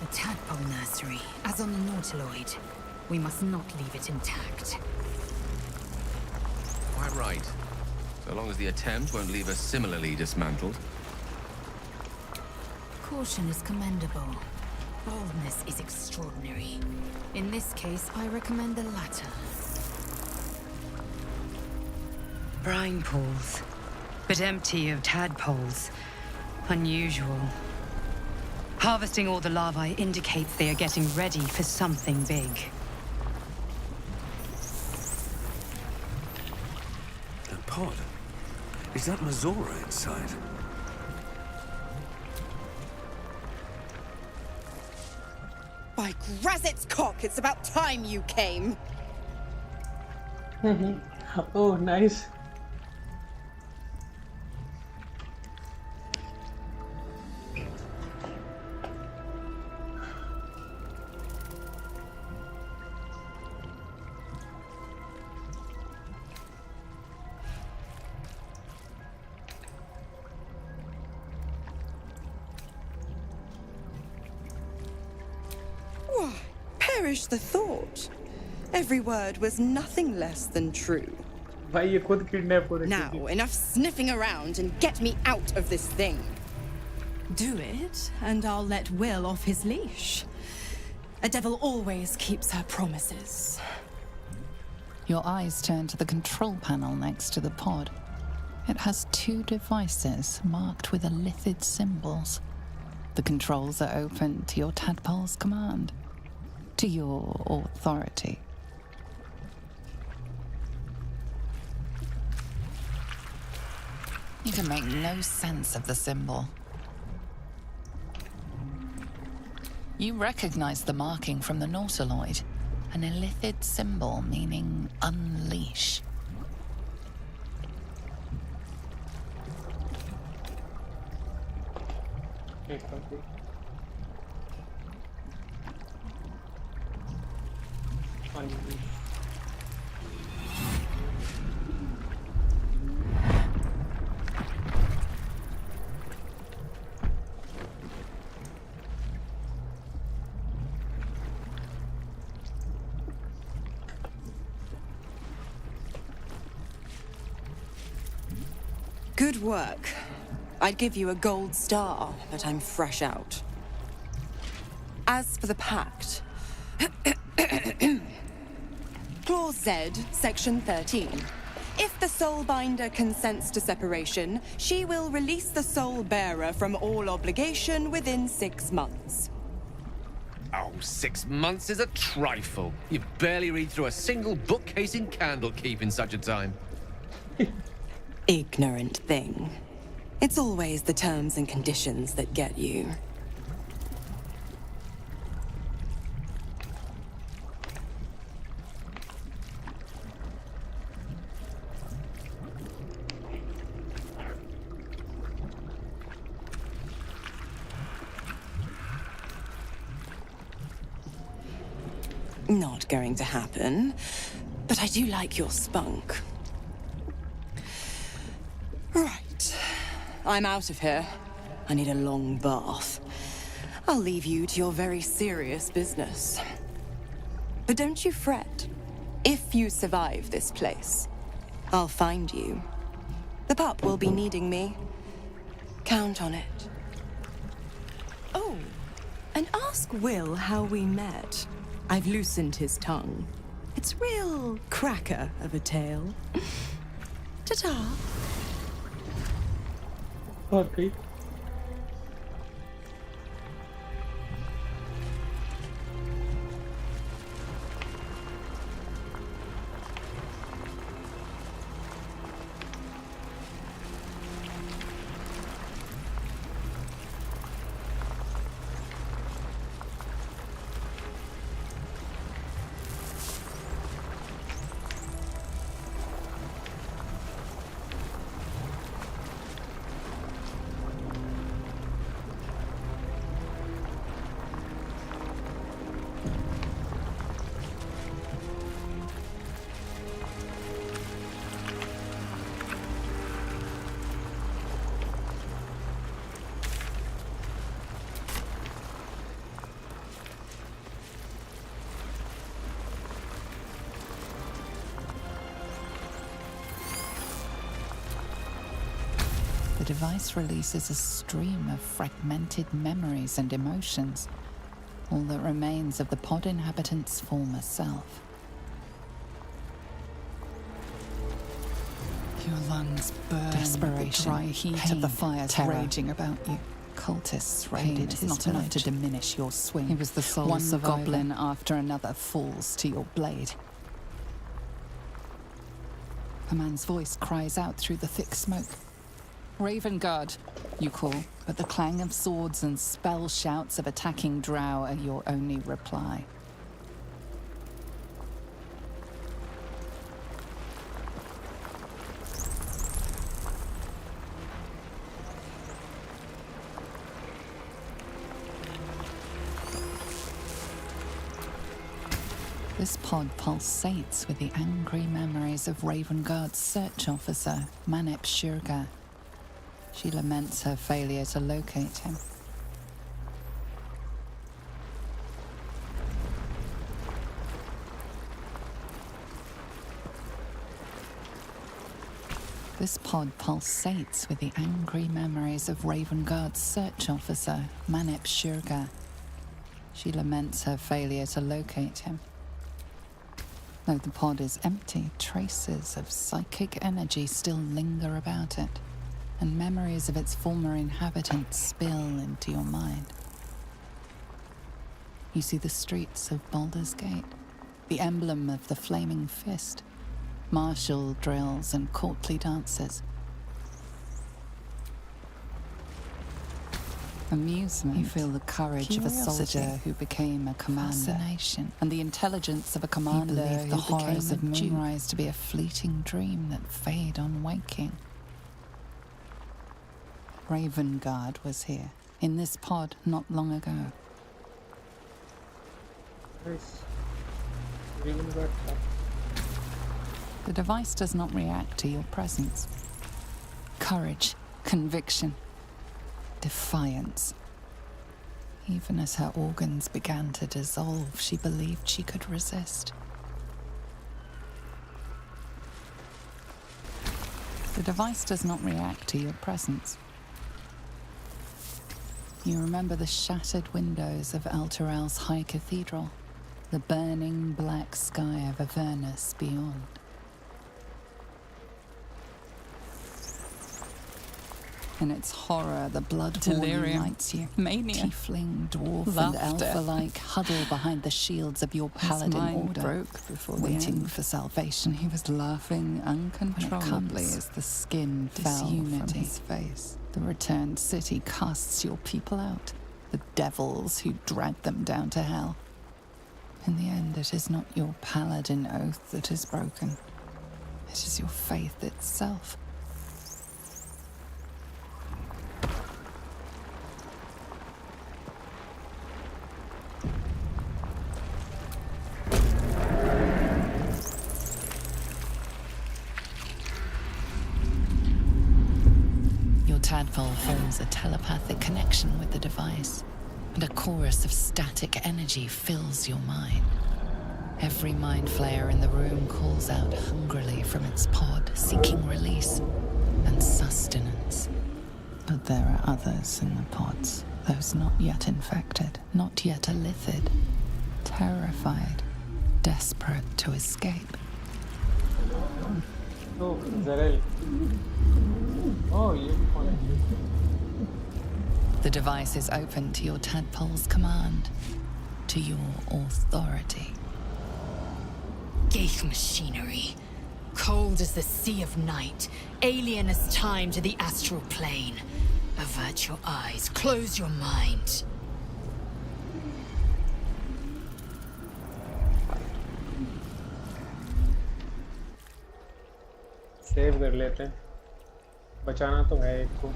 The tadpole nursery, as on the Nautiloid. We must not leave it intact. Quite right. So long as the attempt won't leave us similarly dismantled. Caution is commendable. Boldness is extraordinary. In this case, I recommend the latter. Brine pools, but empty of tadpoles. Unusual. Harvesting all the larvae indicates they are getting ready for something big. Pod? Is that Mazora inside? By Grazit's cock, it's about time you came! Oh, nice. perish the thought. Every word was nothing less than true. भाई ये खुद kidnap हो रही Now, enough sniffing around and get me out of this thing. Do it, and I'll let Will off his leash. A devil always keeps her promises. Your eyes turn to the control panel next to the pod. It has two devices marked with elithid symbols. The controls are open to your tadpole's command, to your authority. You can make no sense of the symbol. You recognize the marking from the nautiloid, an elithid symbol meaning unleash. Good work. I'd give you a gold star, but I'm fresh out. As for the pact... Clause Z, Section 13. If the Soulbinder consents to separation, she will release the Soul Bearer from all obligation within 6 months. Oh, 6 months is a trifle. You barely read through a single bookcase in Candlekeep in such a time. Ignorant thing. It's always the terms and conditions that get you. Not going to happen, but I do like your spunk. Right. I'm out of here. I need a long bath. I'll leave you to your very serious business. But don't you fret. If you survive this place, I'll find you. The pup will be needing me. Count on it. Oh, and ask Will how we met. I've loosened his tongue. It's real cracker of a tale. Ta-ta. Okay. The device releases a stream of fragmented memories and emotions, all that remains of the pod inhabitant's former self. Your lungs burn. Desperation, the dry heat of the fires raging about you. Cultists raided is not enough to diminish your swing. He was the sole One survivor. Goblin after another falls to your blade. A man's voice cries out through the thick smoke. Raven Guard, you call, but the clang of swords and spell shouts of attacking drow are your only reply. This pod pulsates with the angry memories of Raven Guard's search officer, Manep Shurga. She laments her failure to locate him. This pod pulsates with the angry memories of Ravenguard's search officer, Manep Shurga. She laments her failure to locate him. Though the pod is empty, traces of psychic energy still linger about it, and memories of its former inhabitants spill into your mind. You see the streets of Baldur's Gate, the emblem of the Flaming Fist, martial drills and courtly dances. Amusement. You feel the courage of a soldier who became a commander. Fascination. And the intelligence of a commander who believed the horrors of Moonrise to be a fleeting dream that fade on waking. Ravenguard was here, in this pod not long ago. Nice. Ravenguard. The device does not react to your presence. Courage, conviction, defiance. Even as her organs began to dissolve, she believed she could resist. The device does not react to your presence. You remember the shattered windows of Elturel's High Cathedral, the burning black sky of Avernus beyond. In its horror, the blood Delirium. lights you. Mania. Tiefling, dwarf, Laughter. and elf-alike huddle behind the shields of your paladin mind order, broke before the waiting end. for salvation. He was laughing uncontrollably as the skin fell from his face. The returned city casts your people out, the devils who dragged them down to hell. In the end, it is not your paladin oath that is broken. It is your faith itself. Tadpole forms a telepathic connection with the device, and a chorus of static energy fills your mind. Every mind flayer in the room calls out hungrily from its pod, seeking release and sustenance. But there are others in the pods, those not yet infected, not yet elithid, terrified, desperate to escape. Oh, Zarel. Oh, you want The device is open to your tadpole's command, to your authority. Geich machinery. Cold as the sea of night, alien as time to the astral plane. Avert your eyes, close your mind. Save कर लेते हैं, बचाना तो है एक को।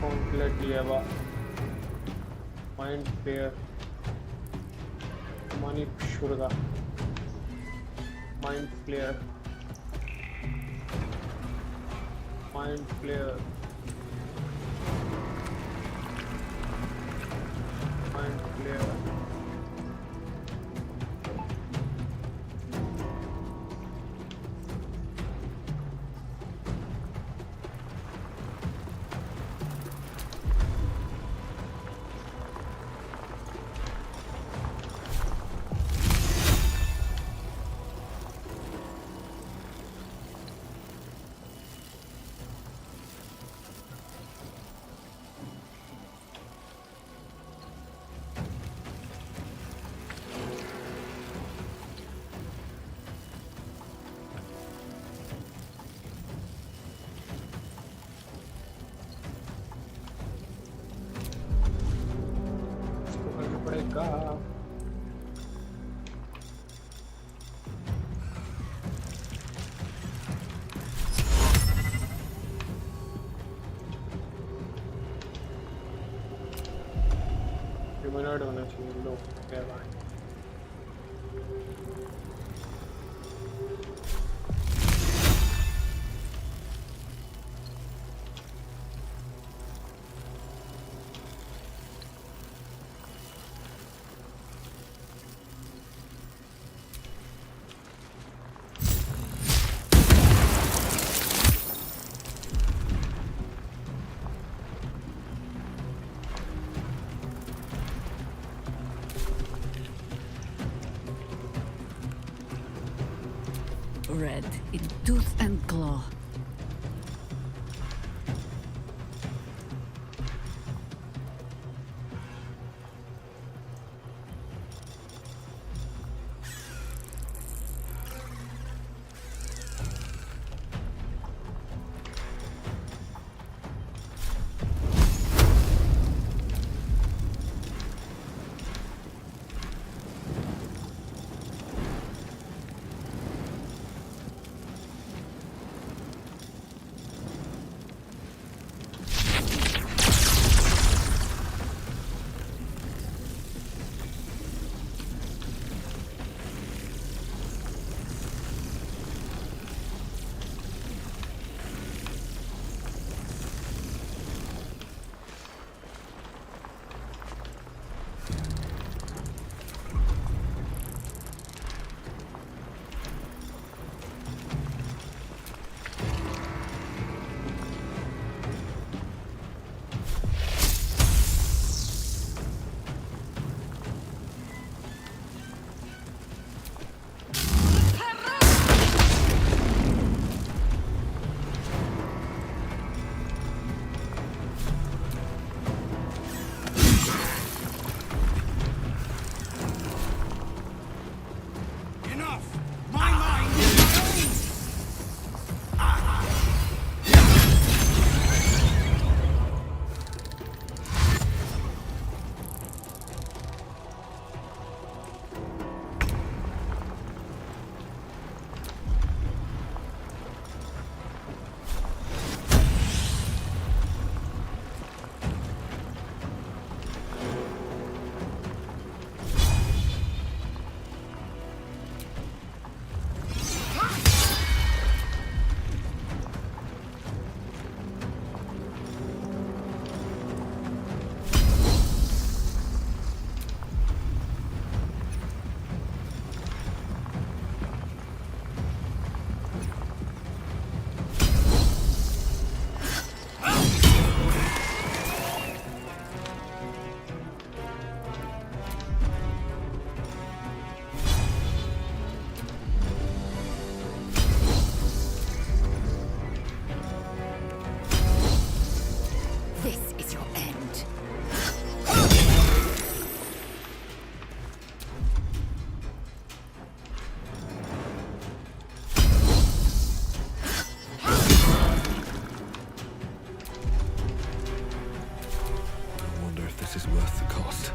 Complete लिया बा माइंड फेयर मनी शुरगा mind flayer Mind Flayer. Mind Flayer. Humanoid होना चाहिए लो क्या बात dead in tooth and claw. This is worth the cost.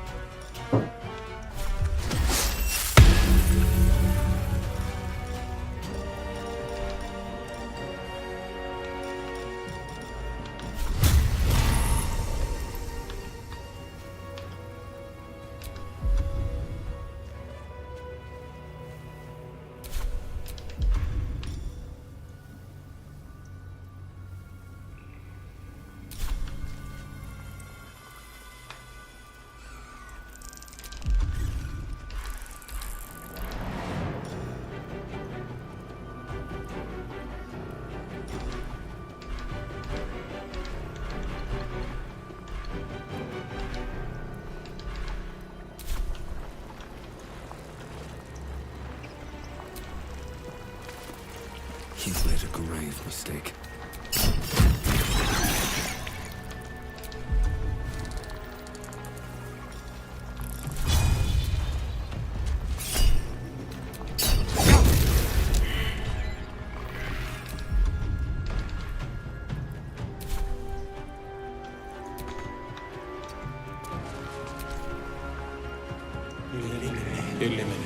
He's made a grave mistake. Eliminate.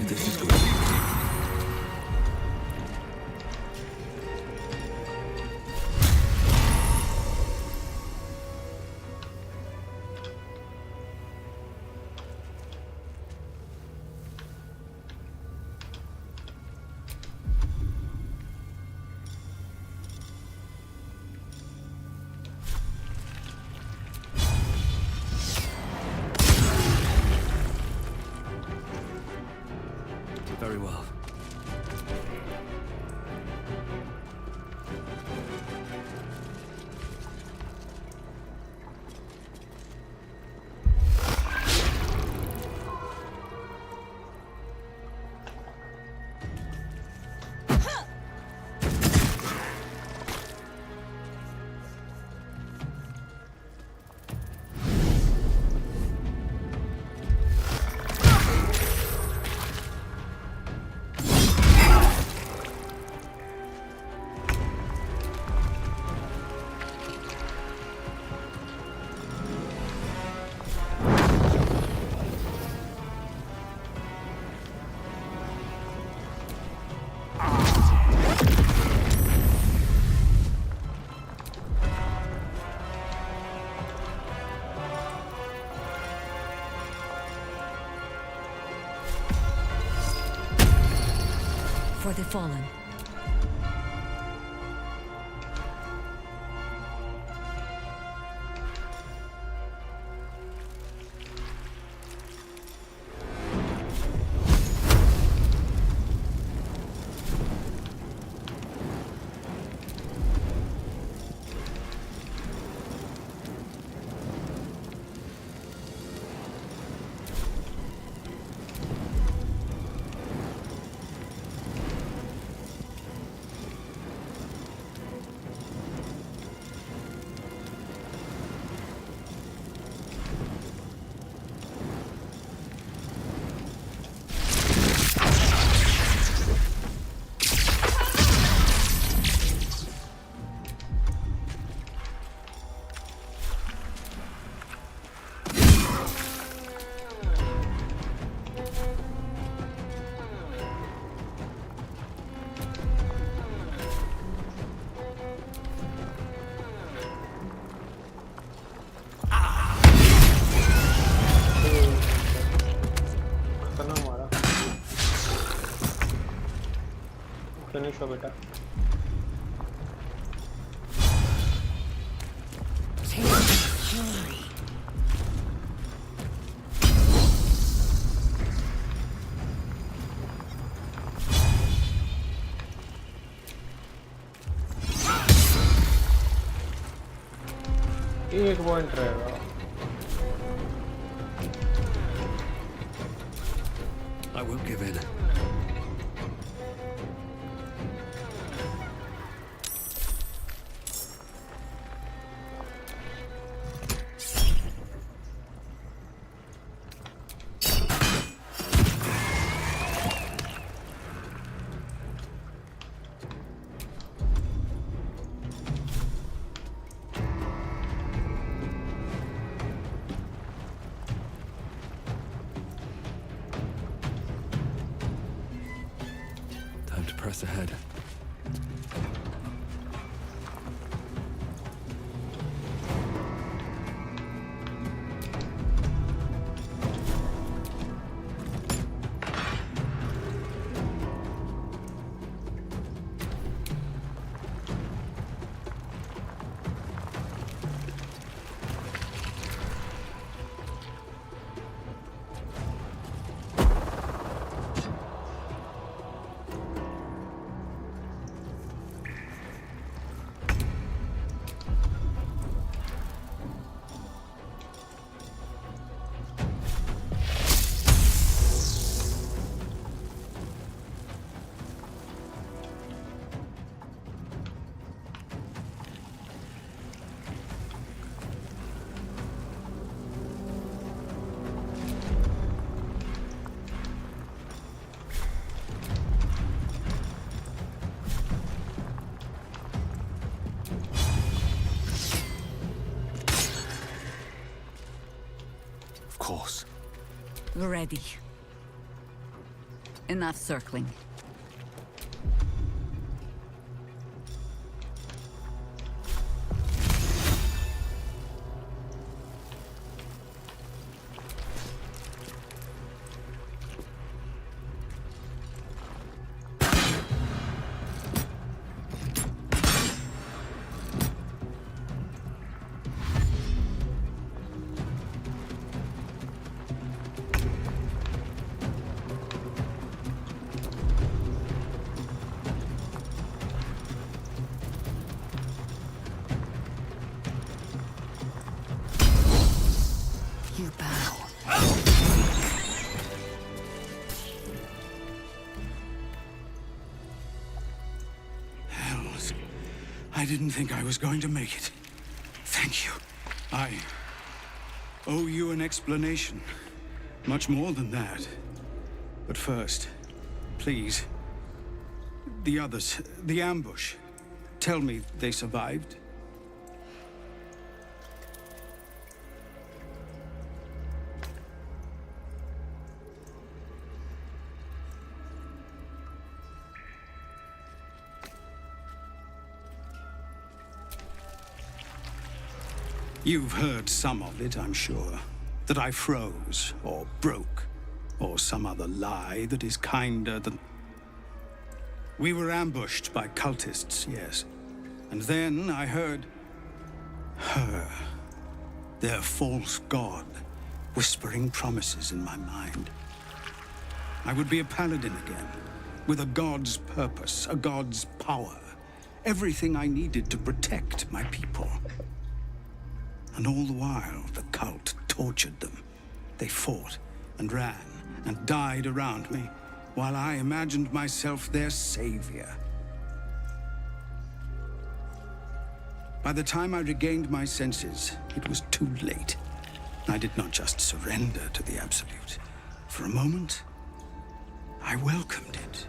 This is good. Very well. For the fallen. Finish हो बेटा। एक point रहेगा। I won't give in. Time to press ahead. Ready. Enough circling. You bow. Hells. I didn't think I was going to make it. Thank you. I owe you an explanation. Much more than that. But first, please. The others, the ambush. Tell me they survived? You've heard some of it, I'm sure. That I froze, or broke, or some other lie that is kinder than... We were ambushed by cultists, yes. And then I heard... her. Their false god, whispering promises in my mind. I would be a paladin again, with a god's purpose, a god's power. Everything I needed to protect my people. And all the while, the cult tortured them. They fought and ran and died around me, while I imagined myself their savior. By the time I regained my senses, it was too late. I did not just surrender to the Absolute. For a moment, I welcomed it.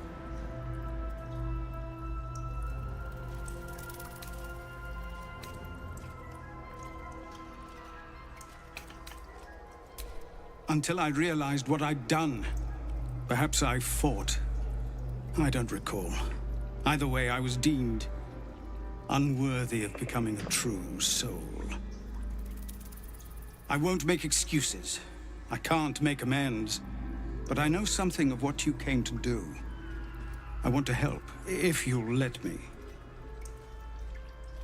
Until I realized what I'd done. Perhaps I fought. I don't recall. Either way, I was deemed unworthy of becoming a true soul. I won't make excuses. I can't make amends. But I know something of what you came to do. I want to help, if you'll let me.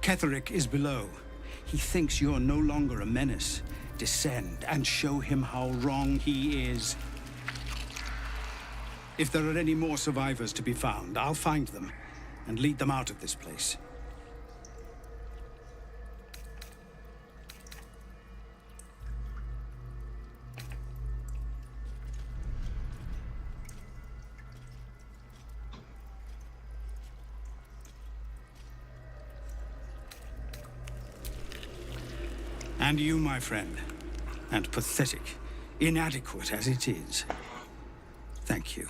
Ketherick is below. He thinks you're no longer a menace. Descend and show him how wrong he is. If there are any more survivors to be found, I'll find them and lead them out of this place. And you, my friend, and pathetic, inadequate as it is, thank you.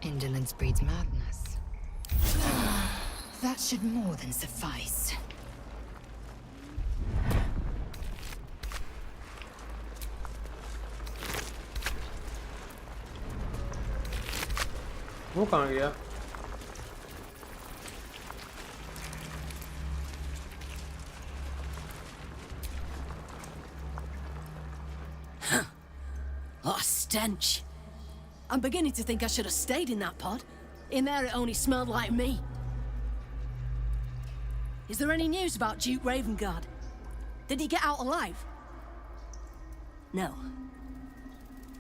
Indolence breeds madness. That should more than suffice. वो कहाँ गया? What a stench. I'm beginning to think I should have stayed in that pod. In there it only smelled like me. Is there any news about Duke Ravengard? Did he get out alive? No.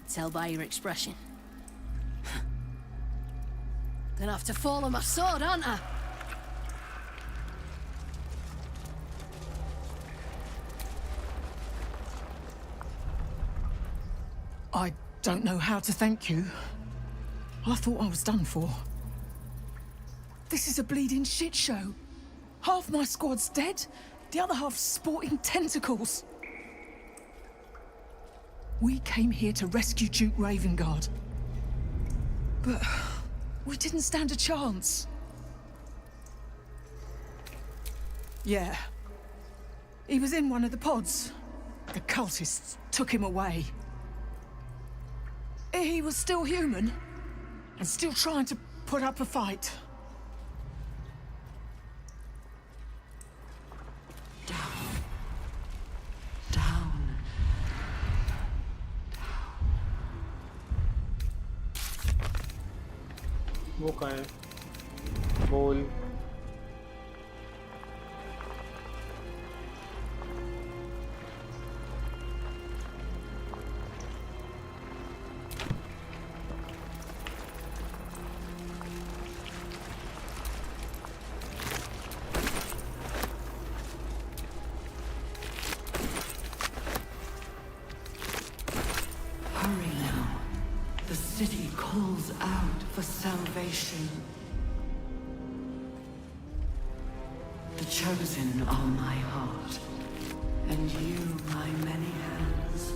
Tell by your expression. Gonna have to fall on my sword, aren't I? I don't know how to thank you. I thought I was done for. This is a bleeding shit show. Half my squad's dead, the other half sporting tentacles. We came here to rescue Duke Ravengard. But we didn't stand a chance. Yeah. He was in one of the pods. The cultists took him away. He was still human, and still trying to put up a fight. वो कहाँ है? बोल। Hurry now. The city calls out for salvation. The chosen are my heart, and you my many hands.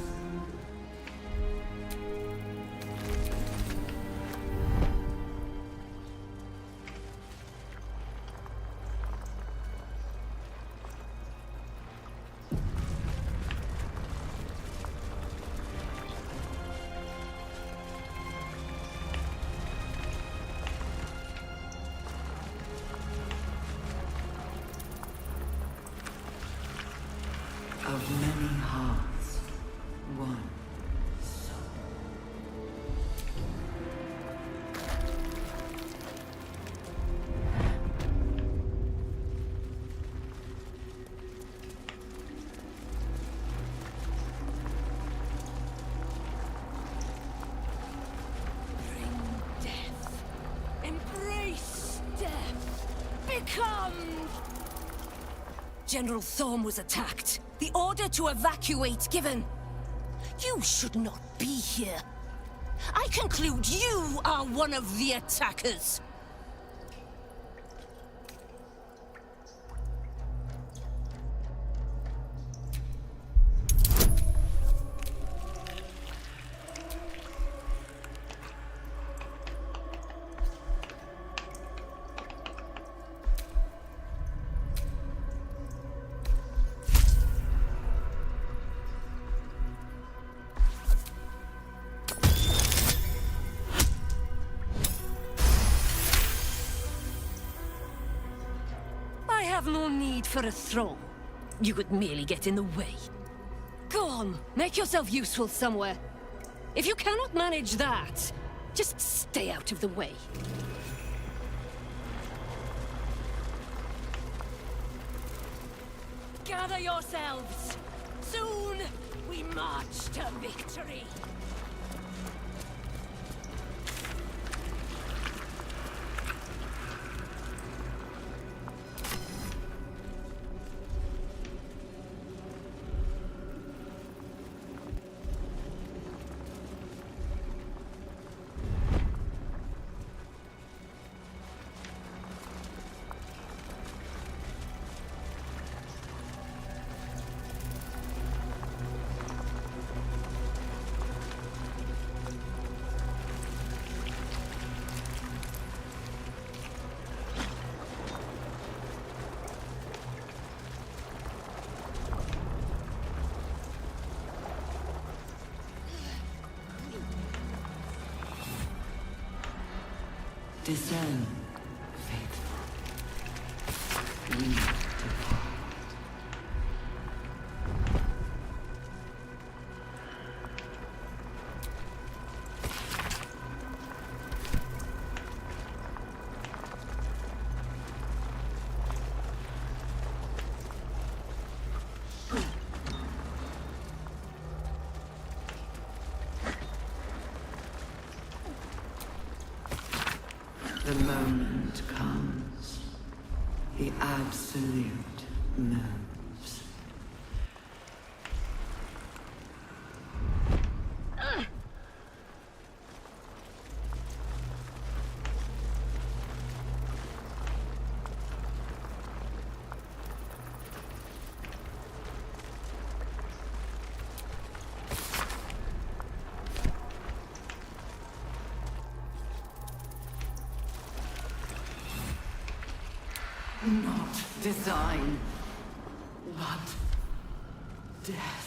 Of many hearts, one soul. Bring death. Embrace death. Become... General Thorm was attacked. The order to evacuate given. You should not be here. I conclude you are one of the attackers. I have no need for a throne. You could merely get in the way. Go on, make yourself useful somewhere. If you cannot manage that, just stay out of the way. Gather yourselves. Soon, we march to victory. Descend, faithful. We depart. The moment comes. The absolute moves. Not design, What? Death.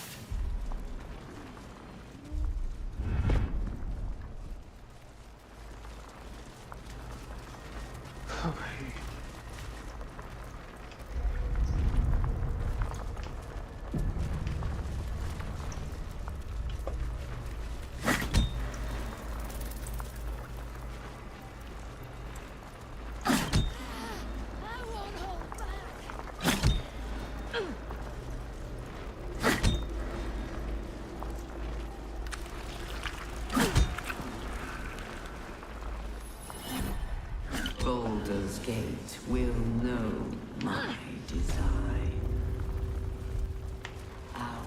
Baldur's Gate will know my design. Our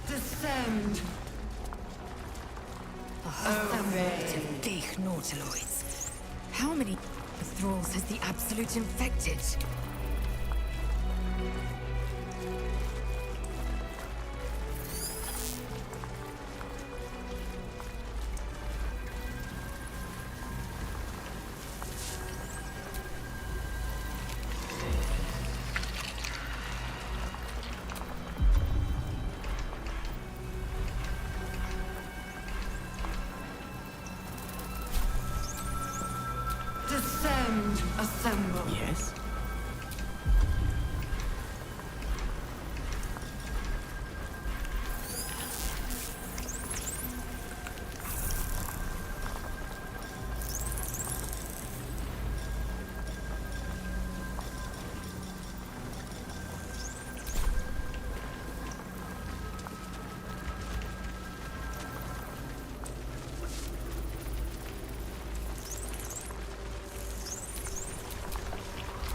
descend. Thick nautiloids. How many thralls has the Absolute infected? Descend, assemble. Yes.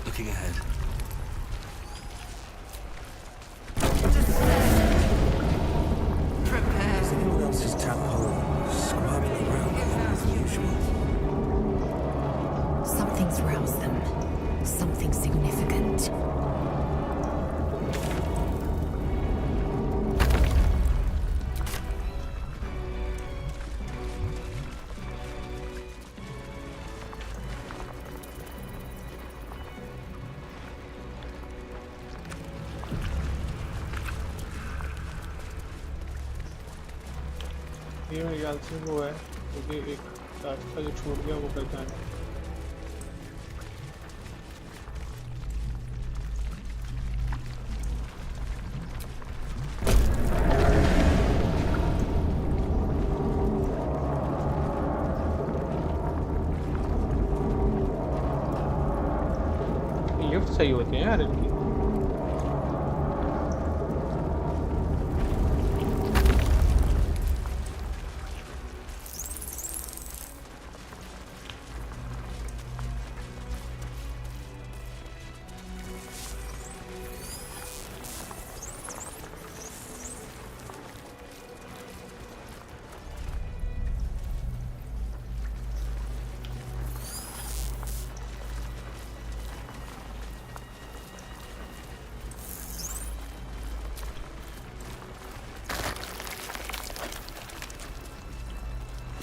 Looking ahead. Prepare. Is anyone else's tadpole squirming around more than usual? Something's roused them. Something significant. ये मेरे ख्याल से वो है क्योंकि एक रास्ता जो छूट गया वो करता है लिफ्ट सही होती है यार इनकी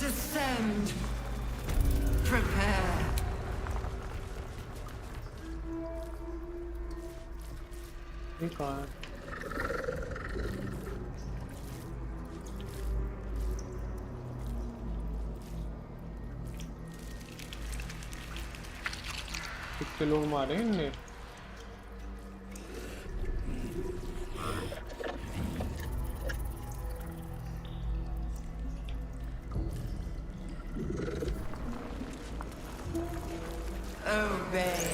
Descend. Prepare. ये कहाँ है कितने लोग मारे इनने? Obey.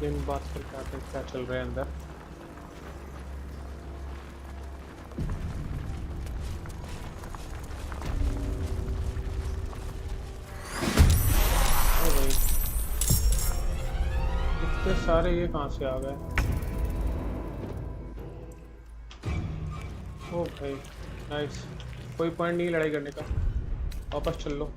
गेम बात करके आते हैं क्या चल रहा है अंदर। ओ भाई इतने सारे ये कहाँ से आ गए? ओ भाई नाइस, कोई पॉइंट नहीं लड़ाई करने का, वापस चल लो।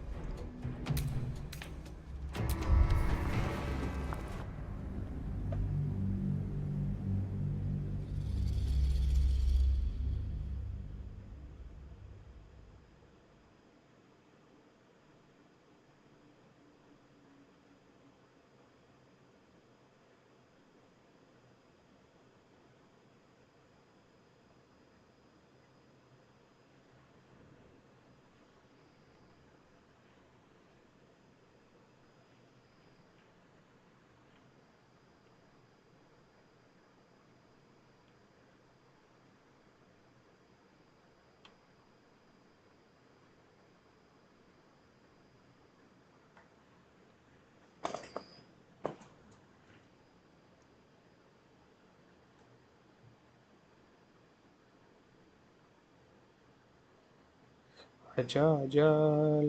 आजा आजा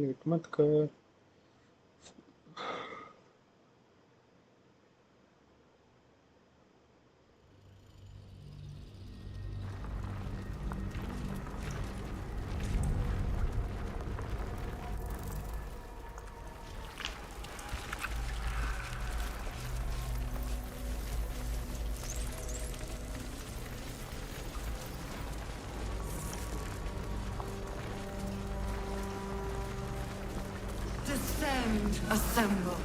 लेट मत कर। Descend, assemble.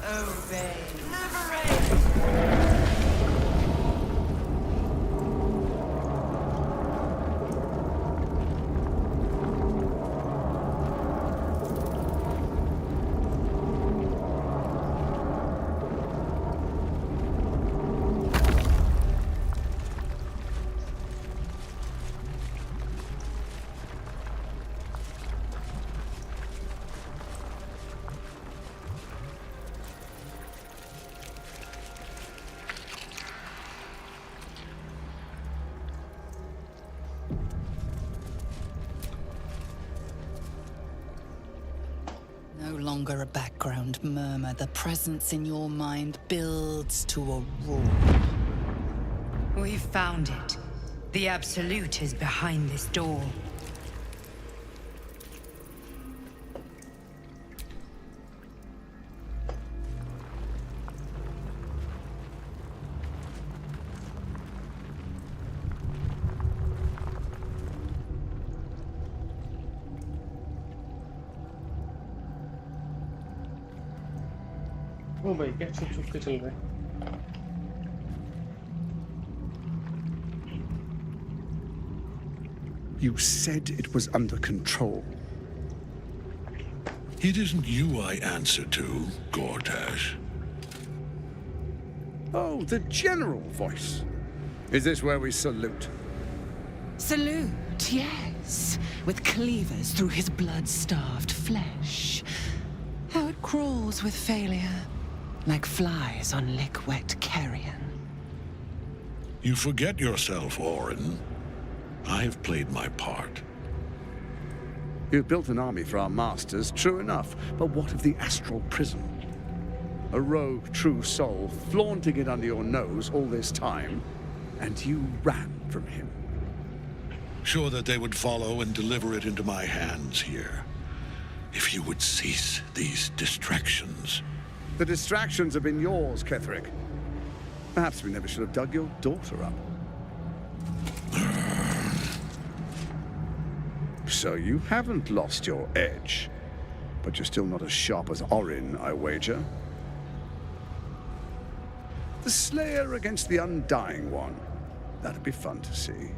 Obey. Liberate! No longer a background murmur. The presence in your mind builds to a roar. We've found it. The Absolute is behind this door. ओ भाई क्या छुप छुप के चल रहा है? You said it was under control. It isn't you I answer to, Gortash. Oh, the general voice. Is this where we salute? Salute, yes. With cleavers through his blood-starved flesh. How it crawls with failure. Like flies on lick-wet carrion. You forget yourself, Orin. I've played my part. You've built an army for our masters, true enough. But what of the astral prison? A rogue true soul flaunting it under your nose all this time, and you ran from him. Sure that they would follow and deliver it into my hands here. If you would cease these distractions. The distractions have been yours, Ketherick. Perhaps we never should have dug your daughter up. So you haven't lost your edge. But you're still not as sharp as Orin, I wager. The Slayer against the Undying One. That'd be fun to see.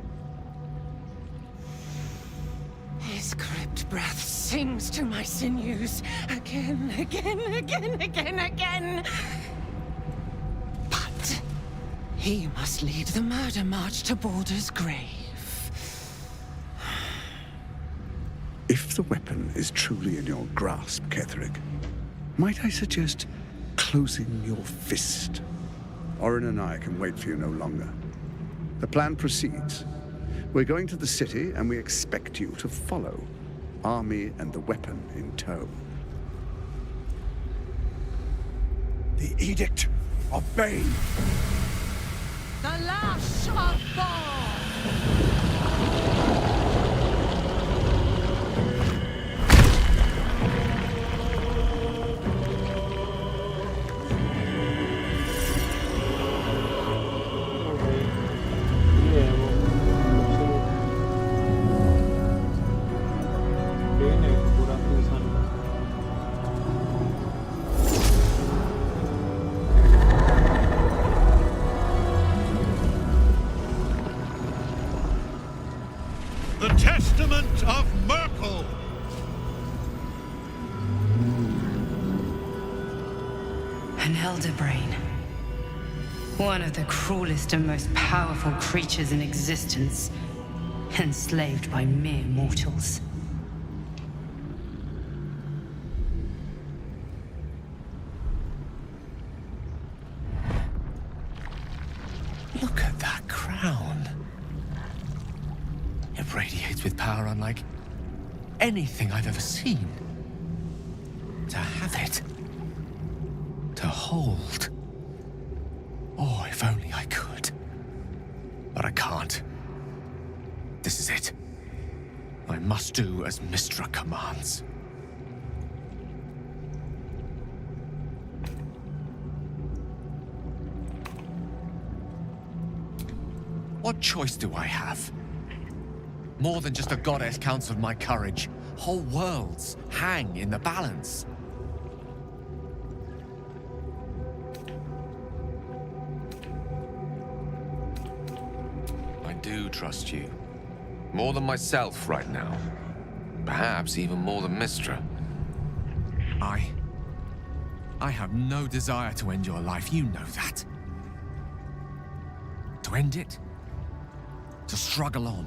His crypt breath sings to my sinews. Again, again, again, again, again. But he must lead the murder march to Baldur's grave. If the weapon is truly in your grasp, Ketherick, might I suggest closing your fist? Orin and I can wait for you no longer. The plan proceeds. We're going to the city, and we expect you to follow. Army and the weapon in tow. The Edict of BAEBY. The lash of Baldur! The Testament of Merkel! An elder brain. One of the cruelest and most powerful creatures in existence, enslaved by mere mortals. Look at that crown. It radiates with power unlike anything I've ever seen. To have it. To hold. Oh, if only I could. But I can't. This is it. I must do as Mystra commands. What choice do I have? More than just a goddess counseled my courage. Whole worlds hang in the balance. I do trust you. More than myself right now. Perhaps even more than Mystra. I have no desire to end your life, you know that. To end it? To struggle on.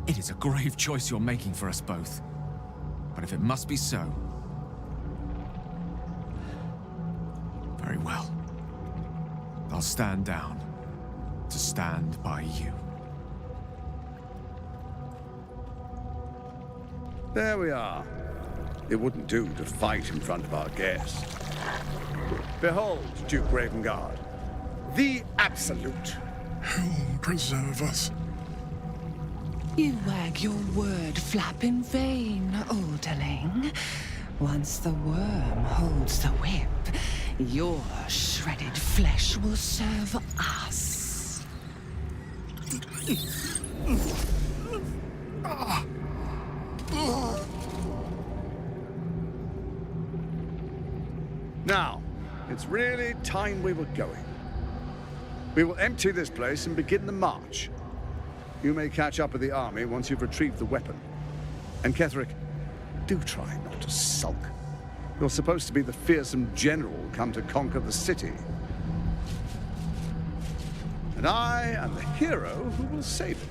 It is a grave choice you're making for us both. But if it must be so... very well. I'll stand down to stand by you. There we are. It wouldn't do to fight in front of our guest. Behold, Duke Ravengard, the Absolute. Who'll preserve us? You wag your word flap in vain, Alderling. Once the worm holds the whip, your shredded flesh will serve us. Now, it's really time we were going. We will empty this place and begin the march. You may catch up with the army once you've retrieved the weapon. And Ketherick, do try not to sulk. You're supposed to be the fearsome general come to conquer the city. And I am the hero who will save it.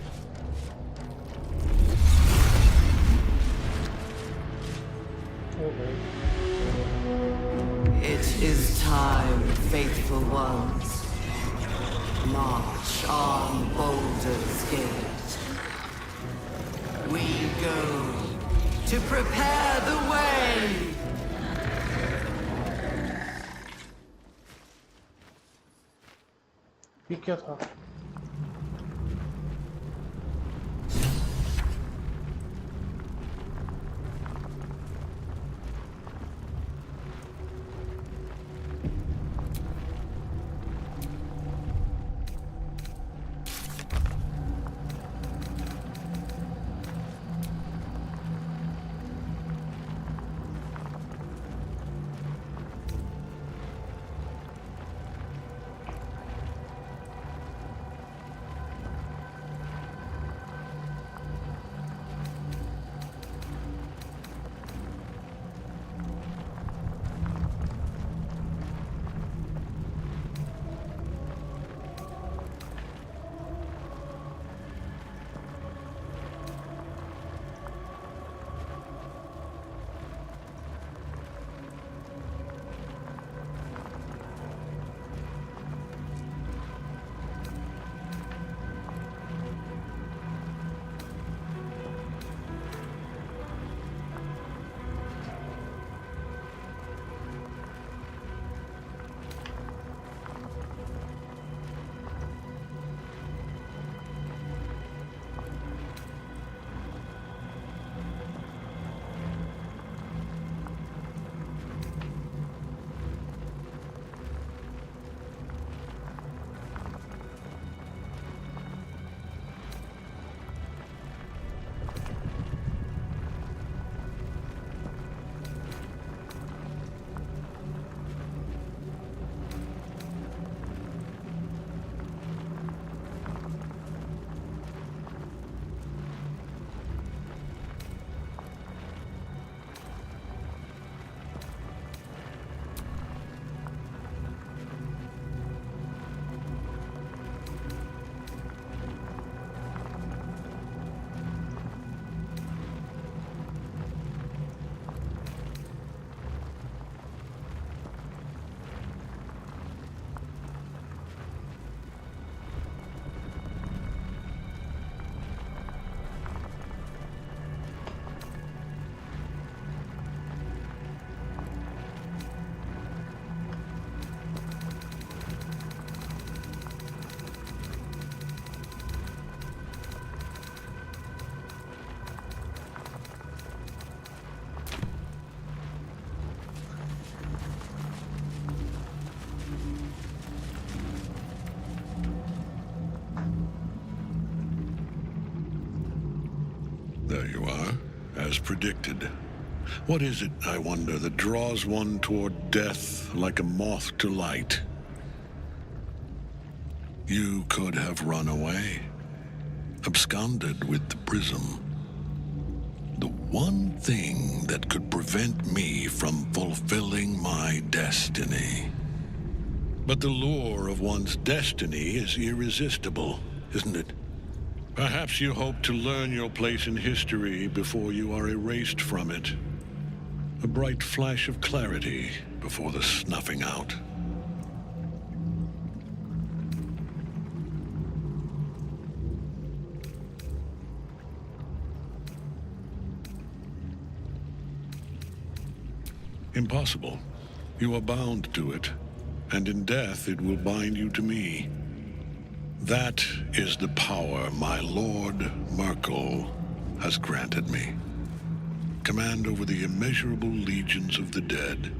It is time, faithful ones. March on Baldur's Gate. We go to prepare the way. ये क्या था? as predicted. What is it, I wonder, that draws one toward death like a moth to light? You could have run away, absconded with the prism. The one thing that could prevent me from fulfilling my destiny. But the lure of one's destiny is irresistible, isn't it? Perhaps you hope to learn your place in history before you are erased from it. A bright flash of clarity before the snuffing out. Impossible. You are bound to it, and in death it will bind you to me. That is the power my Lord Merkel has granted me. Command over the immeasurable legions of the dead.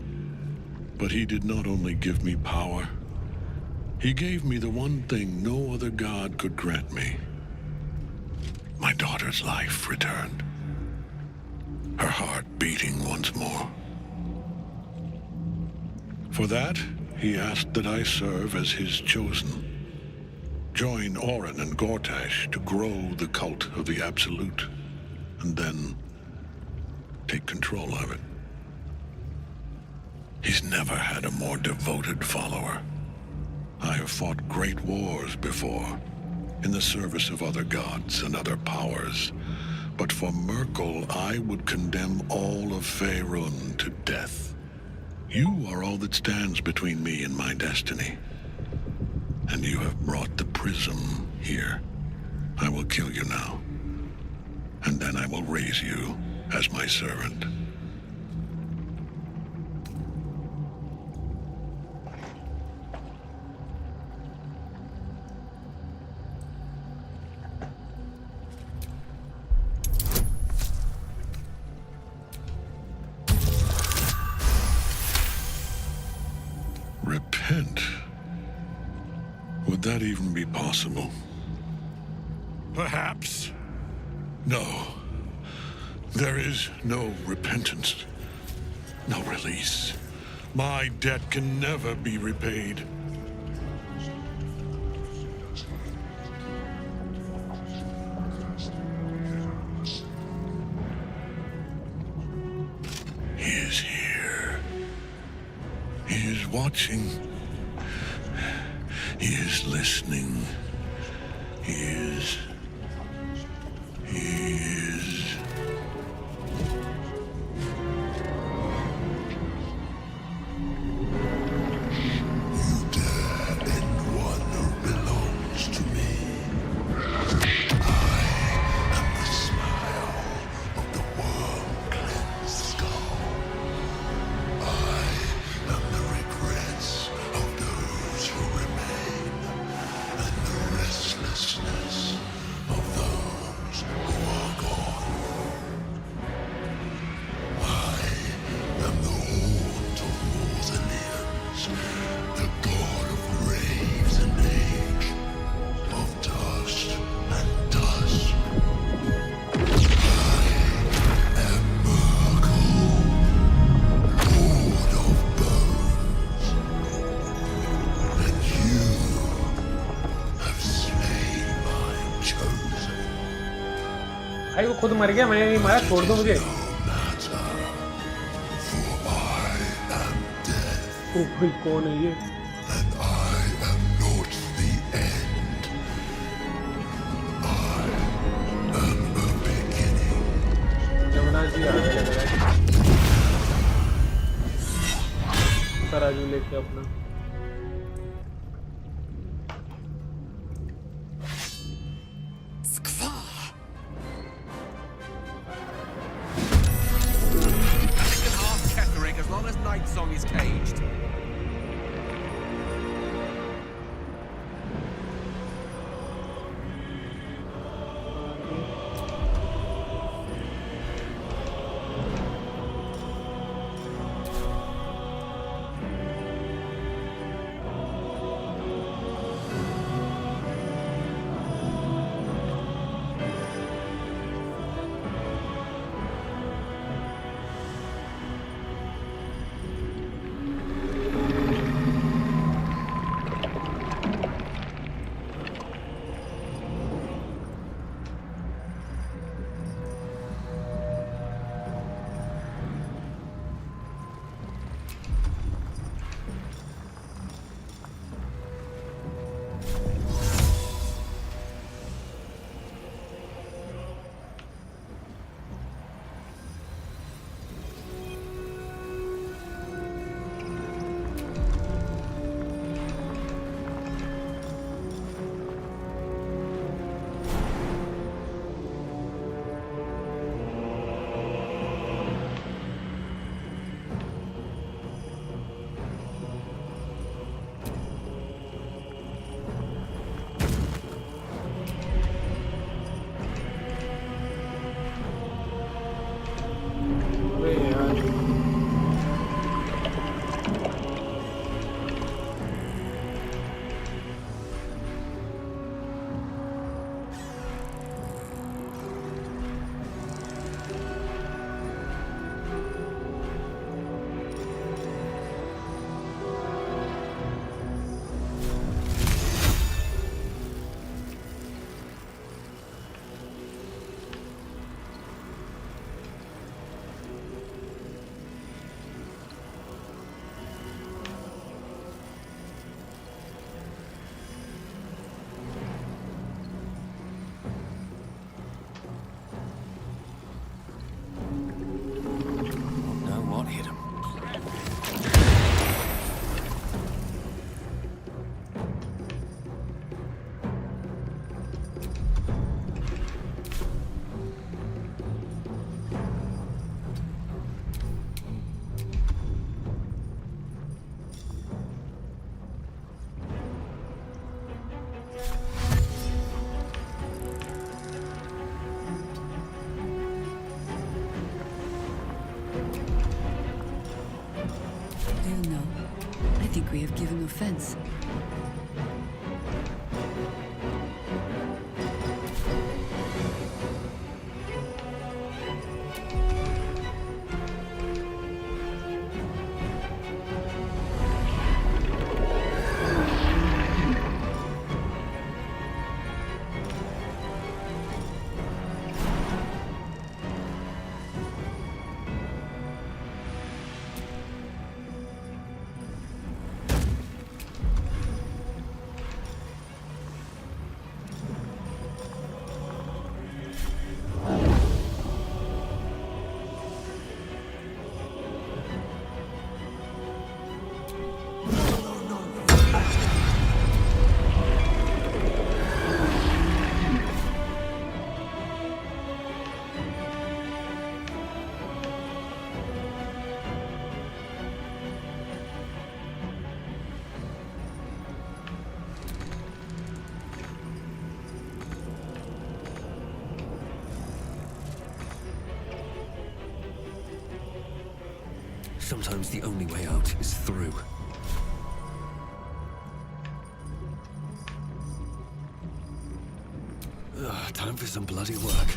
But he did not only give me power, he gave me the one thing no other god could grant me. My daughter's life returned. Her heart beating once more. For that, he asked that I serve as his chosen. Join Orin and Gortash to grow the cult of the Absolute, and then take control of it. He's never had a more devoted follower. I have fought great wars before, in the service of other gods and other powers, but for Merkel, I would condemn all of Faerun to death. You are all that stands between me and my destiny. And you have brought the prism here. I will kill you now. And then I will raise you as my servant. Repent? Would that even be possible? Perhaps. No. There is no repentance. No release. My debt can never be repaid. He is here. He is watching. He is listening. He is. You dare end one who belongs to me. I am the smile of the worm-cleansed skull. I am the regrets of those who remain, and the restlessness of those who are gone. I am the haunt of mausoleums, the god of graves and age, of dust and dusk. I am Merkel, lord of bones, and you have slain my chosen. भाई वो खुद मर गया, मैंने नहीं मारा, छोड़ दो मुझे। ओ भाई कौन है ये? जमुना जी आ गए लग रहा है। तराजू लेके अपना। As long as Night Song is caged. think we have given offense. Sometimes the only way out is through. Ugh, time for some bloody work.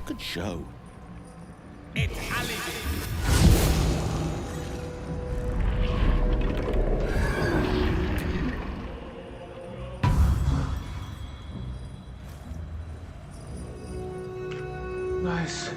Good show. Nice.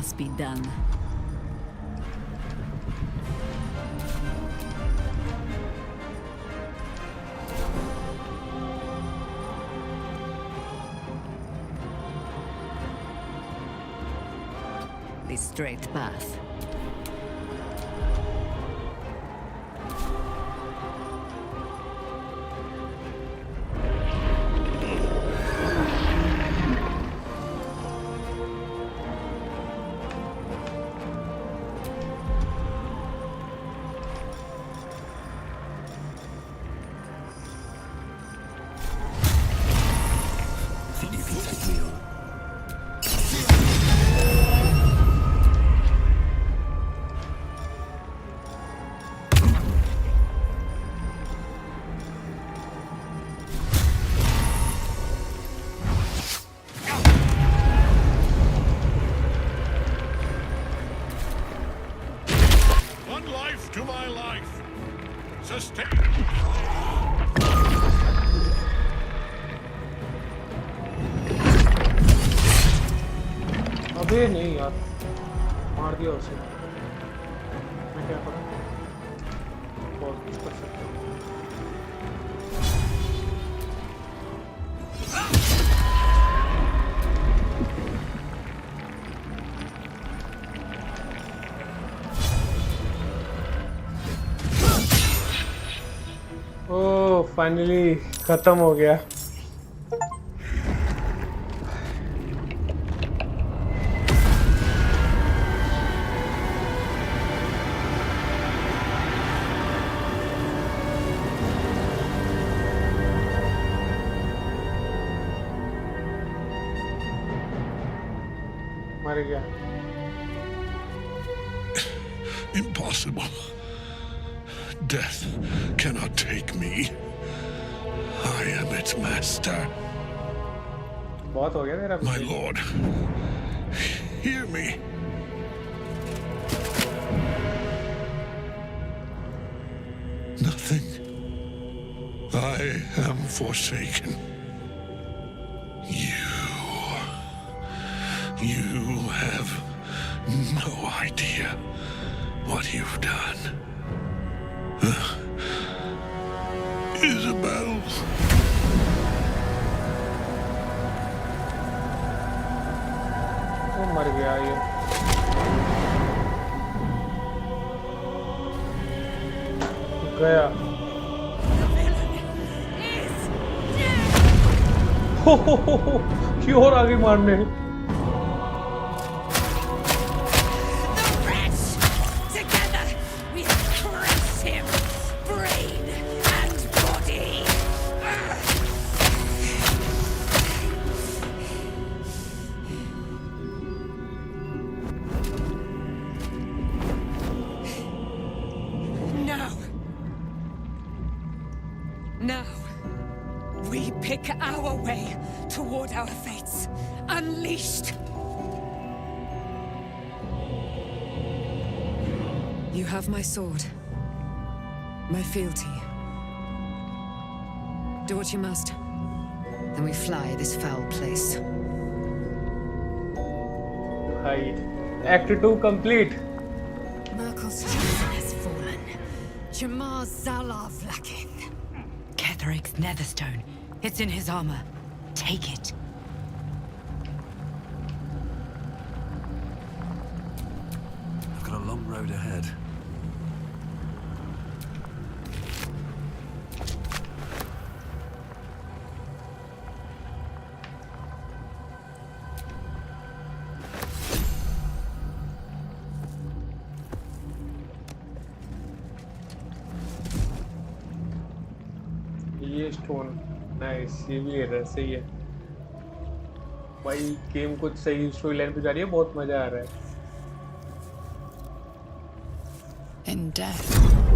must be done. The straight path. Think you can take me on? One life to my life. Sustain. अबे नहीं यार, मार दिया उसे। मैं क्या करूं? बहुत कुछ कर सकता हूं। ओह, फाइनली खत्म हो गया। मर गया। Impossible. Death cannot take me. I am its master. बहुत हो गया तेरा। My lord, hear me. Nothing. I am forsaken. You have no idea what you've done. Isabel. वो मर गया ये। गया। हो क्यों और आगे मारने? Now, we pick our way toward our fates, unleashed. You have my sword, my fealty. Do what you must. Then we fly this foul place. Hi. Act 2 complete. Merkel's chosen has fallen. Jamar Zalav lacking. Ketheric's netherstone. It's in his armor. Take it. I've got a long road ahead. ये stone nice, ये भी है, सही है भाई। Game कुछ सही story line पे जा रही है, बहुत मजा आ रहा है। In death,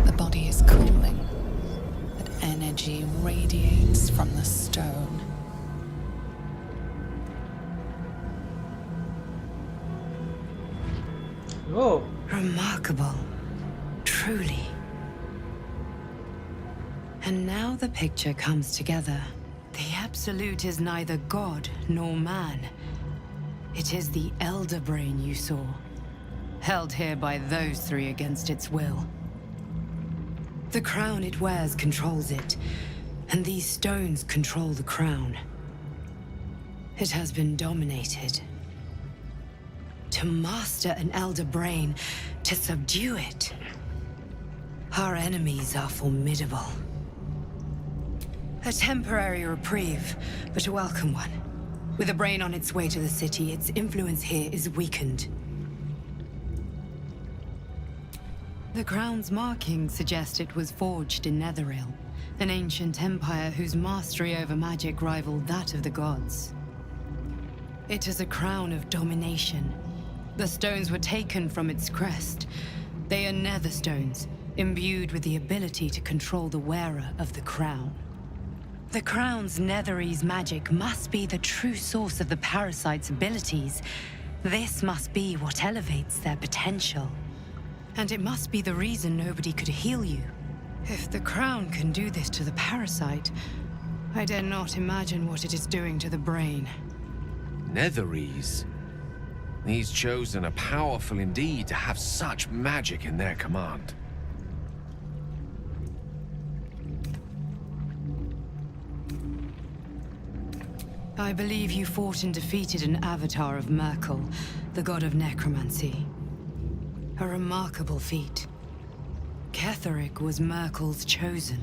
the body is cooling, but energy radiates from the stone. Oh, remarkable, truly. And now the picture comes together. The Absolute is neither God nor man. It is the Elder Brain you saw, held here by those three against its will. The crown it wears controls it, and these stones control the crown. It has been dominated. To master an Elder Brain, to subdue it. Our enemies are formidable. A temporary reprieve, but a welcome one. With a brain on its way to the city, its influence here is weakened. The crown's markings suggest it was forged in Netheril, an ancient empire whose mastery over magic rivaled that of the gods. It is a crown of domination. The stones were taken from its crest. They are nether stones, imbued with the ability to control the wearer of the crown. The crown's Netherese magic must be the true source of the parasite's abilities. This must be what elevates their potential. And it must be the reason nobody could heal you. If the crown can do this to the parasite, I dare not imagine what it is doing to the brain. Netherese? These Chosen are powerful indeed to have such magic in their command. I believe you fought and defeated an avatar of Merkel, the god of necromancy. A remarkable feat. Ketheric was Merkel's chosen.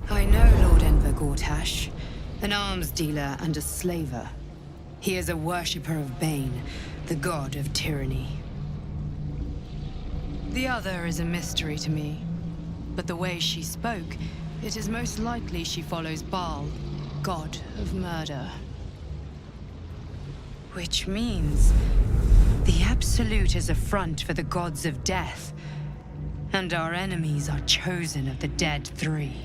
I know Lord Enver Gortash, an arms dealer and a slaver. He is a worshipper of Bane, the god of tyranny. The other is a mystery to me, but the way she spoke, it is most likely she follows Baal, god of murder. Which means the Absolute is a front for the gods of death, and our enemies are chosen of the dead three.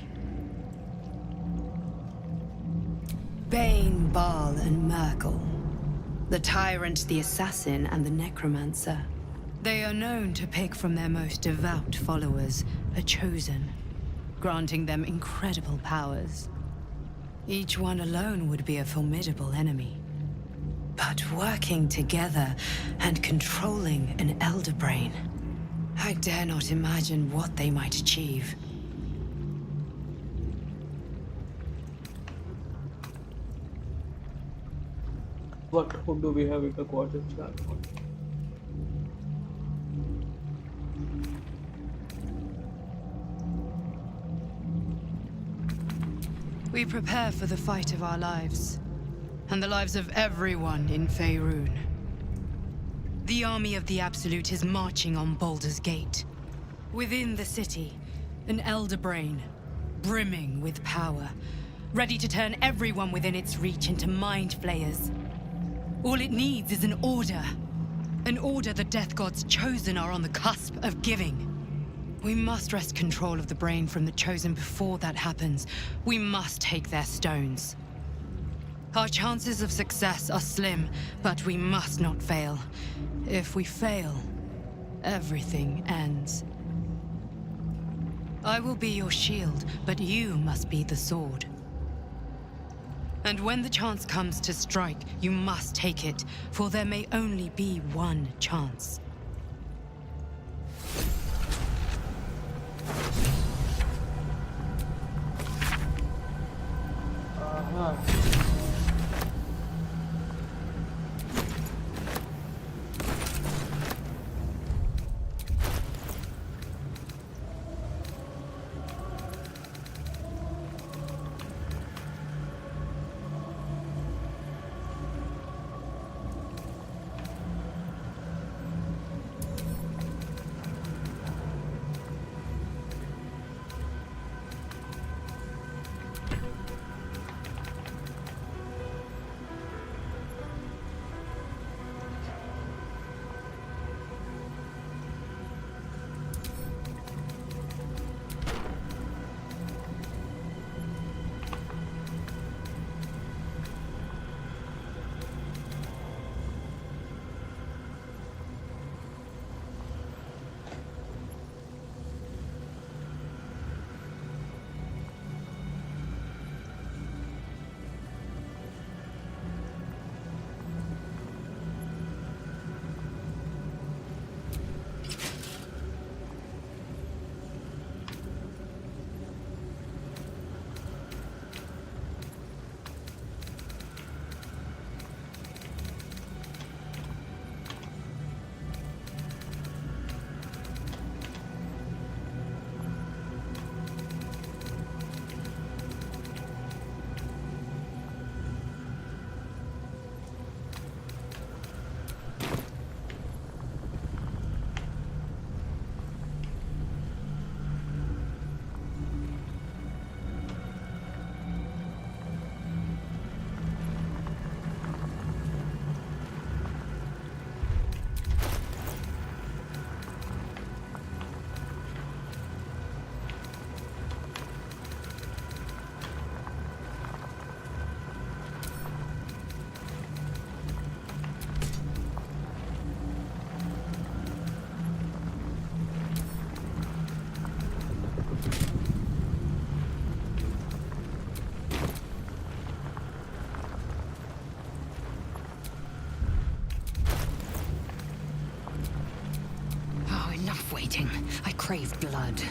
Bane, Baal, and Merkel. The tyrant, the assassin, and the necromancer. They are known to pick from their most devout followers a chosen, granting them incredible powers. Each one alone would be a formidable enemy. But working together and controlling an Elder Brain, I dare not imagine what they might achieve. What hope do we have with the quarter chart? We prepare for the fight of our lives, and the lives of everyone in Faerun. The army of the Absolute is marching on Baldur's Gate. Within the city, an Elder Brain, brimming with power, ready to turn everyone within its reach into mind flayers. All it needs is an order the Death God's chosen are on the cusp of giving. We must wrest control of the brain from the Chosen before that happens. We must take their stones. Our chances of success are slim, but we must not fail. If we fail, everything ends. I will be your shield, but you must be the sword. And when the chance comes to strike, you must take it, for there may only be one chance. of waiting. I crave blood.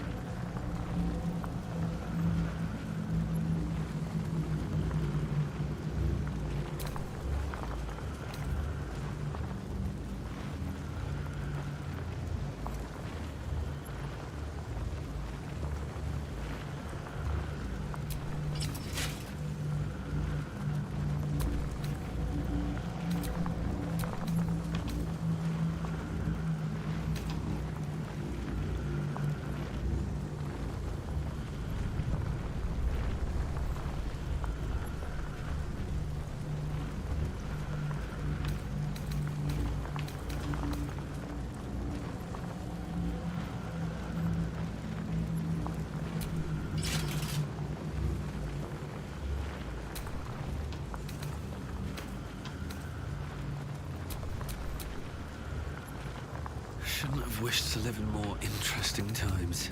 Shouldn't have wished to live in more interesting times.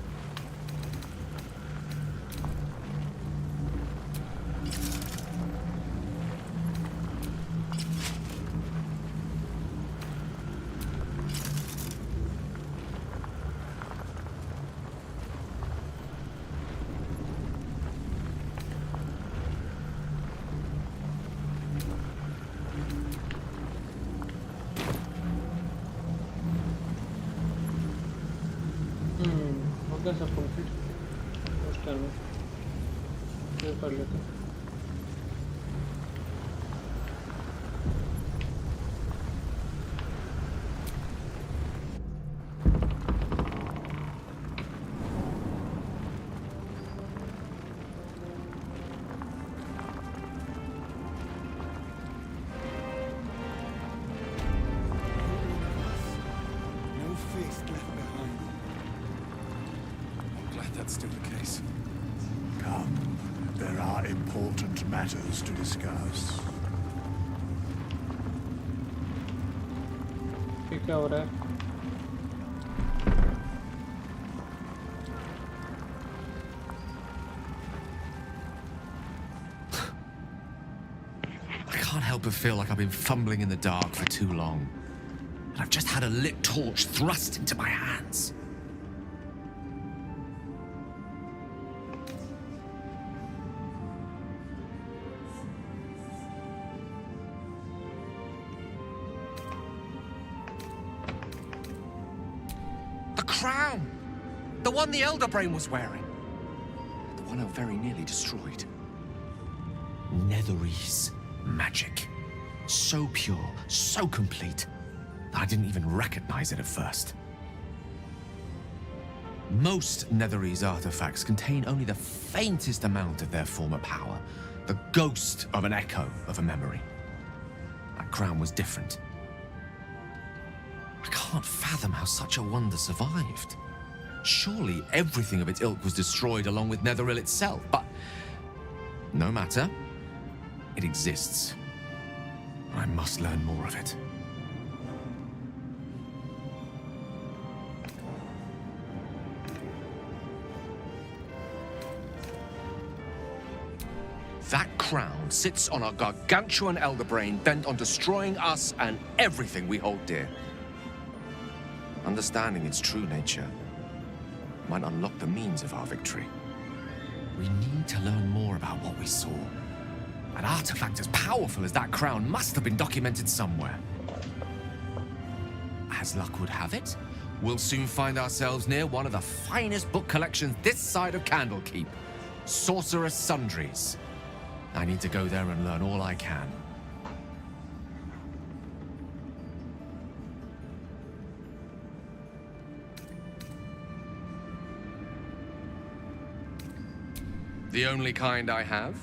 सब complete उस time में कर लेते हैं। That's still the case. Come, there are important matters to discuss. क्या हो रहा है? I can't help but feel like I've been fumbling in the dark for too long. And I've just had a lit torch thrust into my hands. Crown! The one the Elder Brain was wearing. The one I very nearly destroyed. Netherese magic. So pure, so complete, that I didn't even recognize it at first. Most Netherese artifacts contain only the faintest amount of their former power, the ghost of an echo of a memory. That crown was different. I can't fathom how such a wonder survived. Surely everything of its ilk was destroyed along with Netheril itself, but no matter. It exists. I must learn more of it. That crown sits on a gargantuan Elder Brain bent on destroying us and everything we hold dear. Understanding its true nature might unlock the means of our victory. We need to learn more about what we saw. An artifact as powerful as that crown must have been documented somewhere. As luck would have it, we'll soon find ourselves near one of the finest book collections this side of Candlekeep, Sorcerer's Sundries. I need to go there and learn all I can. The only kind I have?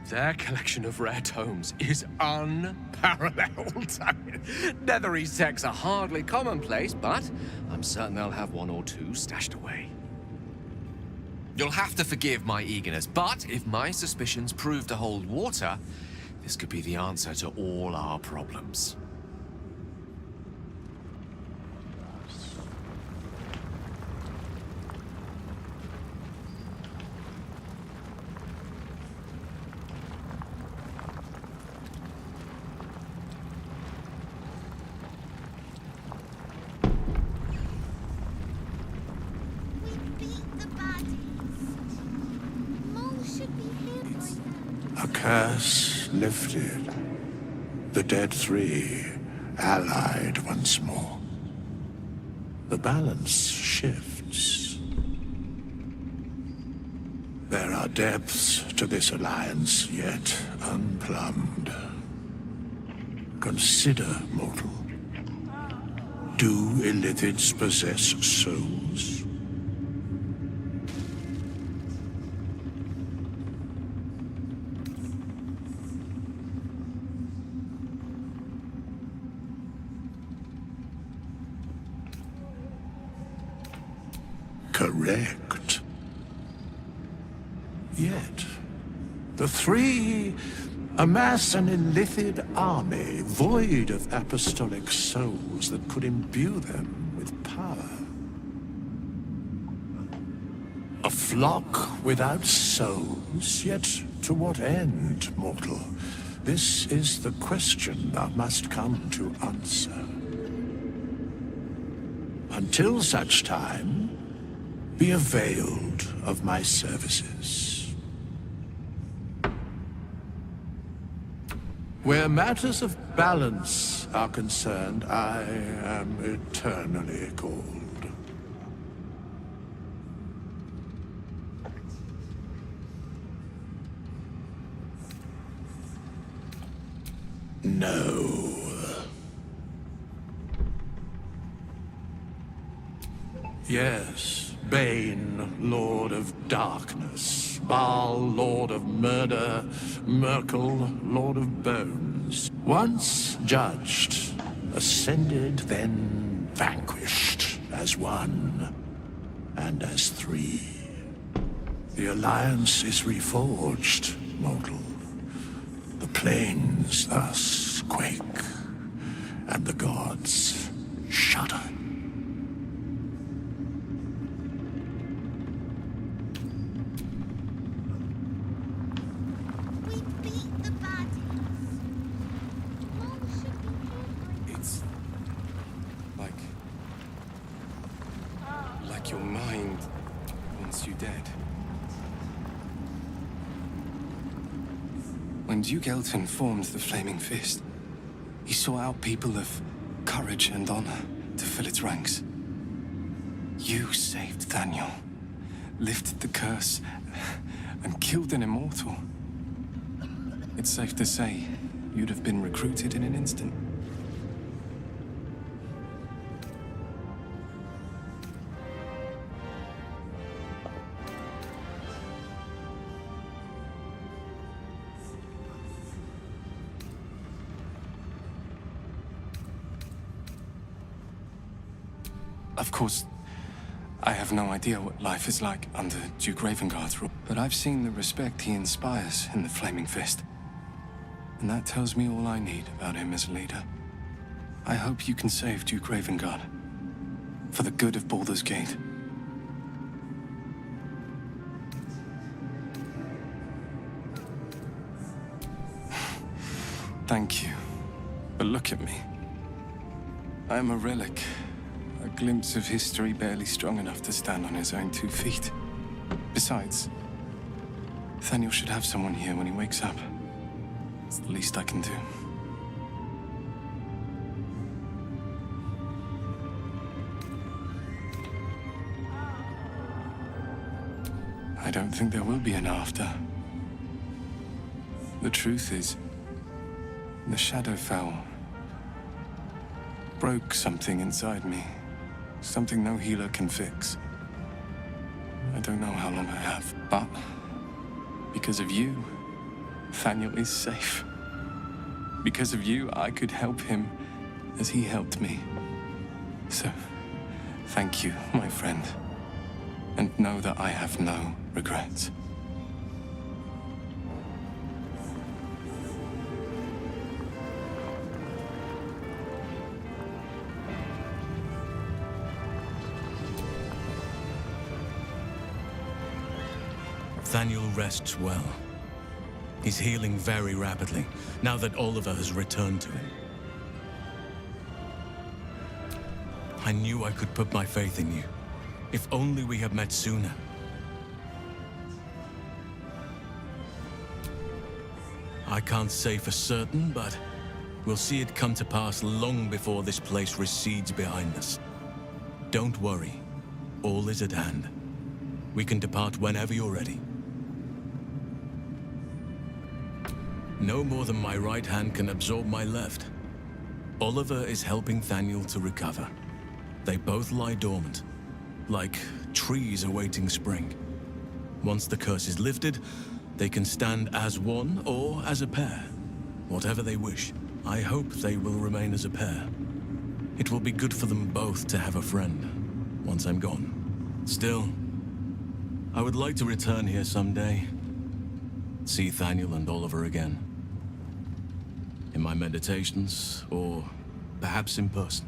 Their collection of rare tomes is unparalleled. Netherese texts are hardly commonplace, but I'm certain they'll have one or two stashed away. You'll have to forgive my eagerness, but if my suspicions prove to hold water, this could be the answer to all our problems. curse lifted. The dead three allied once more. The balance shifts. There are depths to this alliance yet unplumbed. Consider, mortal. Do Illithids possess souls? Correct. Yet, the three amass an Illithid army void of apostolic souls that could imbue them with power. A flock without souls, yet to what end, mortal? This is the question thou must come to answer. Until such time, be availed of my services. Where matters of balance are concerned, I am eternally cold. No. Yes, Bane, Lord of Darkness, Baal, Lord of Murder, Merkel, Lord of Bones. Once judged, ascended, then vanquished as one, and as three. The Alliance is reforged, mortal. The plains thus quake, and the gods shudder. Like your mind wants you dead. When Duke Elton formed the Flaming Fist, he sought out people of courage and honor to fill its ranks. You saved Daniel, lifted the curse, and killed an immortal. It's safe to say you'd have been recruited in an instant. Of course, I have no idea what life is like under Duke Ravengard's rule, but I've seen the respect he inspires in the Flaming Fist. And that tells me all I need about him as a leader. I hope you can save Duke Ravengard, for the good of Baldur's Gate. Thank you, but look at me. I am a relic. A glimpse of history barely strong enough to stand on his own 2 feet. Besides, Nathaniel should have someone here when he wakes up. It's the least I can do. I don't think there will be an after. The truth is, the Shadowfell broke something inside me. Something no healer can fix. I don't know how long I have, but because of you, Nathaniel is safe. Because of you, I could help him as he helped me. So, thank you, my friend. And know that I have no regrets. Nathaniel rests well. He's healing very rapidly, now that Oliver has returned to him. I knew I could put my faith in you. If only we had met sooner. I can't say for certain, but we'll see it come to pass long before this place recedes behind us. Don't worry. All is at hand. We can depart whenever you're ready. No more than my right hand can absorb my left. Oliver is helping Thaniel to recover. They both lie dormant, like trees awaiting spring. Once the curse is lifted, they can stand as one or as a pair. Whatever they wish. I hope they will remain as a pair. It will be good for them both to have a friend, once I'm gone. Still, I would like to return here someday. See Thaniel and Oliver again. In my meditations, or perhaps in person,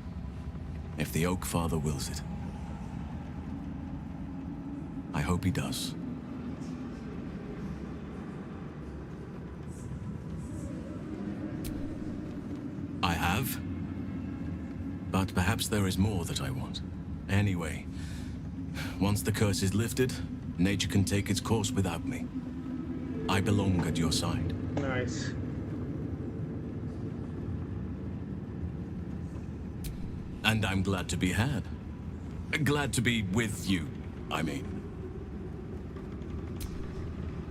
if the Oak Father wills it. I hope he does. I have. But perhaps there is more that I want. Anyway, once the curse is lifted, nature can take its course without me. I belong at your side. Nice. And I'm glad to be had. Glad to be with you, I mean.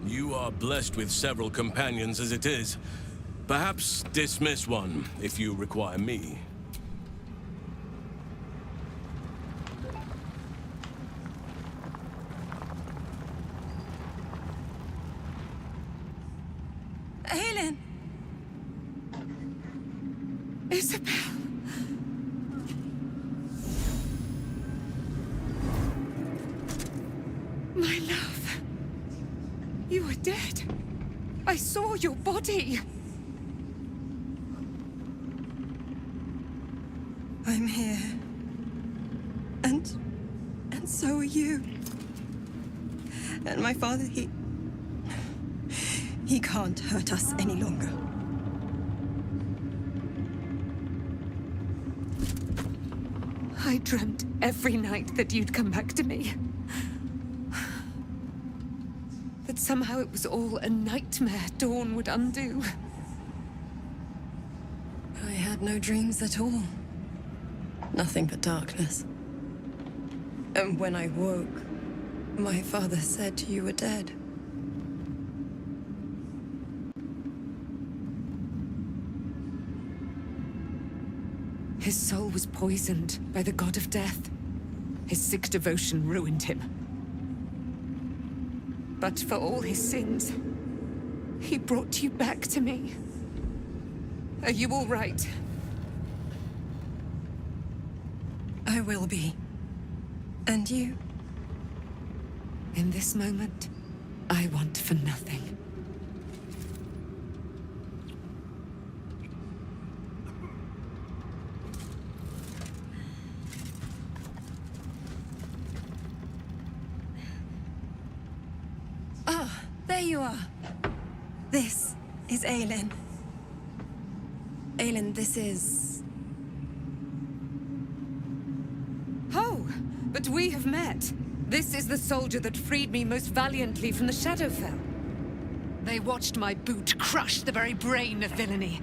You are blessed with several companions as it is. Perhaps dismiss one if you require me. Aelin! Isabel! My love. You were dead. I saw your body. I'm here. And so are you. And my father, he can't hurt us any longer. I dreamt every night that you'd come back to me. That somehow it was all a nightmare Dawn would undo. I had no dreams at all. Nothing but darkness. And when I woke, my father said you were dead. His soul was poisoned by the god of death. His sick devotion ruined him. But for all his sins, he brought you back to me. Are you all right? I will be. And you? In this moment, I want for nothing. Ah, there you are. This is Aelin. Aelin, this is... Oh, but we have met. This is the soldier that freed me most valiantly from the Shadowfell. They watched my boot crush the very brain of villainy,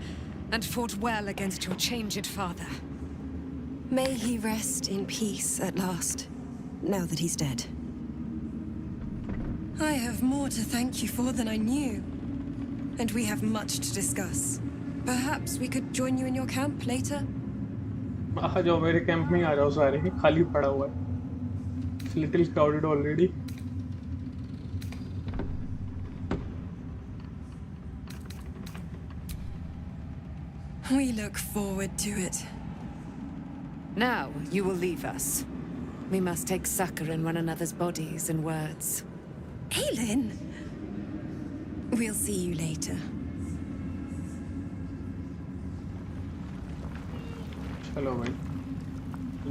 and fought well against your changed father. May he rest in peace at last, now that he's dead. I have more to thank you for than I knew. And we have much to discuss. Perhaps we could join you in your camp later? आ जाओ मेरे camp में आ जाओ सारे खाली पड़ा हुआ है. It's little crowded already. We look forward to it. Now you will leave us. We must take succor in one another's bodies and words. Aelin! We'll see you later. चलो भाई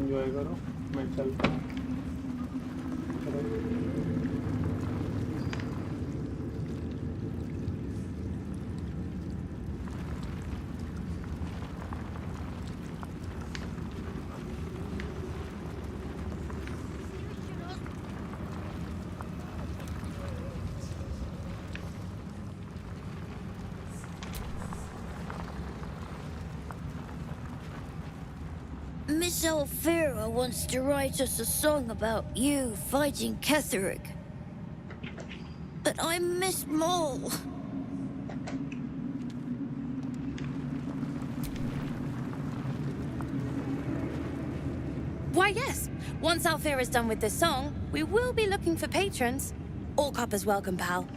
एंजॉय करो मैं चलता हूँ. Miss Alfira wants to write us a song about you fighting Ketheric. But I'm Miss Mole. Why, yes. Once Alfira's done with this song, we will be looking for patrons. All coppers welcome, pal.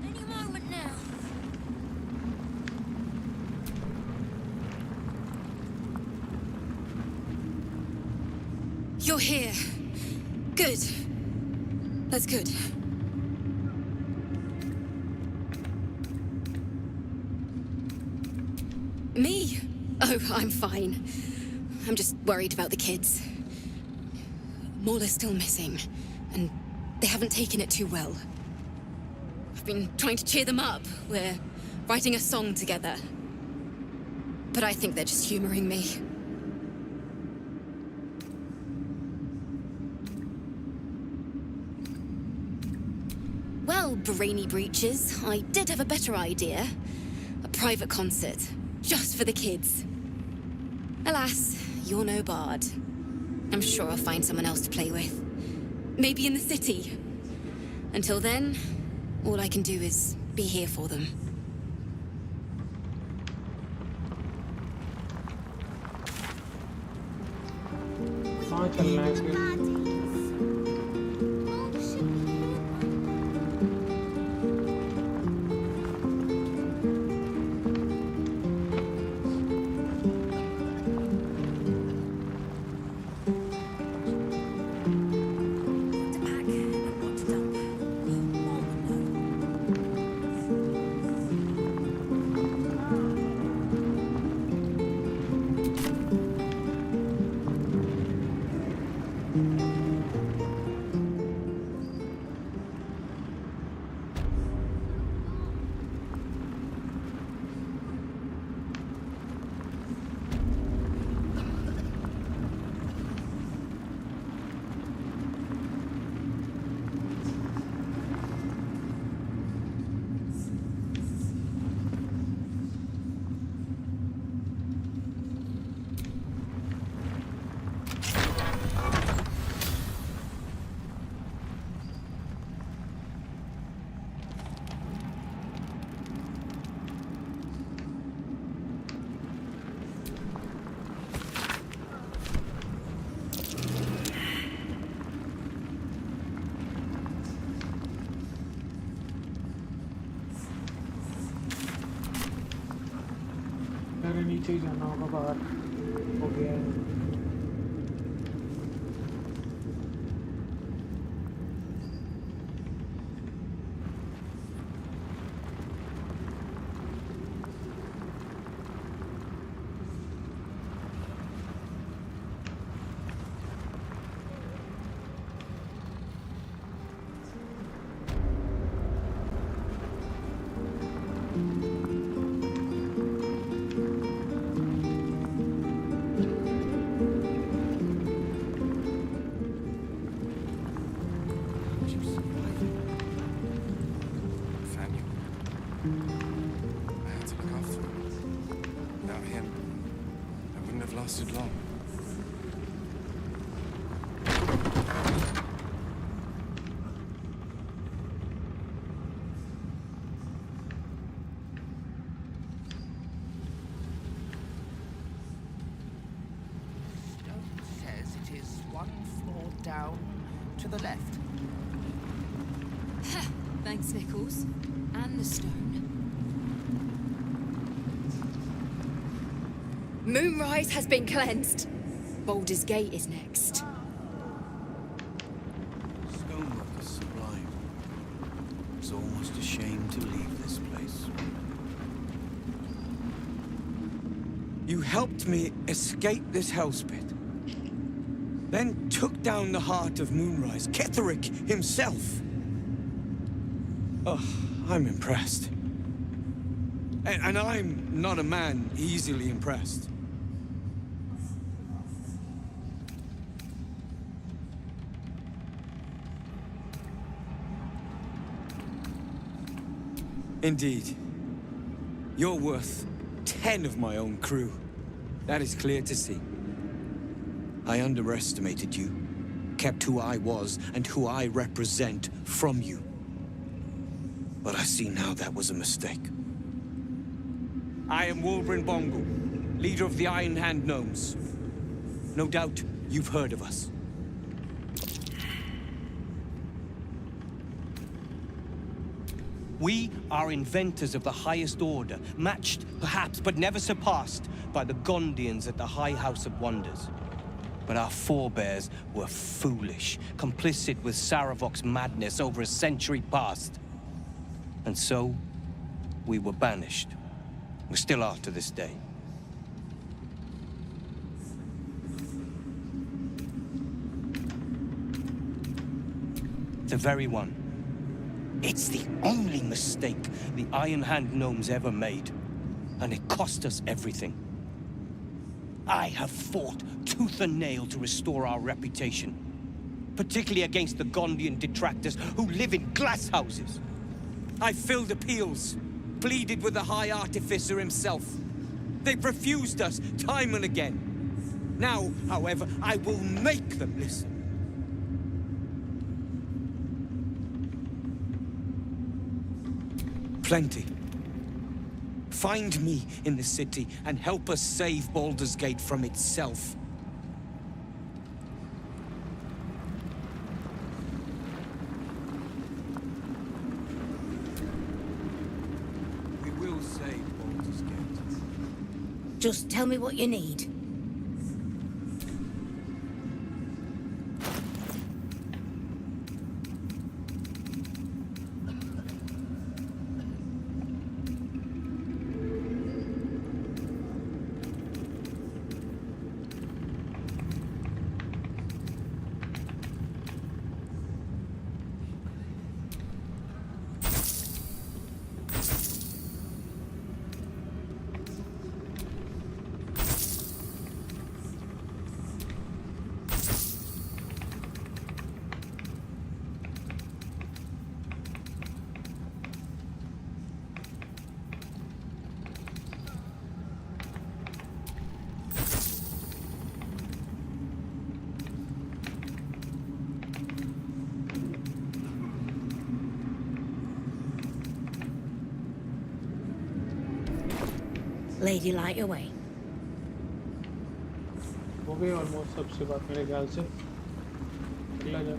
Any moment now. You're here. Good. That's good. Me? Oh, I'm fine. I'm just worried about the kids. Maul is still missing, and they haven't taken it too well. I've been trying to cheer them up. We're writing a song together. But I think they're just humoring me. Well, Brainy Breeches, I did have a better idea. A private concert, just for the kids. Alas, you're no bard. I'm sure I'll find someone else to play with. Maybe in the city. Until then, all I can do is be here for them. कहाँ चलना है फिर? मेरे नीचे ही जाना होगा बाहर हो गया है Lasted long. Stone says it is one floor down to the left. Thanks, Nichols. And the stone. Moonrise has been cleansed. Baldur's Gate is next. Stonework is sublime. It's almost a shame to leave this place. You helped me escape this hellspit. Then took down the heart of Moonrise, Ketheric himself. Oh, I'm impressed. And I'm not a man easily impressed. Indeed. You're worth 10 of my own crew. That is clear to see. I underestimated you, kept who I was and who I represent from you. But I see now that was a mistake. I am Wolverine Bongo, leader of the Iron Hand Gnomes. No doubt you've heard of us. We are inventors of the highest order, matched, perhaps, but never surpassed by the Gondians at the High House of Wonders. But our forebears were foolish, complicit with Saravok's madness over a century past. And so, we were banished. We still are to this day. The very one. It's the only mistake the Iron Hand Gnomes ever made. And it cost us everything. I have fought tooth and nail to restore our reputation. Particularly against the Gondian detractors who live in glass houses. I filled appeals, pleaded with the High Artificer himself. They've refused us time and again. Now, however, I will make them listen. Plenty. Find me in the city and help us save Baldur's Gate from itself. We will save Baldur's Gate. Just tell me what you need. Lady, light your way. हो गई almost सबसे बात मेरे ख्याल से अगला जा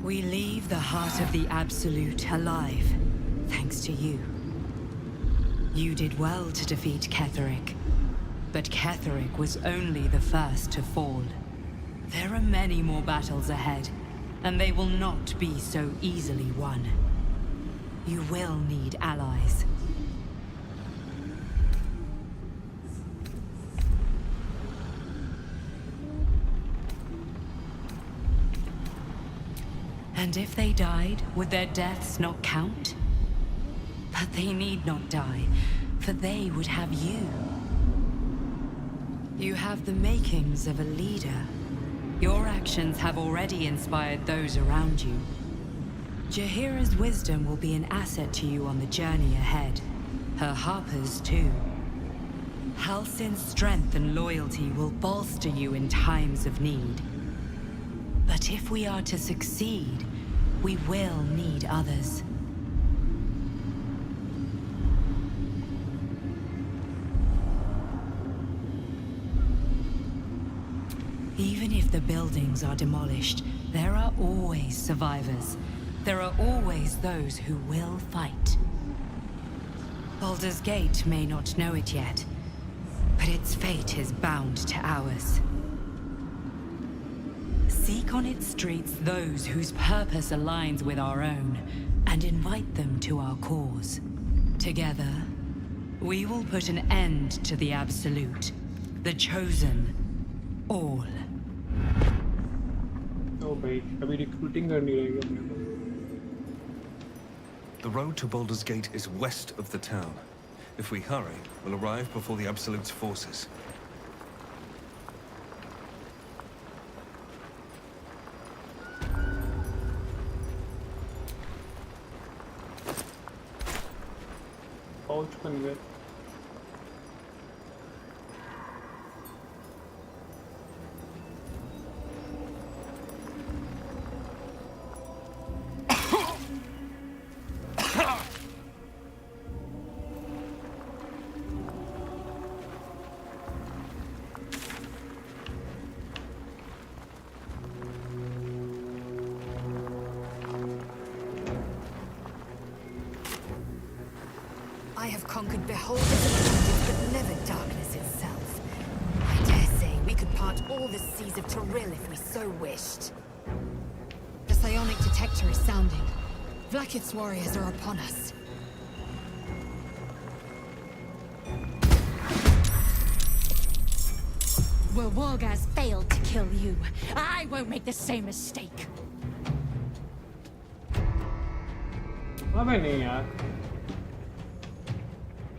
We leave the heart of the Absolute alive, thanks to you. You did well to defeat Ketheric, but Ketheric was only the first to fall. There are many more battles ahead, and they will not be so easily won. You will need allies. And if they died, would their deaths not count? But they need not die, for they would have you. You have the makings of a leader. Your actions have already inspired those around you. Jaheira's wisdom will be an asset to you on the journey ahead. Her Harper's too. Halsin's strength and loyalty will bolster you in times of need. But if we are to succeed, we will need others. Even if the buildings are demolished, there are always survivors. There are always those who will fight. Baldur's Gate may not know it yet, but its fate is bound to ours. Seek on its streets those whose purpose aligns with our own, and invite them to our cause. Together, we will put an end to the Absolute The chosen. All. ओ भाई अभी recruiting करनी रहेगी अपने को. The road to Baldur's Gate is west of the town. If we hurry, we'll arrive before the Absolute's forces. Pouch बन गए. I have conquered beholders and wonders, but never darkness itself. I dare say we could part all the seas of Toril if we so wished. The psionic detector is sounding. Vlaakith's warriors are upon us. Well, Wargaz failed to kill you. I won't make the same mistake. अबे नहीं यार.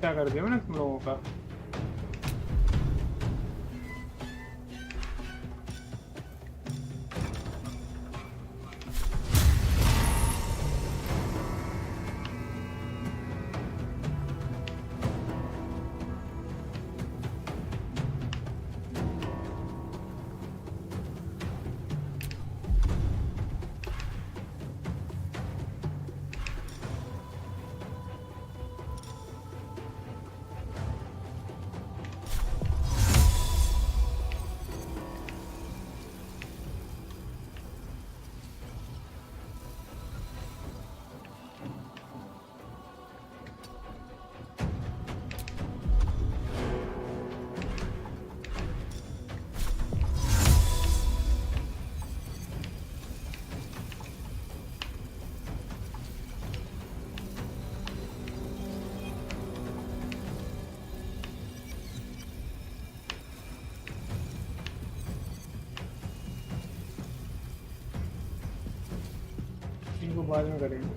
क्या कर दिया मैंने तुम लोगों का? इनको बाद में करेंगे.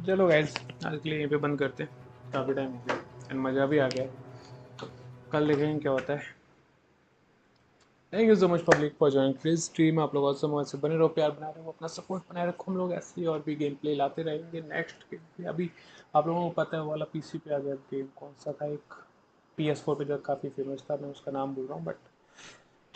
चलो गाइस आज के लिए यहीं पे बंद करते हैं. काफ़ी टाइम हो गया एंड मज़ा भी आ गया. कल देखेंगे क्या होता है. Thank you so much public for joining please stream. आप लोग और समाज से बने रहो, प्यार बना रहे हो, अपना सपोर्ट बनाए रखो. हम लोग ऐसे ही और भी गेम प्ले लाते रहेंगे. नेक्स्ट गेम प्ले अभी आप लोगों को पता है वाला पीसी पे आ गया गेम. कौन सा था? एक PS4 पे जो काफ़ी फेमस था, मैं उसका नाम भूल रहा हूँ, बट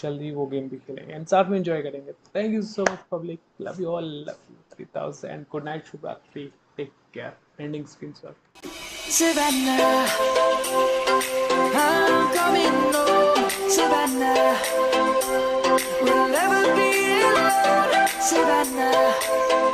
जल्दी वो गेम भी खेलेंगे एंड साथ में एंजॉय करेंगे. Thank you so much public. Love you all. Love you 3000 and good night. शुभ रात्रि. Take care. Ending screenshot. Savannah, I'm coming home. Savannah, we'll never be alone. Savannah.